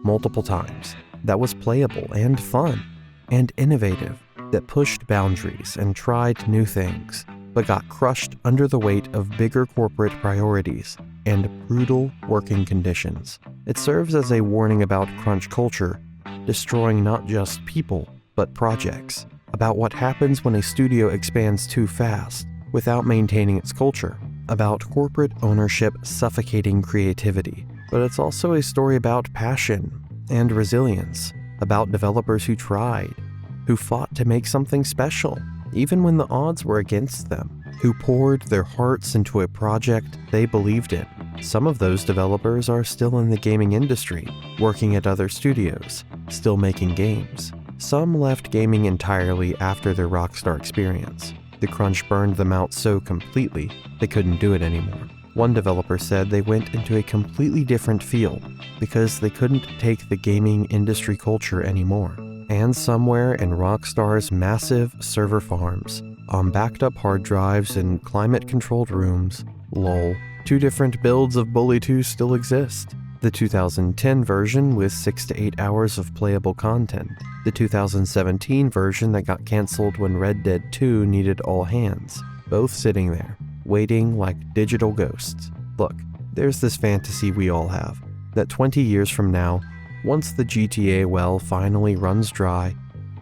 multiple times, that was playable and fun and innovative, that pushed boundaries and tried new things, but got crushed under the weight of bigger corporate priorities and brutal working conditions. It serves as a warning about crunch culture, destroying not just people, but projects, about what happens when a studio expands too fast without maintaining its culture, about corporate ownership suffocating creativity. But it's also a story about passion and resilience, about developers who tried, who fought to make something special, even when the odds were against them, who poured their hearts into a project they believed in. Some of those developers are still in the gaming industry, working at other studios, still making games. Some left gaming entirely after their Rockstar experience. The crunch burned them out so completely, they couldn't do it anymore. One developer said they went into a completely different field because they couldn't take the gaming industry culture anymore. And somewhere in Rockstar's massive server farms, on backed up hard drives in climate-controlled rooms, lol, 2 different builds of Bully 2 still exist. The 2010 version with 6 to 8 hours of playable content. The 2017 version that got cancelled when Red Dead 2 needed all hands. Both sitting there, waiting like digital ghosts. Look, there's this fantasy we all have, that 20 years from now, once the GTA well finally runs dry,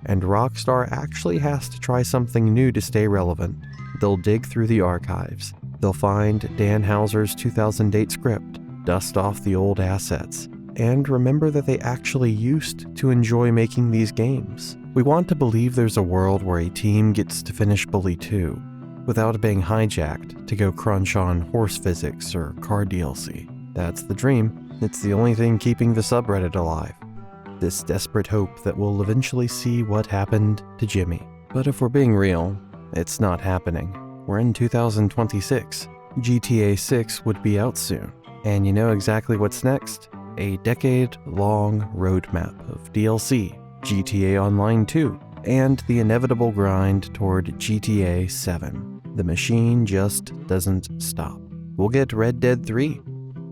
and Rockstar actually has to try something new to stay relevant, they'll dig through the archives. They'll find Dan Houser's 2008 script, dust off the old assets, and remember that they actually used to enjoy making these games. We want to believe there's a world where a team gets to finish Bully 2 without being hijacked to go crunch on horse physics or car DLC. That's the dream. It's the only thing keeping the subreddit alive. This desperate hope that we'll eventually see what happened to Jimmy. But if we're being real, it's not happening. We're in 2026. GTA 6 would be out soon. And you know exactly what's next? A decade-long roadmap of DLC, GTA Online 2, and the inevitable grind toward GTA 7. The machine just doesn't stop. We'll get Red Dead 3.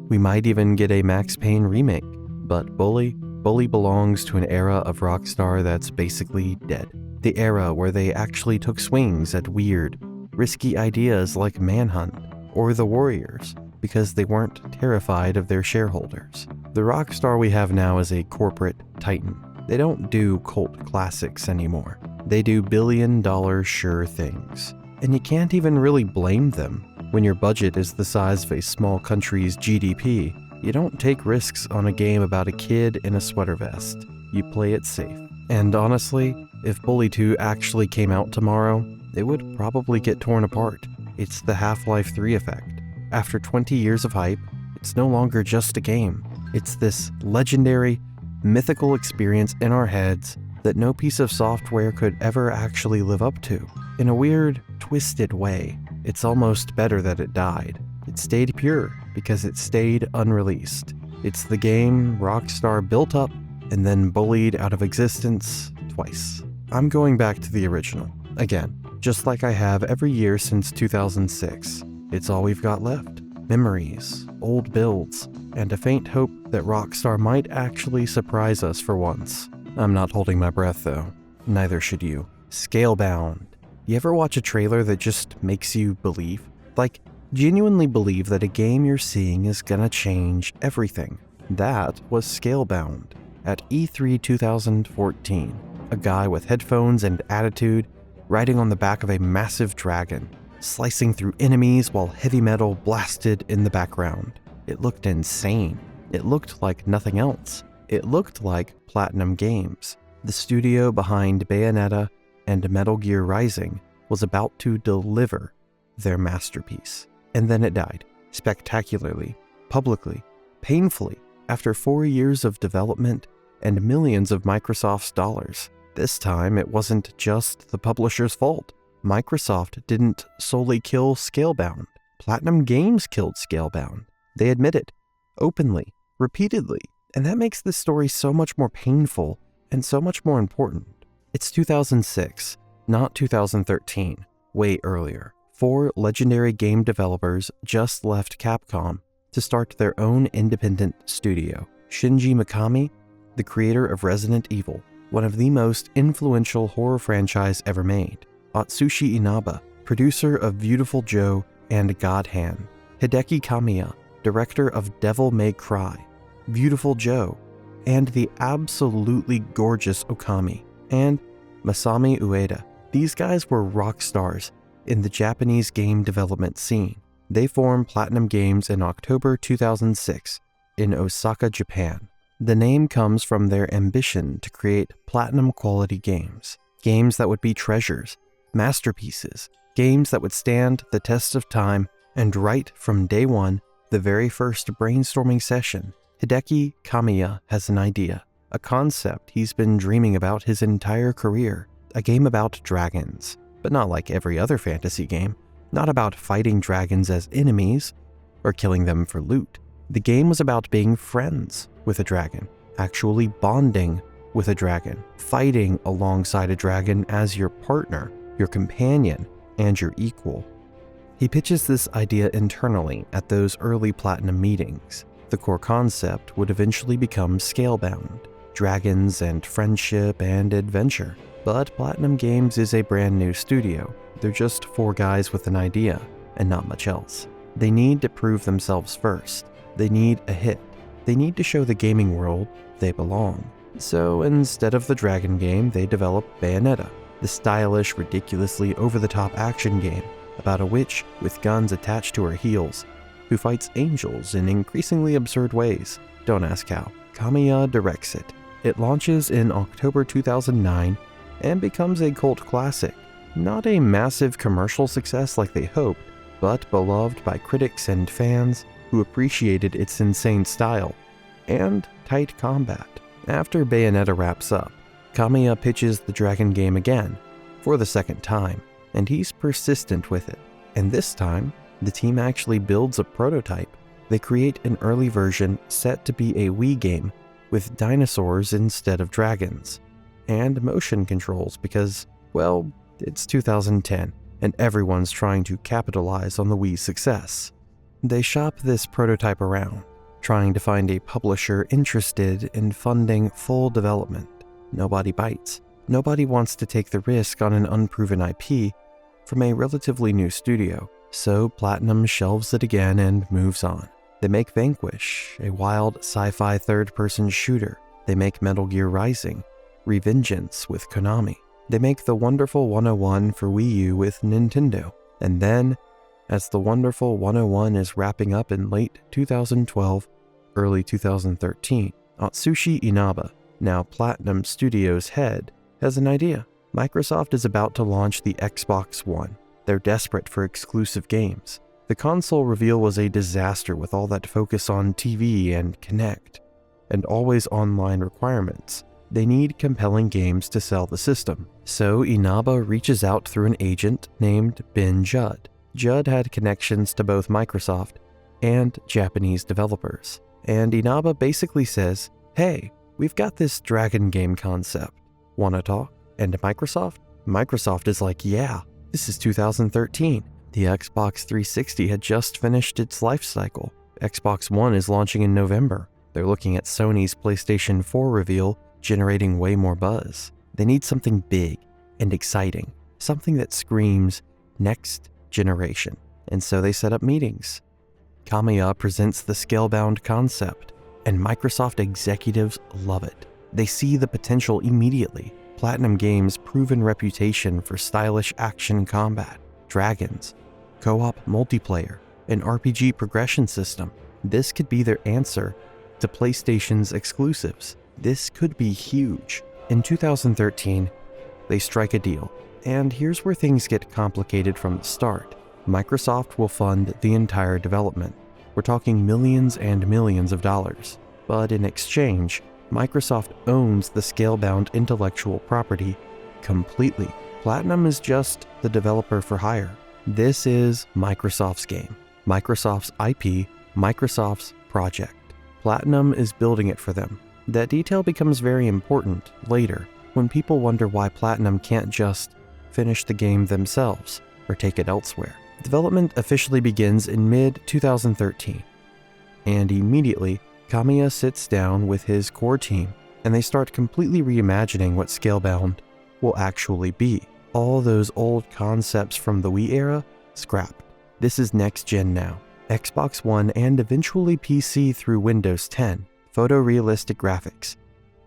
We might even get a Max Payne remake. But Bully belongs to an era of Rockstar that's basically dead. The era where they actually took swings at weird, risky ideas like Manhunt or The Warriors, because they weren't terrified of their shareholders. The Rockstar we have now is a corporate titan. They don't do cult classics anymore. They do billion-dollar sure things. And you can't even really blame them. When your budget is the size of a small country's GDP, you don't take risks on a game about a kid in a sweater vest. You play it safe. And honestly, if Bully 2 actually came out tomorrow, it would probably get torn apart. It's the Half-Life 3 effect. After 20 years of hype, it's no longer just a game. It's this legendary, mythical experience in our heads that no piece of software could ever actually live up to. In a weird, twisted way, it's almost better that it died. It stayed pure because it stayed unreleased. It's the game Rockstar built up and then bullied out of existence twice. I'm going back to the original, again, just like I have every year since 2006. It's all we've got left. Memories, old builds, and a faint hope that Rockstar might actually surprise us for once. I'm not holding my breath though. Neither should you. Scalebound. You ever watch a trailer that just makes you believe? Like, genuinely believe that a game you're seeing is gonna change everything. That was Scalebound. At E3 2014, a guy with headphones and attitude riding on the back of a massive dragon, slicing through enemies while heavy metal blasted in the background. It looked insane. It looked like nothing else. It looked like Platinum Games, the studio behind Bayonetta and Metal Gear Rising, was about to deliver their masterpiece. And then it died, spectacularly, publicly, painfully, after 4 years of development and millions of Microsoft's dollars. This time, it wasn't just the publisher's fault. Microsoft didn't solely kill Scalebound. Platinum Games killed Scalebound. They admit it, openly, repeatedly, and that makes this story so much more painful and so much more important. It's 2006, not 2013, way earlier. 4 legendary game developers just left Capcom to start their own independent studio. Shinji Mikami, the creator of Resident Evil, one of the most influential horror franchise ever made. Atsushi Inaba, producer of Beautiful Joe and God Hand, Hideki Kamiya, director of Devil May Cry, Beautiful Joe, and the absolutely gorgeous Okami, and Masami Ueda. These guys were rock stars in the Japanese game development scene. They formed Platinum Games in October 2006 in Osaka, Japan. The name comes from their ambition to create platinum-quality games, games that would be treasures, masterpieces, games that would stand the test of time, and right from day one, the very first brainstorming session, Hideki Kamiya has an idea, a concept he's been dreaming about his entire career, a game about dragons, but not like every other fantasy game, not about fighting dragons as enemies or killing them for loot. The game was about being friends with a dragon, actually bonding with a dragon, fighting alongside a dragon as your partner, your companion, and your equal. He pitches this idea internally at those early Platinum meetings. The core concept would eventually become Scalebound, dragons and friendship and adventure. But Platinum Games is a brand new studio. They're just 4 guys with an idea, and not much else. They need to prove themselves first. They need a hit. They need to show the gaming world they belong. So instead of the dragon game, they develop Bayonetta, the stylish, ridiculously over-the-top action game about a witch with guns attached to her heels, who fights angels in increasingly absurd ways. Don't ask how. Kamiya directs it. It launches in October 2009 and becomes a cult classic. Not a massive commercial success like they hoped, but beloved by critics and fans who appreciated its insane style and tight combat. After Bayonetta wraps up, Kamiya pitches the dragon game again, for the second time, and he's persistent with it. And this time, the team actually builds a prototype. They create an early version set to be a Wii game with dinosaurs instead of dragons, and motion controls because, well, it's 2010, and everyone's trying to capitalize on the Wii's success. They shop this prototype around, trying to find a publisher interested in funding full development. Nobody bites. Nobody wants to take the risk on an unproven IP from a relatively new studio, so Platinum shelves it again and moves on. They make Vanquish, a wild sci-fi third-person shooter. They make Metal Gear Rising, Revengeance with Konami. They make the Wonderful 101 for Wii U with Nintendo. And then, as the Wonderful 101 is wrapping up in late 2012, early 2013, Atsushi Inaba, now Platinum Studios head, has an idea. Microsoft is about to launch the Xbox One. They're desperate for exclusive games. The console reveal was a disaster with all that focus on TV and Kinect, and always online requirements. They need compelling games to sell the system. So Inaba reaches out through an agent named Ben Judd. Judd had connections to both Microsoft and Japanese developers. And Inaba basically says, hey, we've got this dragon game concept. Wanna talk? And Microsoft is like, yeah, this is 2013. The Xbox 360 had just finished its life cycle. Xbox One is launching in November. They're looking at Sony's PlayStation 4 reveal, generating way more buzz. They need something big and exciting, something that screams next generation. And so they set up meetings. Kamiya presents the Scalebound concept, and Microsoft executives love it. They see the potential immediately. Platinum Games' proven reputation for stylish action combat, dragons, co-op multiplayer, an RPG progression system. This could be their answer to PlayStation's exclusives. This could be huge. In 2013, they strike a deal. And here's where things get complicated from the start. Microsoft will fund the entire development. We're talking millions and millions of dollars. But in exchange, Microsoft owns the Scalebound intellectual property completely. Platinum is just the developer for hire. This is Microsoft's game, Microsoft's IP, Microsoft's project. Platinum is building it for them. That detail becomes very important later when people wonder why Platinum can't just finish the game themselves or take it elsewhere. Development officially begins in mid-2013, and immediately Kamiya sits down with his core team and they start completely reimagining what Scalebound will actually be. All those old concepts from the Wii era, scrapped. This is next gen now. Xbox One and eventually PC through Windows 10. Photorealistic graphics.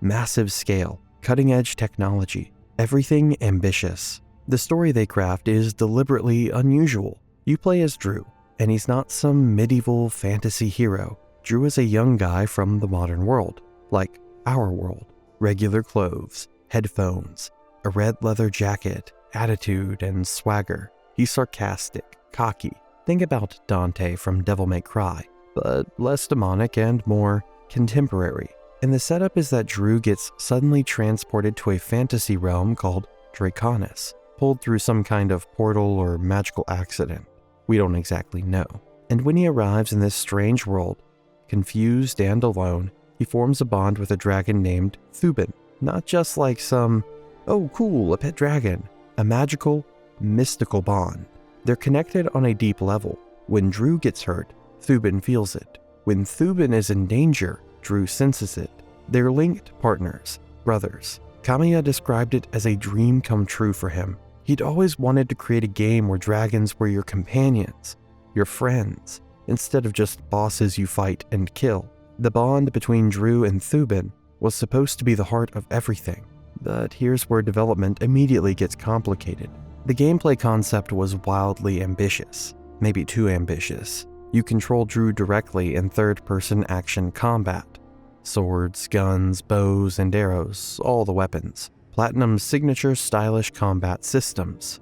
Massive scale. Cutting-edge technology. Everything ambitious. The story they craft is deliberately unusual. You play as Drew, and he's not some medieval fantasy hero. Drew is a young guy from the modern world, like our world. Regular clothes, headphones, a red leather jacket, attitude, and swagger. He's sarcastic, cocky. Think about Dante from Devil May Cry, but less demonic and more contemporary. And the setup is that Drew gets suddenly transported to a fantasy realm called Draconis, pulled through some kind of portal or magical accident. We don't exactly know. And when he arrives in this strange world, confused and alone, he forms a bond with a dragon named Thuban. Not just like some, oh cool, a pet dragon. A magical, mystical bond. They're connected on a deep level. When Drew gets hurt, Thuban feels it. When Thuban is in danger, Drew senses it. They're linked partners, brothers. Kamiya described it as a dream come true for him. He'd always wanted to create a game where dragons were your companions, your friends, instead of just bosses you fight and kill. The bond between Drew and Thuban was supposed to be the heart of everything. But here's where development immediately gets complicated. The gameplay concept was wildly ambitious, maybe too ambitious. You control Drew directly in third-person action combat. Swords, guns, bows, and arrows, all the weapons. Platinum's signature stylish combat systems.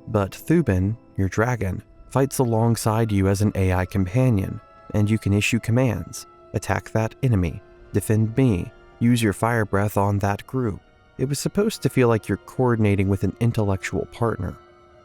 But Thuban, your dragon, fights alongside you as an AI companion, and you can issue commands. Attack that enemy, defend me, use your fire breath on that group. It was supposed to feel like you're coordinating with an intellectual partner,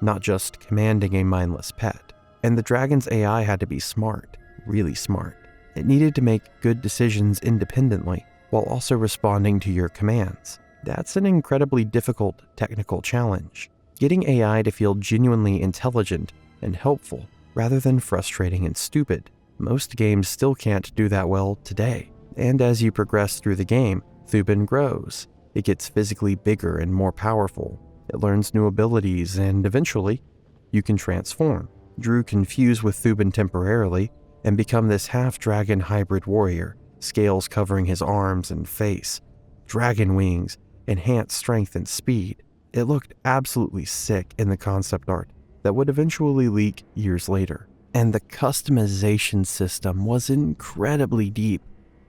not just commanding a mindless pet. And the dragon's AI had to be smart, really smart. It needed to make good decisions independently, while also responding to your commands. That's an incredibly difficult technical challenge. Getting AI to feel genuinely intelligent and helpful, rather than frustrating and stupid. Most games still can't do that well today. And as you progress through the game, Thuban grows. It gets physically bigger and more powerful. It learns new abilities, and eventually, you can transform. Drew can fuse with Thuban temporarily and become this half-dragon hybrid warrior, scales covering his arms and face, dragon wings, enhanced strength and speed. It looked absolutely sick in the concept art that would eventually leak years later. And the customization system was incredibly deep,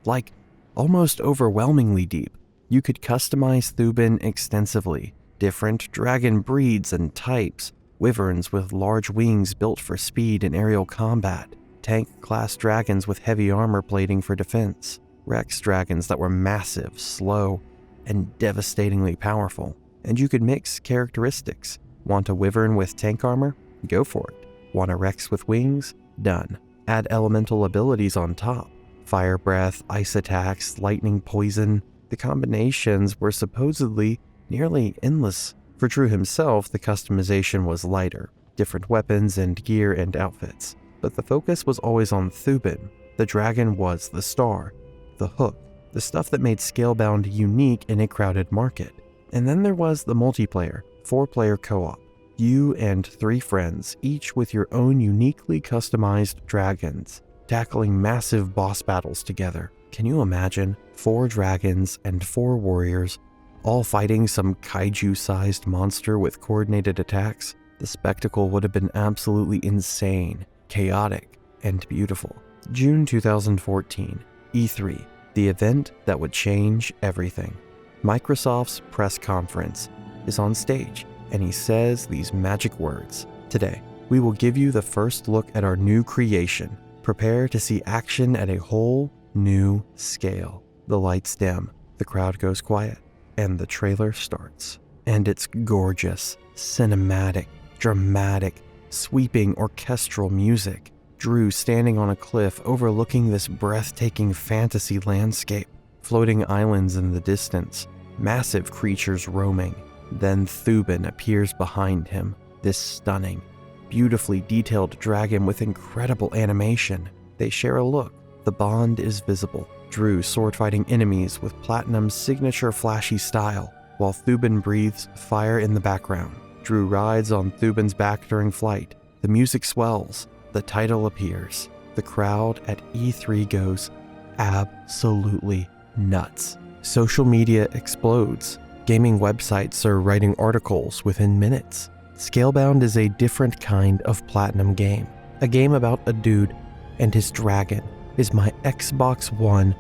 like almost overwhelmingly deep. You could customize Thuban extensively, different dragon breeds and types, wyverns with large wings built for speed and aerial combat, tank-class dragons with heavy armor plating for defense, Rex dragons that were massive, slow, and devastatingly powerful. And you could mix characteristics. Want a wyvern with tank armor? Go for it. Want a Rex with wings? Done. Add elemental abilities on top. Fire breath, ice attacks, lightning poison. The combinations were supposedly nearly endless. For Drew himself, the customization was lighter. Different weapons and gear and outfits. But the focus was always on Thuban. The dragon was the star, the hook, the stuff that made Scalebound unique in a crowded market. And then there was the multiplayer, 4-player co-op. You and 3 friends, each with your own uniquely customized dragons, tackling massive boss battles together. Can you imagine 4 dragons and 4 warriors, all fighting some kaiju-sized monster with coordinated attacks? The spectacle would have been absolutely insane, chaotic, and beautiful. June 2014, E3, the event that would change everything. Microsoft's press conference is on stage, and he says these magic words. Today, we will give you the first look at our new creation. Prepare to see action at a whole new scale. The lights dim, the crowd goes quiet, and the trailer starts. And it's gorgeous, cinematic, dramatic, sweeping orchestral music. Drew standing on a cliff overlooking this breathtaking fantasy landscape, floating islands in the distance, massive creatures roaming. Then Thuban appears behind him, this stunning, beautifully detailed dragon with incredible animation. They share a look. The bond is visible. Drew sword-fighting enemies with Platinum's signature flashy style, while Thuban breathes fire in the background. Drew rides on Thuban's back during flight. The music swells. The title appears. The crowd at E3 goes absolutely nuts. Social media explodes. Gaming websites are writing articles within minutes. Scalebound is a different kind of platinum game. A game about a dude and his dragon is my Xbox One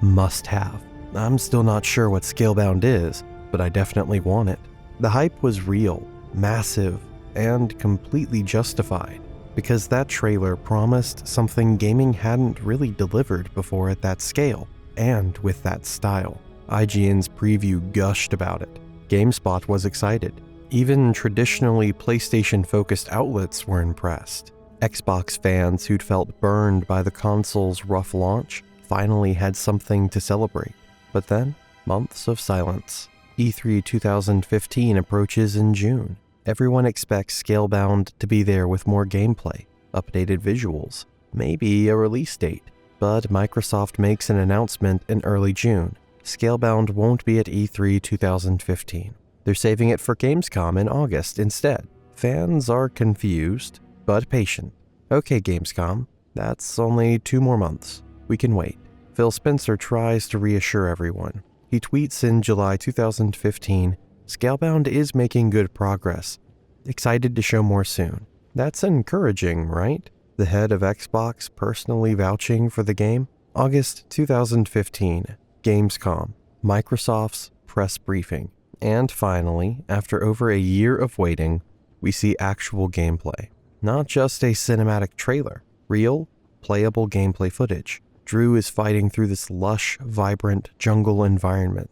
must-have. I'm still not sure what Scalebound is, but I definitely want it. The hype was real, massive, and completely justified, because that trailer promised something gaming hadn't really delivered before at that scale, and with that style. IGN's preview gushed about it. GameSpot was excited. Even traditionally PlayStation-focused outlets were impressed. Xbox fans who'd felt burned by the console's rough launch finally had something to celebrate. But then, months of silence. E3 2015 approaches in June. Everyone expects Scalebound to be there with more gameplay, updated visuals, maybe a release date. But Microsoft makes an announcement in early June. Scalebound won't be at E3 2015. They're saving it for Gamescom in August instead. Fans are confused, but patient. Okay, Gamescom, that's only 2 more months. We can wait. Phil Spencer tries to reassure everyone. He tweets in July 2015, Scalebound is making good progress. Excited to show more soon. That's encouraging, right? The head of Xbox personally vouching for the game? August 2015, Gamescom, Microsoft's press briefing. And finally, after over a year of waiting, we see actual gameplay. Not just a cinematic trailer, real, playable gameplay footage. Drew is fighting through this lush, vibrant jungle environment,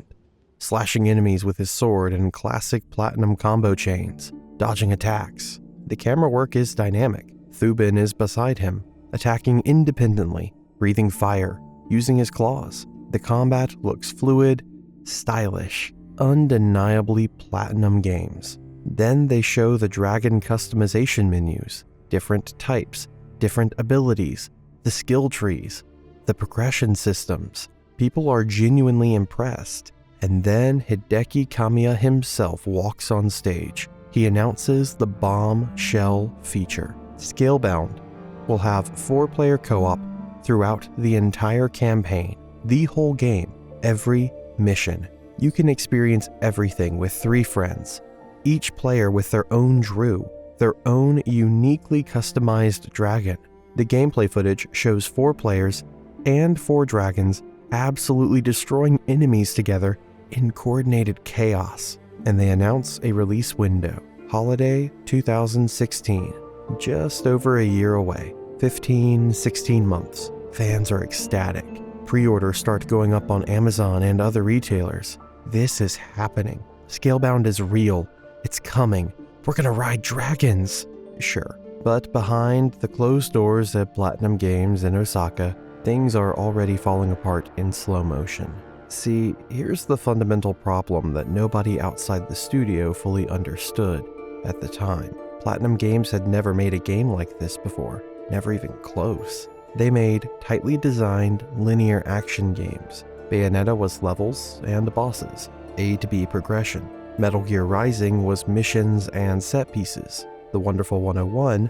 slashing enemies with his sword in classic platinum combo chains, dodging attacks. The camera work is dynamic. Thuban is beside him, attacking independently, breathing fire, using his claws. The combat looks fluid, stylish, undeniably platinum games. Then they show the dragon customization menus, different types, different abilities, the skill trees, the progression systems. People are genuinely impressed. And then Hideki Kamiya himself walks on stage. He announces the bombshell feature. Scalebound will have 4-player co-op throughout the entire campaign, the whole game, every mission. You can experience everything with 3 friends, each player with their own Drew, their own uniquely customized dragon. The gameplay footage shows 4 players and 4 dragons absolutely destroying enemies together in coordinated chaos. And they announce a release window, holiday 2016, just over a year away, 16 months. Fans are ecstatic. Pre-orders start going up on Amazon and other retailers. This is happening. Scalebound is real. It's coming. We're gonna ride dragons. Sure. But behind the closed doors at Platinum Games in Osaka, things are already falling apart in slow motion. See, here's the fundamental problem that nobody outside the studio fully understood at the time. Platinum Games had never made a game like this before, never even close. They made tightly designed linear action games. Bayonetta was levels and bosses, A to B progression. Metal Gear Rising was missions and set pieces. The Wonderful 101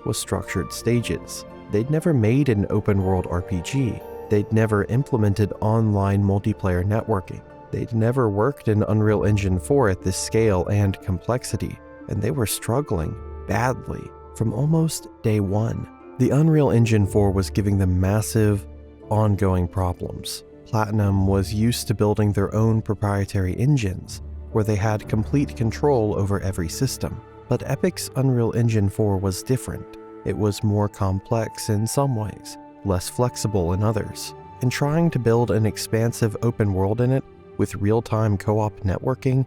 was structured stages. They'd never made an open-world RPG. They'd never implemented online multiplayer networking. They'd never worked in Unreal Engine 4 at this scale and complexity, and they were struggling badly from almost day one. The Unreal Engine 4 was giving them massive, ongoing problems. Platinum was used to building their own proprietary engines, where they had complete control over every system. But Epic's Unreal Engine 4 was different. It was more complex in some ways, less flexible in others. And trying to build an expansive open world in it with real-time co-op networking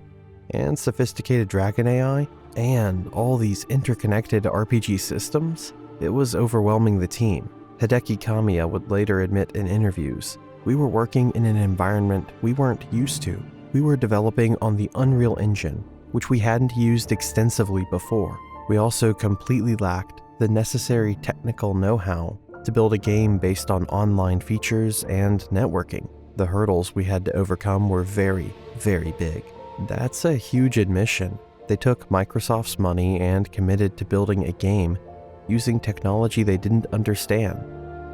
and sophisticated dragon AI and all these interconnected RPG systems, it was overwhelming the team. Hideki Kamiya would later admit in interviews, "We were working in an environment we weren't used to. We were developing on the Unreal Engine, which we hadn't used extensively before. We also completely lacked the necessary technical know-how to build a game based on online features and networking. The hurdles we had to overcome were very, very big." That's a huge admission. They took Microsoft's money and committed to building a game using technology they didn't understand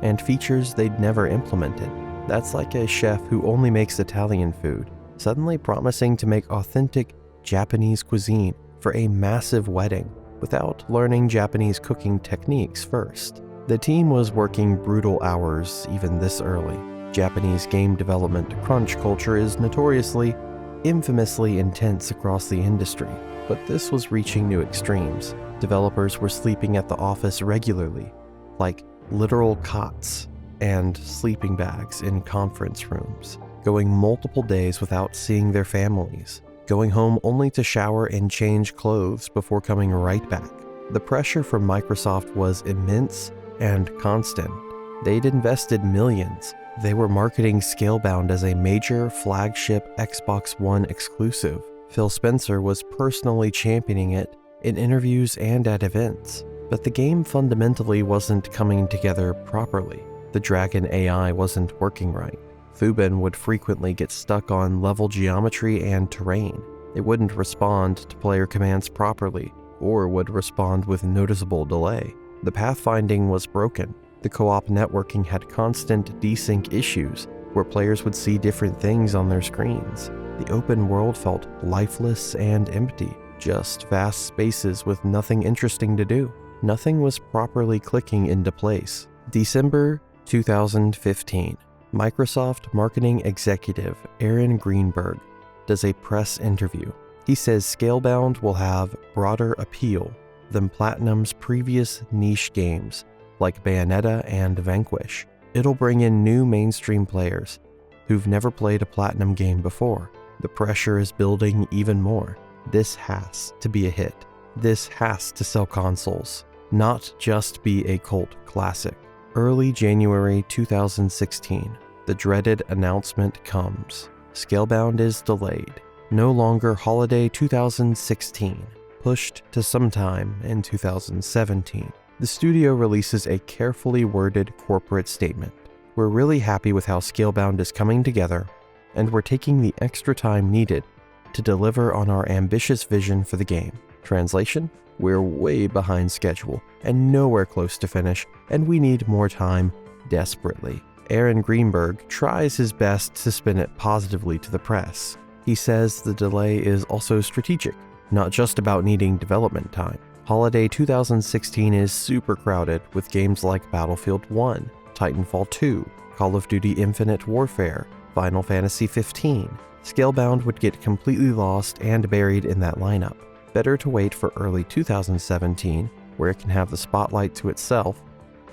and features they'd never implemented. That's like a chef who only makes Italian food, suddenly promising to make authentic Japanese cuisine for a massive wedding without learning Japanese cooking techniques first. The team was working brutal hours even this early. Japanese game development crunch culture is notoriously, infamously intense across the industry, but this was reaching new extremes. Developers were sleeping at the office regularly, like literal cots and sleeping bags in conference rooms, going multiple days without seeing their families, going home only to shower and change clothes before coming right back. The pressure from Microsoft was immense and constant. They'd invested millions. They were marketing Scalebound as a major flagship Xbox One exclusive. Phil Spencer was personally championing it in interviews and at events. But the game fundamentally wasn't coming together properly. The Dragon AI wasn't working right. Thuban would frequently get stuck on level geometry and terrain. It wouldn't respond to player commands properly, or would respond with noticeable delay. The pathfinding was broken. The co-op networking had constant desync issues, where players would see different things on their screens. The open world felt lifeless and empty, just vast spaces with nothing interesting to do. Nothing was properly clicking into place. December 2015. Microsoft marketing executive Aaron Greenberg does a press interview. He says Scalebound will have broader appeal than Platinum's previous niche games like Bayonetta and Vanquish. It'll bring in new mainstream players who've never played a Platinum game before. The pressure is building even more. This has to be a hit. This has to sell consoles, not just be a cult classic. Early January 2016, the dreaded announcement comes. Scalebound is delayed. No longer holiday 2016, pushed to sometime in 2017. The studio releases a carefully worded corporate statement. We're really happy with how Scalebound is coming together, and we're taking the extra time needed to deliver on our ambitious vision for the game. Translation? We're way behind schedule and nowhere close to finish, and we need more time desperately. Aaron Greenberg tries his best to spin it positively to the press. He says the delay is also strategic, not just about needing development time. Holiday 2016 is super crowded with games like Battlefield 1, Titanfall 2, Call of Duty Infinite Warfare, Final Fantasy 15. Scalebound would get completely lost and buried in that lineup. Better to wait for early 2017, where it can have the spotlight to itself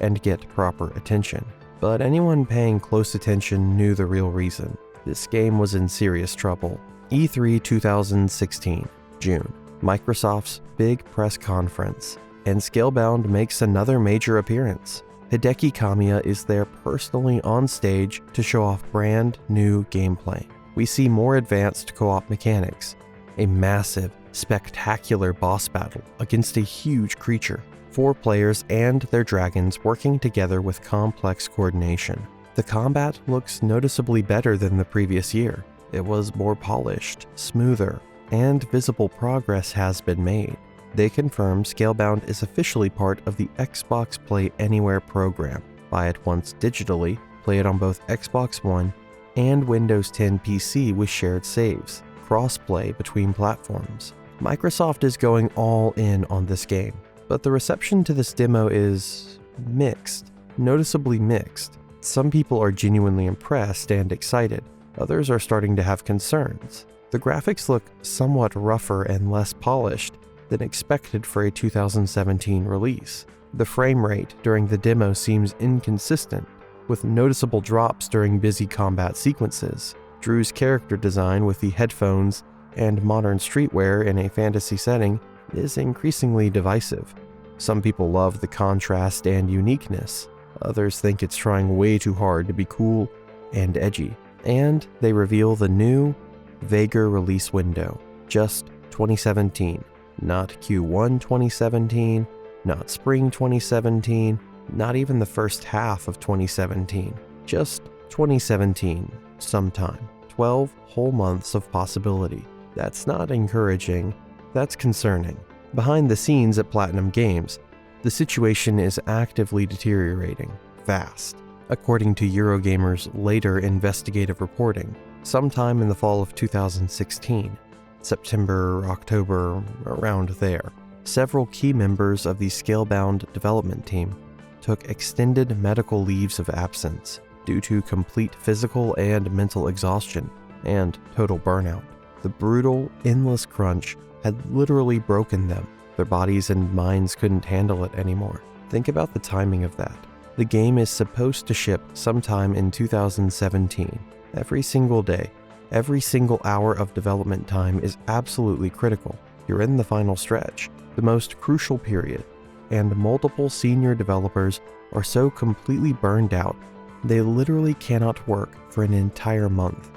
and get proper attention. But anyone paying close attention knew the real reason. This game was in serious trouble. E3 2016, June. Microsoft's big press conference, and Scalebound makes another major appearance. Hideki Kamiya is there personally on stage to show off brand new gameplay. We see more advanced co-op mechanics, a massive, spectacular boss battle against a huge creature, 4 players and their dragons working together with complex coordination. The combat looks noticeably better than the previous year. It was more polished, smoother, and visible progress has been made. They confirm Scalebound is officially part of the Xbox Play Anywhere program. Buy it once digitally, play it on both Xbox One and Windows 10 PC with shared saves, cross-play between platforms. Microsoft is going all in on this game, but the reception to this demo is mixed, noticeably mixed. Some people are genuinely impressed and excited, others are starting to have concerns. The graphics look somewhat rougher and less polished than expected for a 2017 release. The frame rate during the demo seems inconsistent, with noticeable drops during busy combat sequences. Drew's character design with the headphones and modern streetwear in a fantasy setting is increasingly divisive. Some people love the contrast and uniqueness, others think it's trying way too hard to be cool and edgy. And they reveal the new, vaguer release window, just 2017, not Q1 2017, not spring 2017, not even the first half of 2017, just 2017 sometime. 12 whole months of possibility. That's not encouraging, that's concerning. Behind the scenes at Platinum Games, the situation is actively deteriorating, fast. According to Eurogamer's later investigative reporting, sometime in the fall of 2016, September, October, around there, several key members of the Scalebound development team took extended medical leaves of absence due to complete physical and mental exhaustion and total burnout. The brutal, endless crunch had literally broken them. Their bodies and minds couldn't handle it anymore. Think about the timing of that. The game is supposed to ship sometime in 2017. Every single day, every single hour of development time is absolutely critical. You're in the final stretch, the most crucial period, and multiple senior developers are so completely burned out, they literally cannot work for an entire month,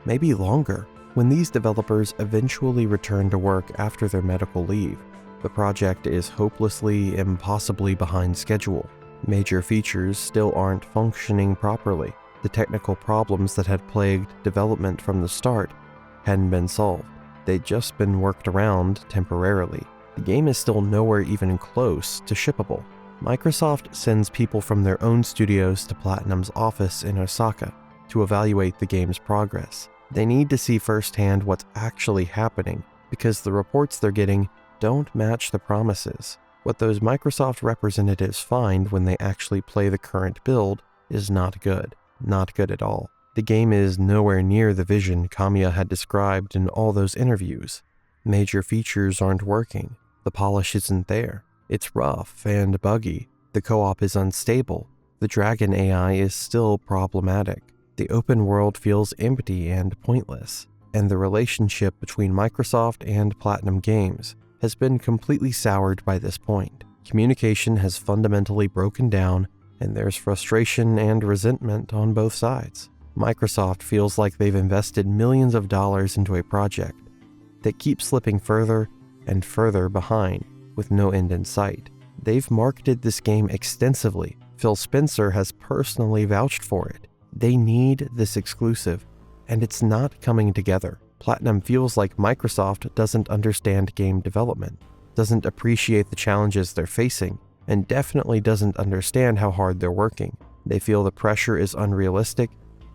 maybe longer. When these developers eventually return to work after their medical leave, the project is hopelessly, impossibly behind schedule. Major features still aren't functioning properly. The technical problems that had plagued development from the start hadn't been solved. They'd just been worked around temporarily. The game is still nowhere even close to shippable. Microsoft sends people from their own studios to Platinum's office in Osaka to evaluate the game's progress. They need to see firsthand what's actually happening because the reports they're getting don't match the promises. What those Microsoft representatives find when they actually play the current build is not good. Not good at all. The game is nowhere near the vision Kamiya had described in all those interviews. Major features aren't working. The polish isn't there. It's rough and buggy. The co-op is unstable. The dragon AI is still problematic. The open world feels empty and pointless. And the relationship between Microsoft and Platinum Games has been completely soured by this point. Communication has fundamentally broken down, and there's frustration and resentment on both sides. Microsoft feels like they've invested millions of dollars into a project that keeps slipping further and further behind with no end in sight. They've marketed this game extensively. Phil Spencer has personally vouched for it. They need this exclusive, and it's not coming together. Platinum feels like Microsoft doesn't understand game development, doesn't appreciate the challenges they're facing, and definitely doesn't understand how hard they're working. They feel the pressure is unrealistic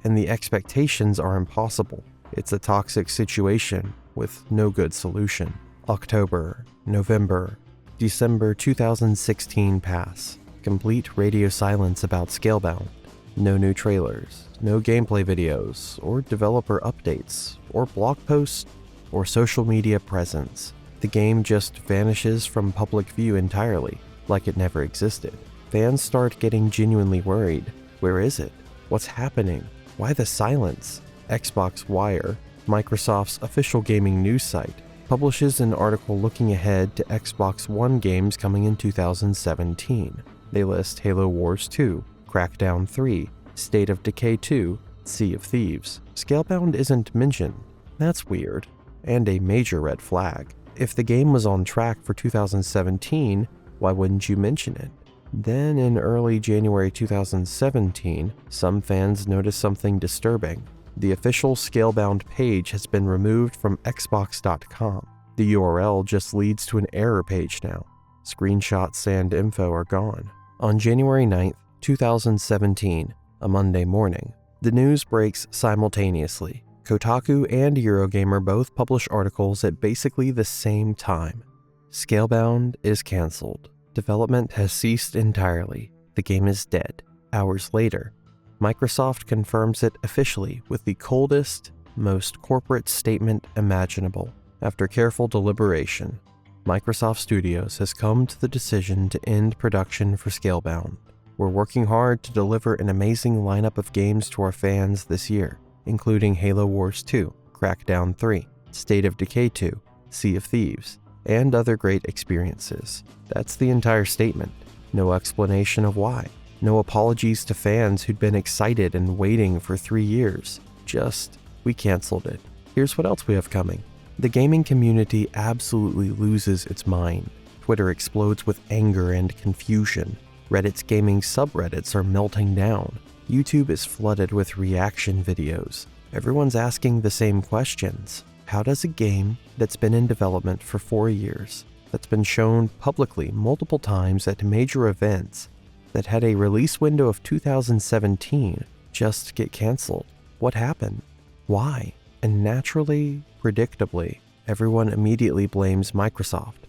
and the expectations are impossible. It's a toxic situation with no good solution. October, November, December 2016 pass. Complete radio silence about Scalebound. No new trailers, no gameplay videos, or developer updates, or blog posts, or social media presence. The game just vanishes from public view entirely, like it never existed. Fans start getting genuinely worried. Where is it? What's happening? Why the silence? Xbox Wire, Microsoft's official gaming news site, publishes an article looking ahead to Xbox One games coming in 2017. They list Halo Wars 2, Crackdown 3, State of Decay 2, Sea of Thieves. Scalebound isn't mentioned. That's weird, and a major red flag. If the game was on track for 2017, why wouldn't you mention it? Then in early January 2017, some fans noticed something disturbing. The official Scalebound page has been removed from Xbox.com. The URL just leads to an error page now. Screenshots and info are gone. On January 9th, 2017, a Monday morning, the news breaks simultaneously. Kotaku and Eurogamer both publish articles at basically the same time. Scalebound is cancelled. Development has ceased entirely. The game is dead. Hours later, Microsoft confirms it officially with the coldest, most corporate statement imaginable. After careful deliberation, Microsoft Studios has come to the decision to end production for Scalebound. We're working hard to deliver an amazing lineup of games to our fans this year, including Halo Wars 2, Crackdown 3, State of Decay 2, Sea of Thieves, and other great experiences. That's the entire statement. No explanation of why. No apologies to fans who'd been excited and waiting for 3 years. Just, we canceled it. Here's what else we have coming. The gaming community absolutely loses its mind. Twitter explodes with anger and confusion. Reddit's gaming subreddits are melting down. YouTube is flooded with reaction videos. Everyone's asking the same questions. How does a game that's been in development for 4 years, that's been shown publicly multiple times at major events, that had a release window of 2017, just get canceled? What happened? Why? And naturally, predictably, everyone immediately blames Microsoft.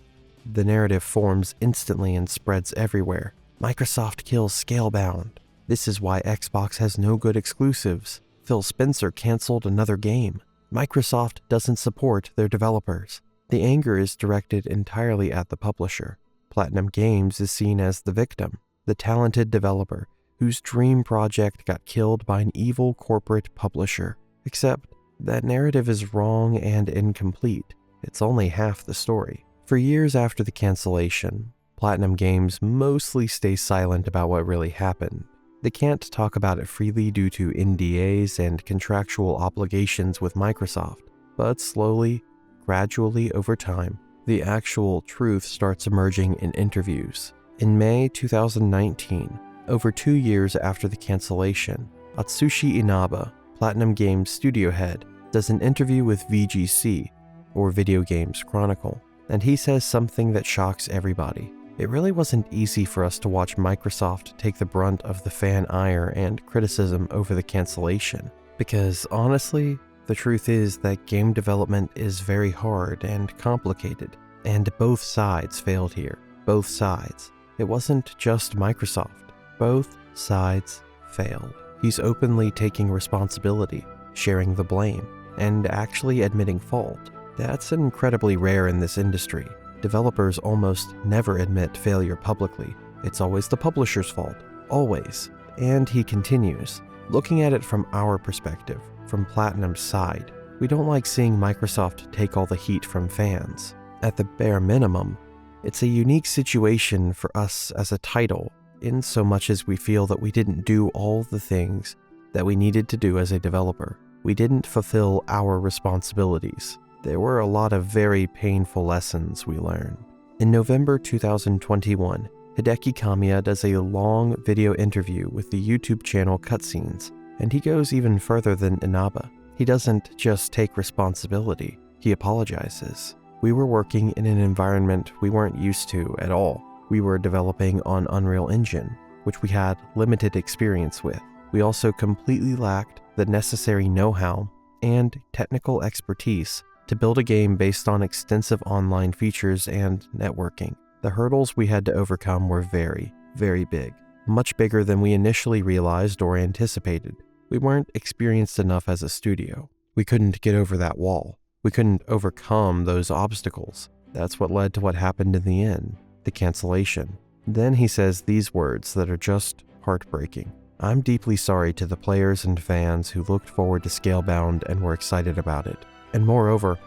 The narrative forms instantly and spreads everywhere. Microsoft kills Scalebound. This is why Xbox has no good exclusives. Phil Spencer canceled another game. Microsoft doesn't support their developers. The anger is directed entirely at the publisher. Platinum Games is seen as the victim, the talented developer whose dream project got killed by an evil corporate publisher. Except that narrative is wrong and incomplete. It's only half the story. For years after the cancellation, Platinum Games mostly stay silent about what really happened. They can't talk about it freely due to NDAs and contractual obligations with Microsoft, but slowly, gradually over time, the actual truth starts emerging in interviews. In May 2019, over 2 years after the cancellation, Atsushi Inaba, Platinum Games studio head, does an interview with VGC, or Video Games Chronicle, and he says something that shocks everybody. It really wasn't easy for us to watch Microsoft take the brunt of the fan ire and criticism over the cancellation, because honestly, the truth is that game development is very hard and complicated, and both sides failed here. Both sides. It wasn't just Microsoft. Both sides failed. He's openly taking responsibility, sharing the blame, and actually admitting fault. That's incredibly rare in this industry. Developers almost never admit failure publicly. It's always the publisher's fault. Always. And he continues, looking at it from our perspective, from Platinum's side, we don't like seeing Microsoft take all the heat from fans. At the bare minimum, it's a unique situation for us as a title, in so much as we feel that we didn't do all the things that we needed to do as a developer. We didn't fulfill our responsibilities. There were a lot of very painful lessons we learned. In November 2021, Hideki Kamiya does a long video interview with the YouTube channel Cutscenes, and he goes even further than Inaba. He doesn't just take responsibility, he apologizes. We were working in an environment we weren't used to at all. We were developing on Unreal Engine, which we had limited experience with. We also completely lacked the necessary know-how and technical expertise to build a game based on extensive online features and networking. The hurdles we had to overcome were very, very big, much bigger than we initially realized or anticipated. We weren't experienced enough as a studio. We couldn't get over that wall. We couldn't overcome those obstacles. That's what led to what happened in the end, the cancellation. Then he says these words that are just heartbreaking. I'm deeply sorry to the players and fans who looked forward to Scalebound and were excited about it. And moreover,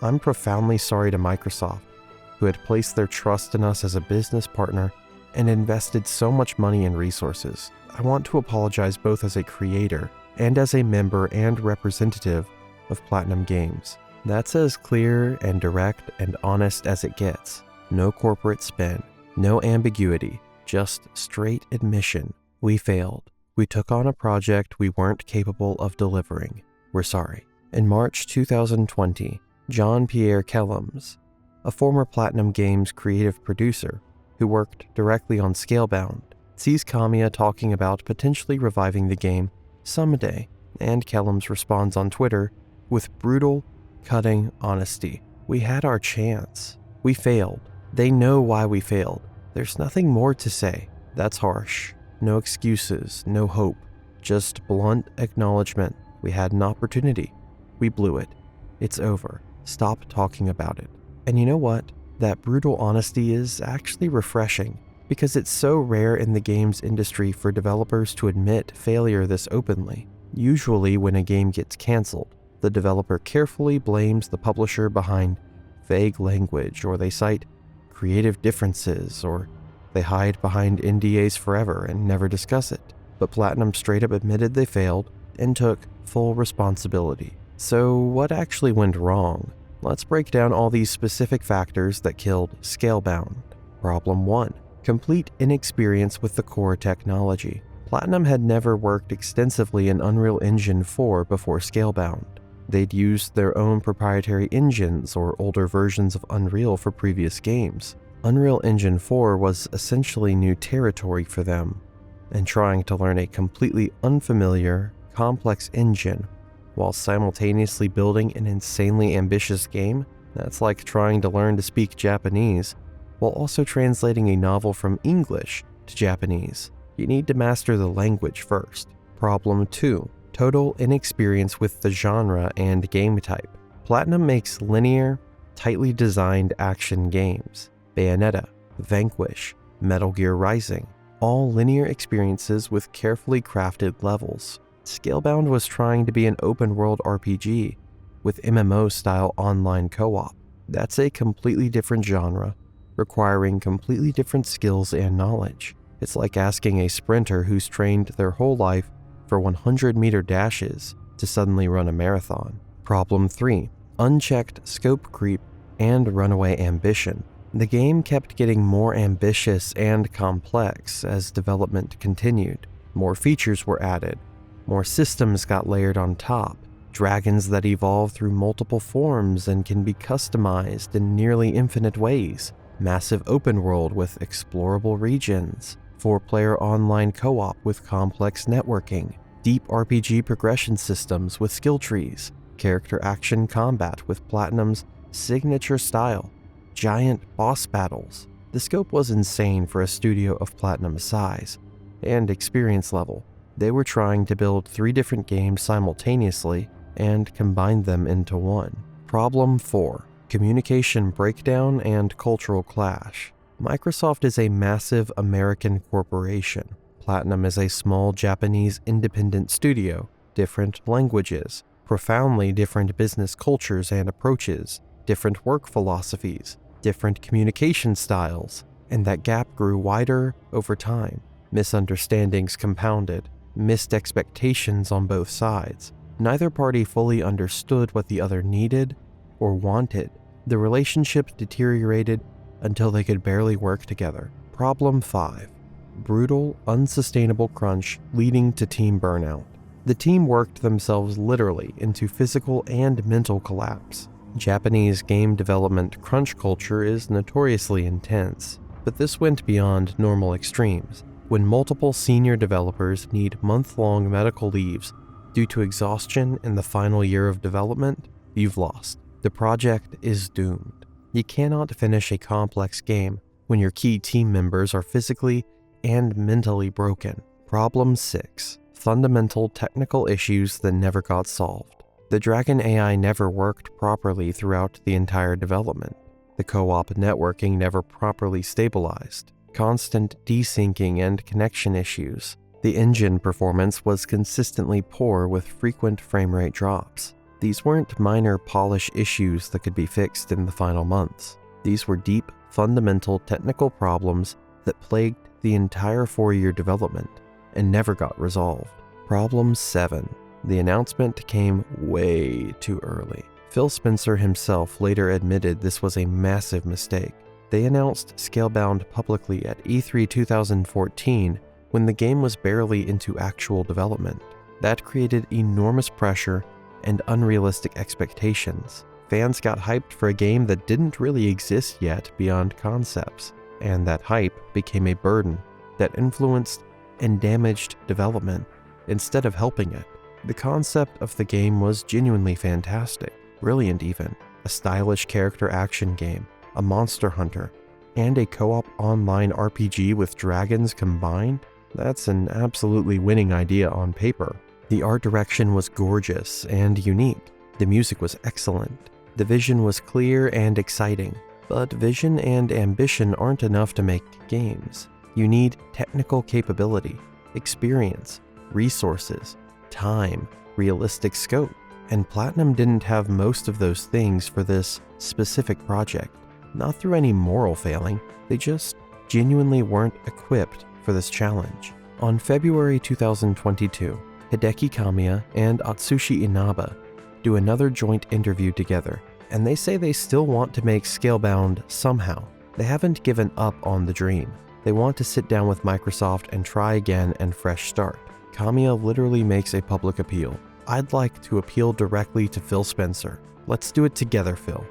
I'm profoundly sorry to Microsoft, who had placed their trust in us as a business partner and invested so much money and resources. I want to apologize both as a creator and as a member and representative of Platinum Games. That's as clear and direct and honest as it gets. No corporate spin, no ambiguity, just straight admission. We failed. We took on a project we weren't capable of delivering. We're sorry. In March 2020, Jean-Pierre Kellums, a former Platinum Games creative producer who worked directly on Scalebound, sees Kamiya talking about potentially reviving the game someday, and Kellums responds on Twitter with brutal, cutting honesty. We had our chance. We failed. They know why we failed. There's nothing more to say. That's harsh. No excuses, no hope. Just blunt acknowledgement. We had an opportunity. We blew it. It's over. Stop talking about it. And you know what? That brutal honesty is actually refreshing, because it's so rare in the games industry for developers to admit failure this openly. Usually when a game gets canceled, the developer carefully blames the publisher behind vague language, or they cite creative differences, or they hide behind NDAs forever and never discuss it. But Platinum straight up admitted they failed and took full responsibility. So what actually went wrong? Let's break down all these specific factors that killed Scalebound. Problem 1. Complete inexperience with the core technology. Platinum had never worked extensively in Unreal Engine 4 before Scalebound. They'd used their own proprietary engines or older versions of Unreal for previous games. Unreal Engine 4 was essentially new territory for them, and trying to learn a completely unfamiliar, complex engine while simultaneously building an insanely ambitious game, that's like trying to learn to speak Japanese while also translating a novel from English to Japanese. You need to master the language first. Problem 2. Total inexperience with the genre and game type. Platinum makes linear, tightly designed action games. Bayonetta, Vanquish, Metal Gear Rising, all linear experiences with carefully crafted levels. Scalebound was trying to be an open-world RPG with MMO-style online co-op. That's a completely different genre, requiring completely different skills and knowledge. It's like asking a sprinter who's trained their whole life for 100-meter dashes to suddenly run a marathon. Problem 3. Unchecked scope creep and runaway ambition. The game kept getting more ambitious and complex as development continued. More features were added. More systems got layered on top. Dragons that evolve through multiple forms and can be customized in nearly infinite ways. Massive open world with explorable regions. 4-player online co-op with complex networking. Deep RPG progression systems with skill trees. Character action combat with Platinum's signature style. Giant boss battles. The scope was insane for a studio of Platinum's size and experience level. They were trying to build 3 different games simultaneously and combine them into one. Problem 4. Communication breakdown and cultural clash. Microsoft is a massive American corporation. Platinum is a small Japanese independent studio. Different languages, profoundly different business cultures and approaches, different work philosophies, different communication styles, and that gap grew wider over time. Misunderstandings compounded, missed expectations on both sides. Neither party fully understood what the other needed or wanted. The relationship deteriorated until they could barely work together. Problem 5. Brutal, unsustainable crunch leading to team burnout. The team worked themselves literally into physical and mental collapse. Japanese game development crunch culture is notoriously intense, but this went beyond normal extremes. When multiple senior developers need month-long medical leaves due to exhaustion in the final year of development, you've lost. The project is doomed. You cannot finish a complex game when your key team members are physically and mentally broken. Problem 6. Fundamental technical issues that never got solved. The Dragon AI never worked properly throughout the entire development. The co-op networking never properly stabilized. Constant desyncing and connection issues. The engine performance was consistently poor with frequent frame rate drops. These weren't minor polish issues that could be fixed in the final months. These were deep, fundamental technical problems that plagued the entire 4-year development and never got resolved. Problem 7. The announcement came way too early. Phil Spencer himself later admitted this was a massive mistake. They announced Scalebound publicly at E3 2014 when the game was barely into actual development. That created enormous pressure and unrealistic expectations. Fans got hyped for a game that didn't really exist yet beyond concepts, and that hype became a burden that influenced and damaged development instead of helping it. The concept of the game was genuinely fantastic, brilliant even. A stylish character action game, a monster hunter, and a co-op online RPG with dragons combined? That's an absolutely winning idea on paper. The art direction was gorgeous and unique. The music was excellent. The vision was clear and exciting. But vision and ambition aren't enough to make games. You need technical capability, experience, resources, time, realistic scope. And Platinum didn't have most of those things for this specific project. Not through any moral failing, they just genuinely weren't equipped for this challenge. On February 2022, Hideki Kamiya and Atsushi Inaba do another joint interview together, and they say they still want to make Scalebound somehow. They haven't given up on the dream. They want to sit down with Microsoft and try again and fresh start. Kamiya literally makes a public appeal. I'd like to appeal directly to Phil Spencer. Let's do it together, Phil.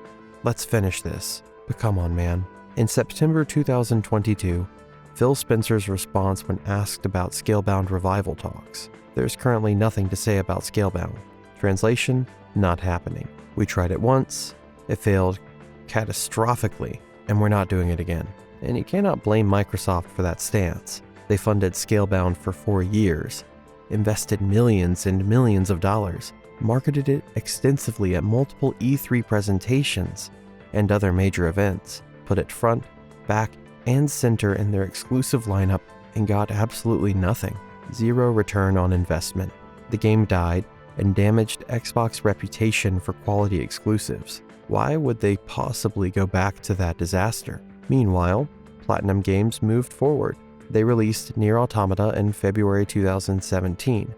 Let's finish this. But come on, man. In September 2022, Phil Spencer's response when asked about Scalebound revival talks. There's currently nothing to say about Scalebound. Translation, not happening. We tried it once, it failed catastrophically, and we're not doing it again. And you cannot blame Microsoft for that stance. They funded Scalebound for 4 years, invested millions and millions of dollars, marketed it extensively at multiple E3 presentations and other major events, put it front, back, and center in their exclusive lineup, and got absolutely nothing. Zero return on investment. The game died and damaged Xbox's reputation for quality exclusives. Why would they possibly go back to that disaster? Meanwhile, Platinum Games moved forward. They released Nier Automata in February 2017,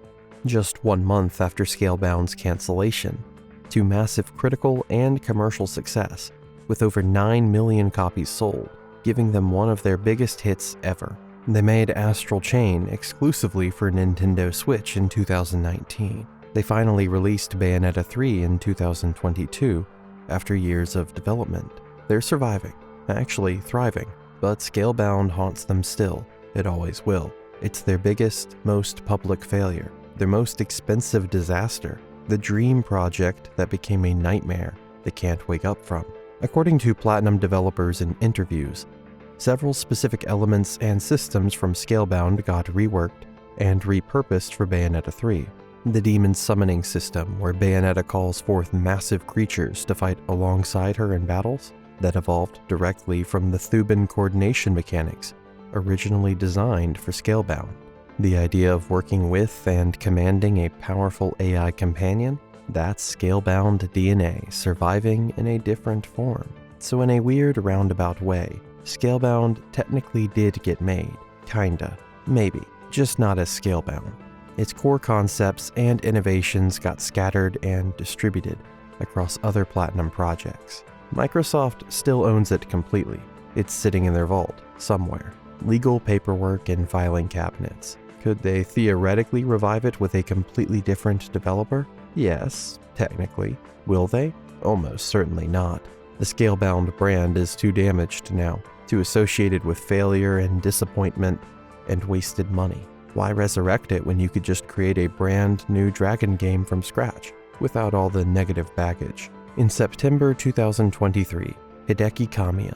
just 1 month after Scalebound's cancellation, to massive critical and commercial success, with over 9 million copies sold, giving them one of their biggest hits ever. They made Astral Chain exclusively for Nintendo Switch in 2019. They finally released Bayonetta 3 in 2022, after years of development. They're surviving, actually thriving, but Scalebound haunts them still. It always will. It's their biggest, most public failure, their most expensive disaster, the dream project that became a nightmare they can't wake up from. According to Platinum developers in interviews, several specific elements and systems from Scalebound got reworked and repurposed for Bayonetta 3. The demon summoning system, where Bayonetta calls forth massive creatures to fight alongside her in battles, that evolved directly from the Thuban coordination mechanics originally designed for Scalebound. The idea of working with and commanding a powerful AI companion, that's Scalebound DNA surviving in a different form. So in a weird roundabout way, Scalebound technically did get made. Kinda. Maybe. Just not as Scalebound. Its core concepts and innovations got scattered and distributed across other Platinum projects. Microsoft still owns it completely. It's sitting in their vault, somewhere. Legal paperwork and filing cabinets. Could they theoretically revive it with a completely different developer? Yes, technically. Will they? Almost certainly not. The Scalebound brand is too damaged now, too associated with failure and disappointment and wasted money. Why resurrect it when you could just create a brand new Dragon game from scratch, without all the negative baggage? In September 2023, Hideki Kamiya,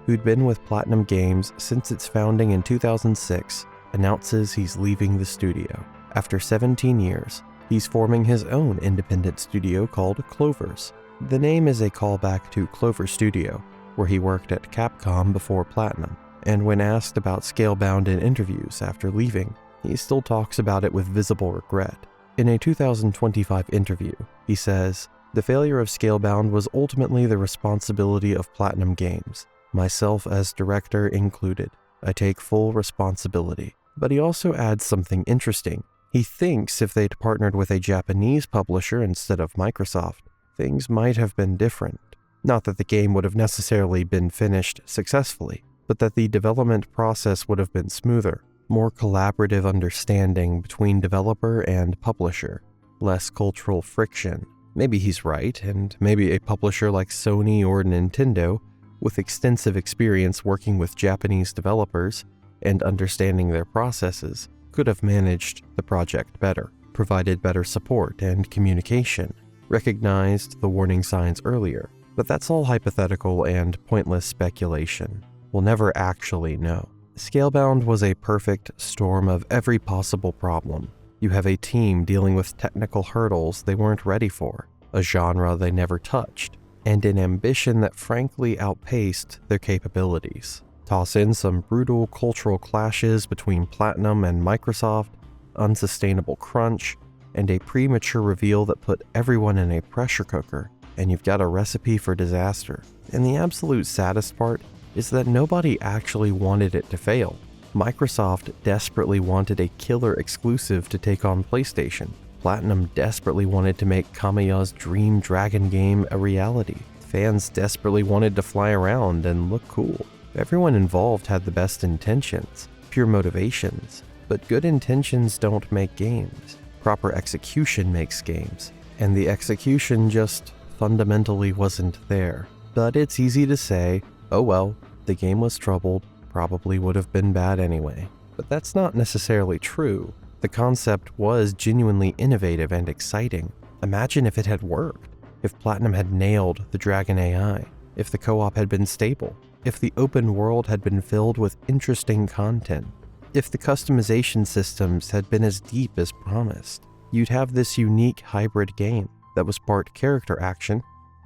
who'd been with Platinum Games since its founding in 2006, announces he's leaving the studio. After 17 years, he's forming his own independent studio called Clovers. The name is a callback to Clover Studio, where he worked at Capcom before Platinum, and when asked about Scalebound in interviews after leaving, he still talks about it with visible regret. In a 2025 interview, he says, "The failure of Scalebound was ultimately the responsibility of Platinum Games, myself as director included. I take full responsibility." But he also adds something interesting. He thinks if they'd partnered with a Japanese publisher instead of Microsoft, things might have been different. Not that the game would have necessarily been finished successfully, but that the development process would have been smoother, more collaborative understanding between developer and publisher, less cultural friction. Maybe he's right, and maybe a publisher like Sony or Nintendo, with extensive experience working with Japanese developers and understanding their processes, could have managed the project better, provided better support and communication, recognized the warning signs earlier. But that's all hypothetical and pointless speculation. We'll never actually know. Scalebound was a perfect storm of every possible problem. You have a team dealing with technical hurdles they weren't ready for, a genre they never touched, and an ambition that frankly outpaced their capabilities. Toss in some brutal cultural clashes between Platinum and Microsoft, unsustainable crunch, and a premature reveal that put everyone in a pressure cooker, and you've got a recipe for disaster. And the absolute saddest part is that nobody actually wanted it to fail. Microsoft desperately wanted a killer exclusive to take on PlayStation. Platinum desperately wanted to make Kamiya's dream Dragon game a reality. Fans desperately wanted to fly around and look cool. Everyone involved had the best intentions, pure motivations, but good intentions don't make games. Proper execution makes games, and the execution just fundamentally wasn't there. But it's easy to say, oh well, the game was troubled, probably would have been bad anyway. But that's not necessarily true. The concept was genuinely innovative and exciting. Imagine if it had worked, if Platinum had nailed the Dragon AI, if the co-op had been stable, if the open world had been filled with interesting content, if the customization systems had been as deep as promised. You'd have this unique hybrid game that was part character action,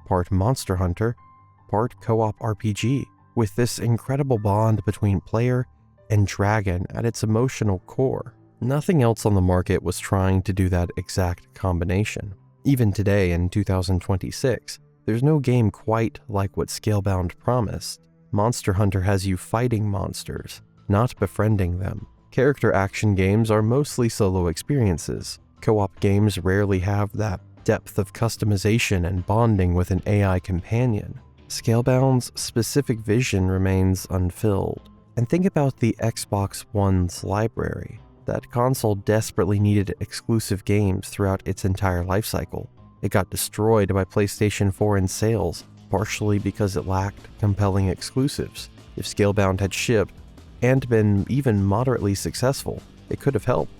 part Monster Hunter, part co-op RPG, with this incredible bond between player and dragon at its emotional core. Nothing else on the market was trying to do that exact combination. Even today in 2026, there's no game quite like what Scalebound promised. Monster Hunter has you fighting monsters, not befriending them. Character action games are mostly solo experiences. Co-op games rarely have that depth of customization and bonding with an AI companion. Scalebound's specific vision remains unfilled. And think about the Xbox One's library. That console desperately needed exclusive games throughout its entire lifecycle. It got destroyed by PlayStation 4 in sales, partially because it lacked compelling exclusives. If Scalebound had shipped and been even moderately successful, it could have helped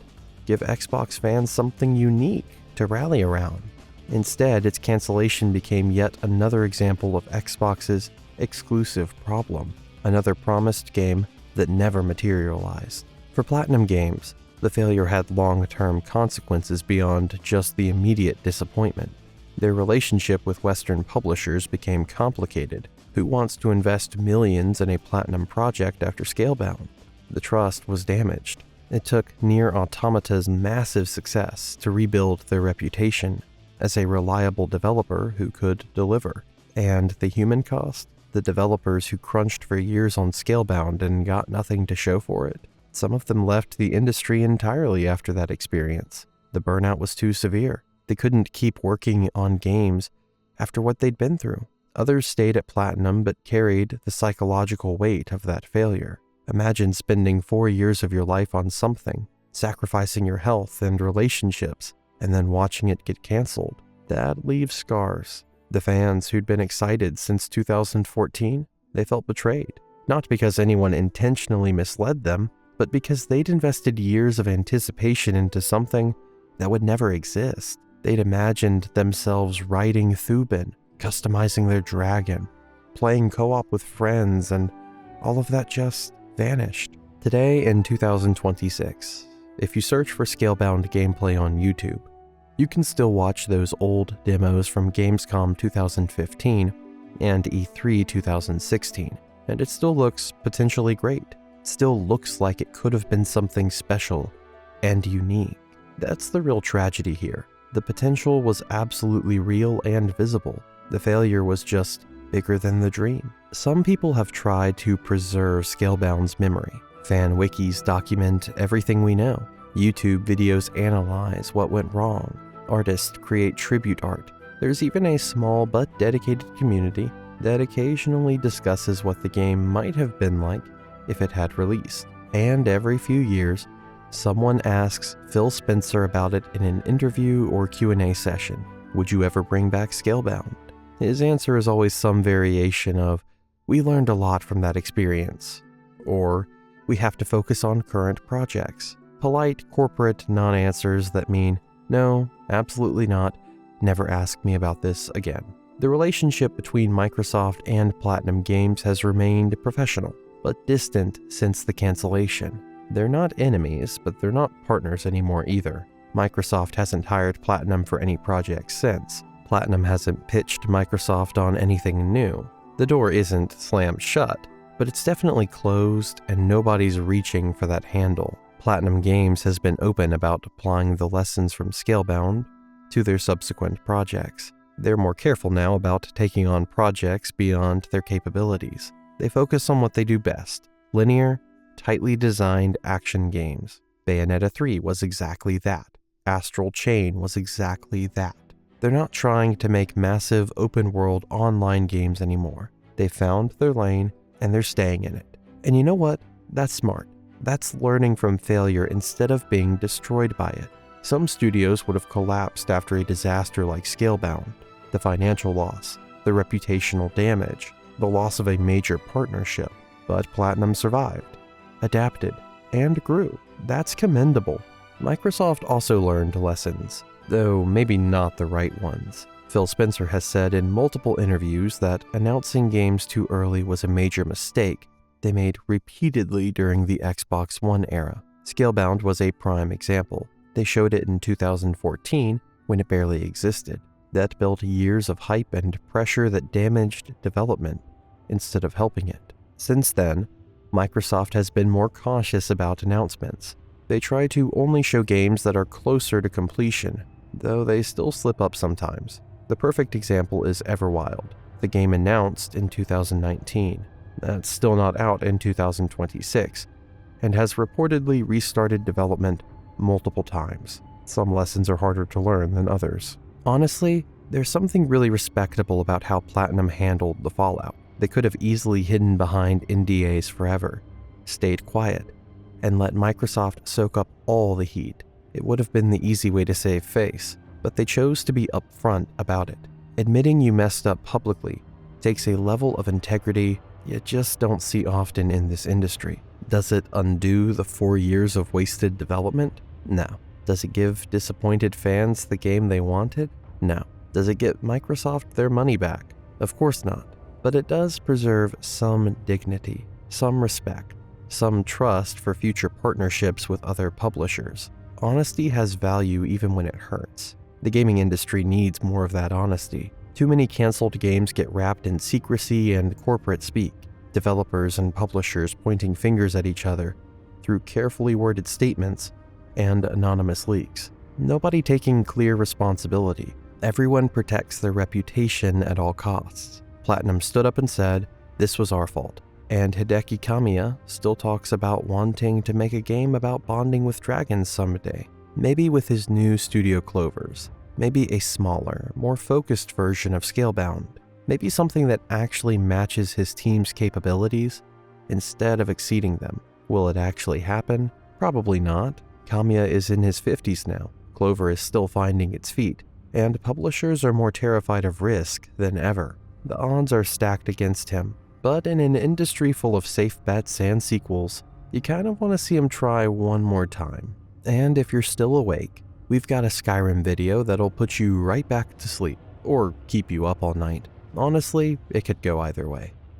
give Xbox fans something unique to rally around. Instead, its cancellation became yet another example of Xbox's exclusive problem, another promised game that never materialized. For Platinum Games, the failure had long-term consequences beyond just the immediate disappointment. Their relationship with Western publishers became complicated. Who wants to invest millions in a Platinum project after Scalebound? The trust was damaged. It took Nier Automata's massive success to rebuild their reputation as a reliable developer who could deliver. And the human cost? The developers who crunched for years on Scalebound and got nothing to show for it. Some of them left the industry entirely after that experience. The burnout was too severe. They couldn't keep working on games after what they'd been through. Others stayed at Platinum but carried the psychological weight of that failure. Imagine spending 4 years of your life on something, sacrificing your health and relationships, and then watching it get canceled. That leaves scars. The fans who'd been excited since 2014, they felt betrayed. Not because anyone intentionally misled them, but because they'd invested years of anticipation into something that would never exist. They'd imagined themselves riding Thuban, customizing their dragon, playing co-op with friends, and all of that just vanished. Today in 2026, if you search for Scalebound gameplay on YouTube, you can still watch those old demos from Gamescom 2015 and E3 2016, and it still looks potentially great. It still looks like it could have been something special and unique. That's the real tragedy here. The potential was absolutely real and visible. The failure was just bigger than the dream. Some people have tried to preserve Scalebound's memory. Fan wikis document everything we know. YouTube videos analyze what went wrong. Artists create tribute art. There's even a small but dedicated community that occasionally discusses what the game might have been like if it had released. And every few years, someone asks Phil Spencer about it in an interview or Q&A session. Would you ever bring back Scalebound? His answer is always some variation of, we learned a lot from that experience, or we have to focus on current projects. Polite corporate non-answers that mean, no, absolutely not, never ask me about this again. The relationship between Microsoft and Platinum Games has remained professional, but distant since the cancellation. They're not enemies, but they're not partners anymore either. Microsoft hasn't hired Platinum for any projects since. Platinum hasn't pitched Microsoft on anything new. The door isn't slammed shut, but it's definitely closed and nobody's reaching for that handle. Platinum Games has been open about applying the lessons from Scalebound to their subsequent projects. They're more careful now about taking on projects beyond their capabilities. They focus on what they do best: linear, tightly designed action games. Bayonetta 3 was exactly that. Astral Chain was exactly that. They're not trying to make massive open-world online games anymore. They found their lane, and they're staying in it. And you know what? That's smart. That's learning from failure instead of being destroyed by it. Some studios would have collapsed after a disaster like Scalebound. The financial loss, the reputational damage, the loss of a major partnership. But Platinum survived, adapted, and grew. That's commendable. Microsoft also learned lessons, though maybe not the right ones. Phil Spencer has said in multiple interviews that announcing games too early was a major mistake they made repeatedly during the Xbox One era. Scalebound was a prime example. They showed it in 2014 when it barely existed. That built years of hype and pressure that damaged development instead of helping it. Since then, Microsoft has been more cautious about announcements. They try to only show games that are closer to completion, though they still slip up sometimes. The perfect example is Everwild, the game announced in 2019. That's still not out in 2026, and has reportedly restarted development multiple times. Some lessons are harder to learn than others. Honestly, there's something really respectable about how Platinum handled the fallout. They could have easily hidden behind NDAs forever, stayed quiet, and let Microsoft soak up all the heat. It would have been the easy way to save face, but they chose to be upfront about it. Admitting you messed up publicly takes a level of integrity you just don't see often in this industry. Does it undo the 4 years of wasted development? No. Does it give disappointed fans the game they wanted? No. Does it get Microsoft their money back? Of course not. But it does preserve some dignity, some respect, some trust for future partnerships with other publishers. Honesty has value even when it hurts. The gaming industry needs more of that honesty. Too many canceled games get wrapped in secrecy and corporate speak. Developers and publishers pointing fingers at each other through carefully worded statements and anonymous leaks. Nobody taking clear responsibility. Everyone protects their reputation at all costs. Platinum stood up and said, "This was our fault." And Hideki Kamiya still talks about wanting to make a game about bonding with dragons someday. Maybe with his new Studio Clovers. Maybe a smaller, more focused version of Scalebound. Maybe something that actually matches his team's capabilities instead of exceeding them. Will it actually happen? Probably not. Kamiya is in his 50s now. Clover is still finding its feet, and publishers are more terrified of risk than ever. The odds are stacked against him, but in an industry full of safe bets and sequels, you kind of want to see him try one more time. And if you're still awake, we've got a Skyrim video that'll put you right back to sleep, or keep you up all night. Honestly, it could go either way.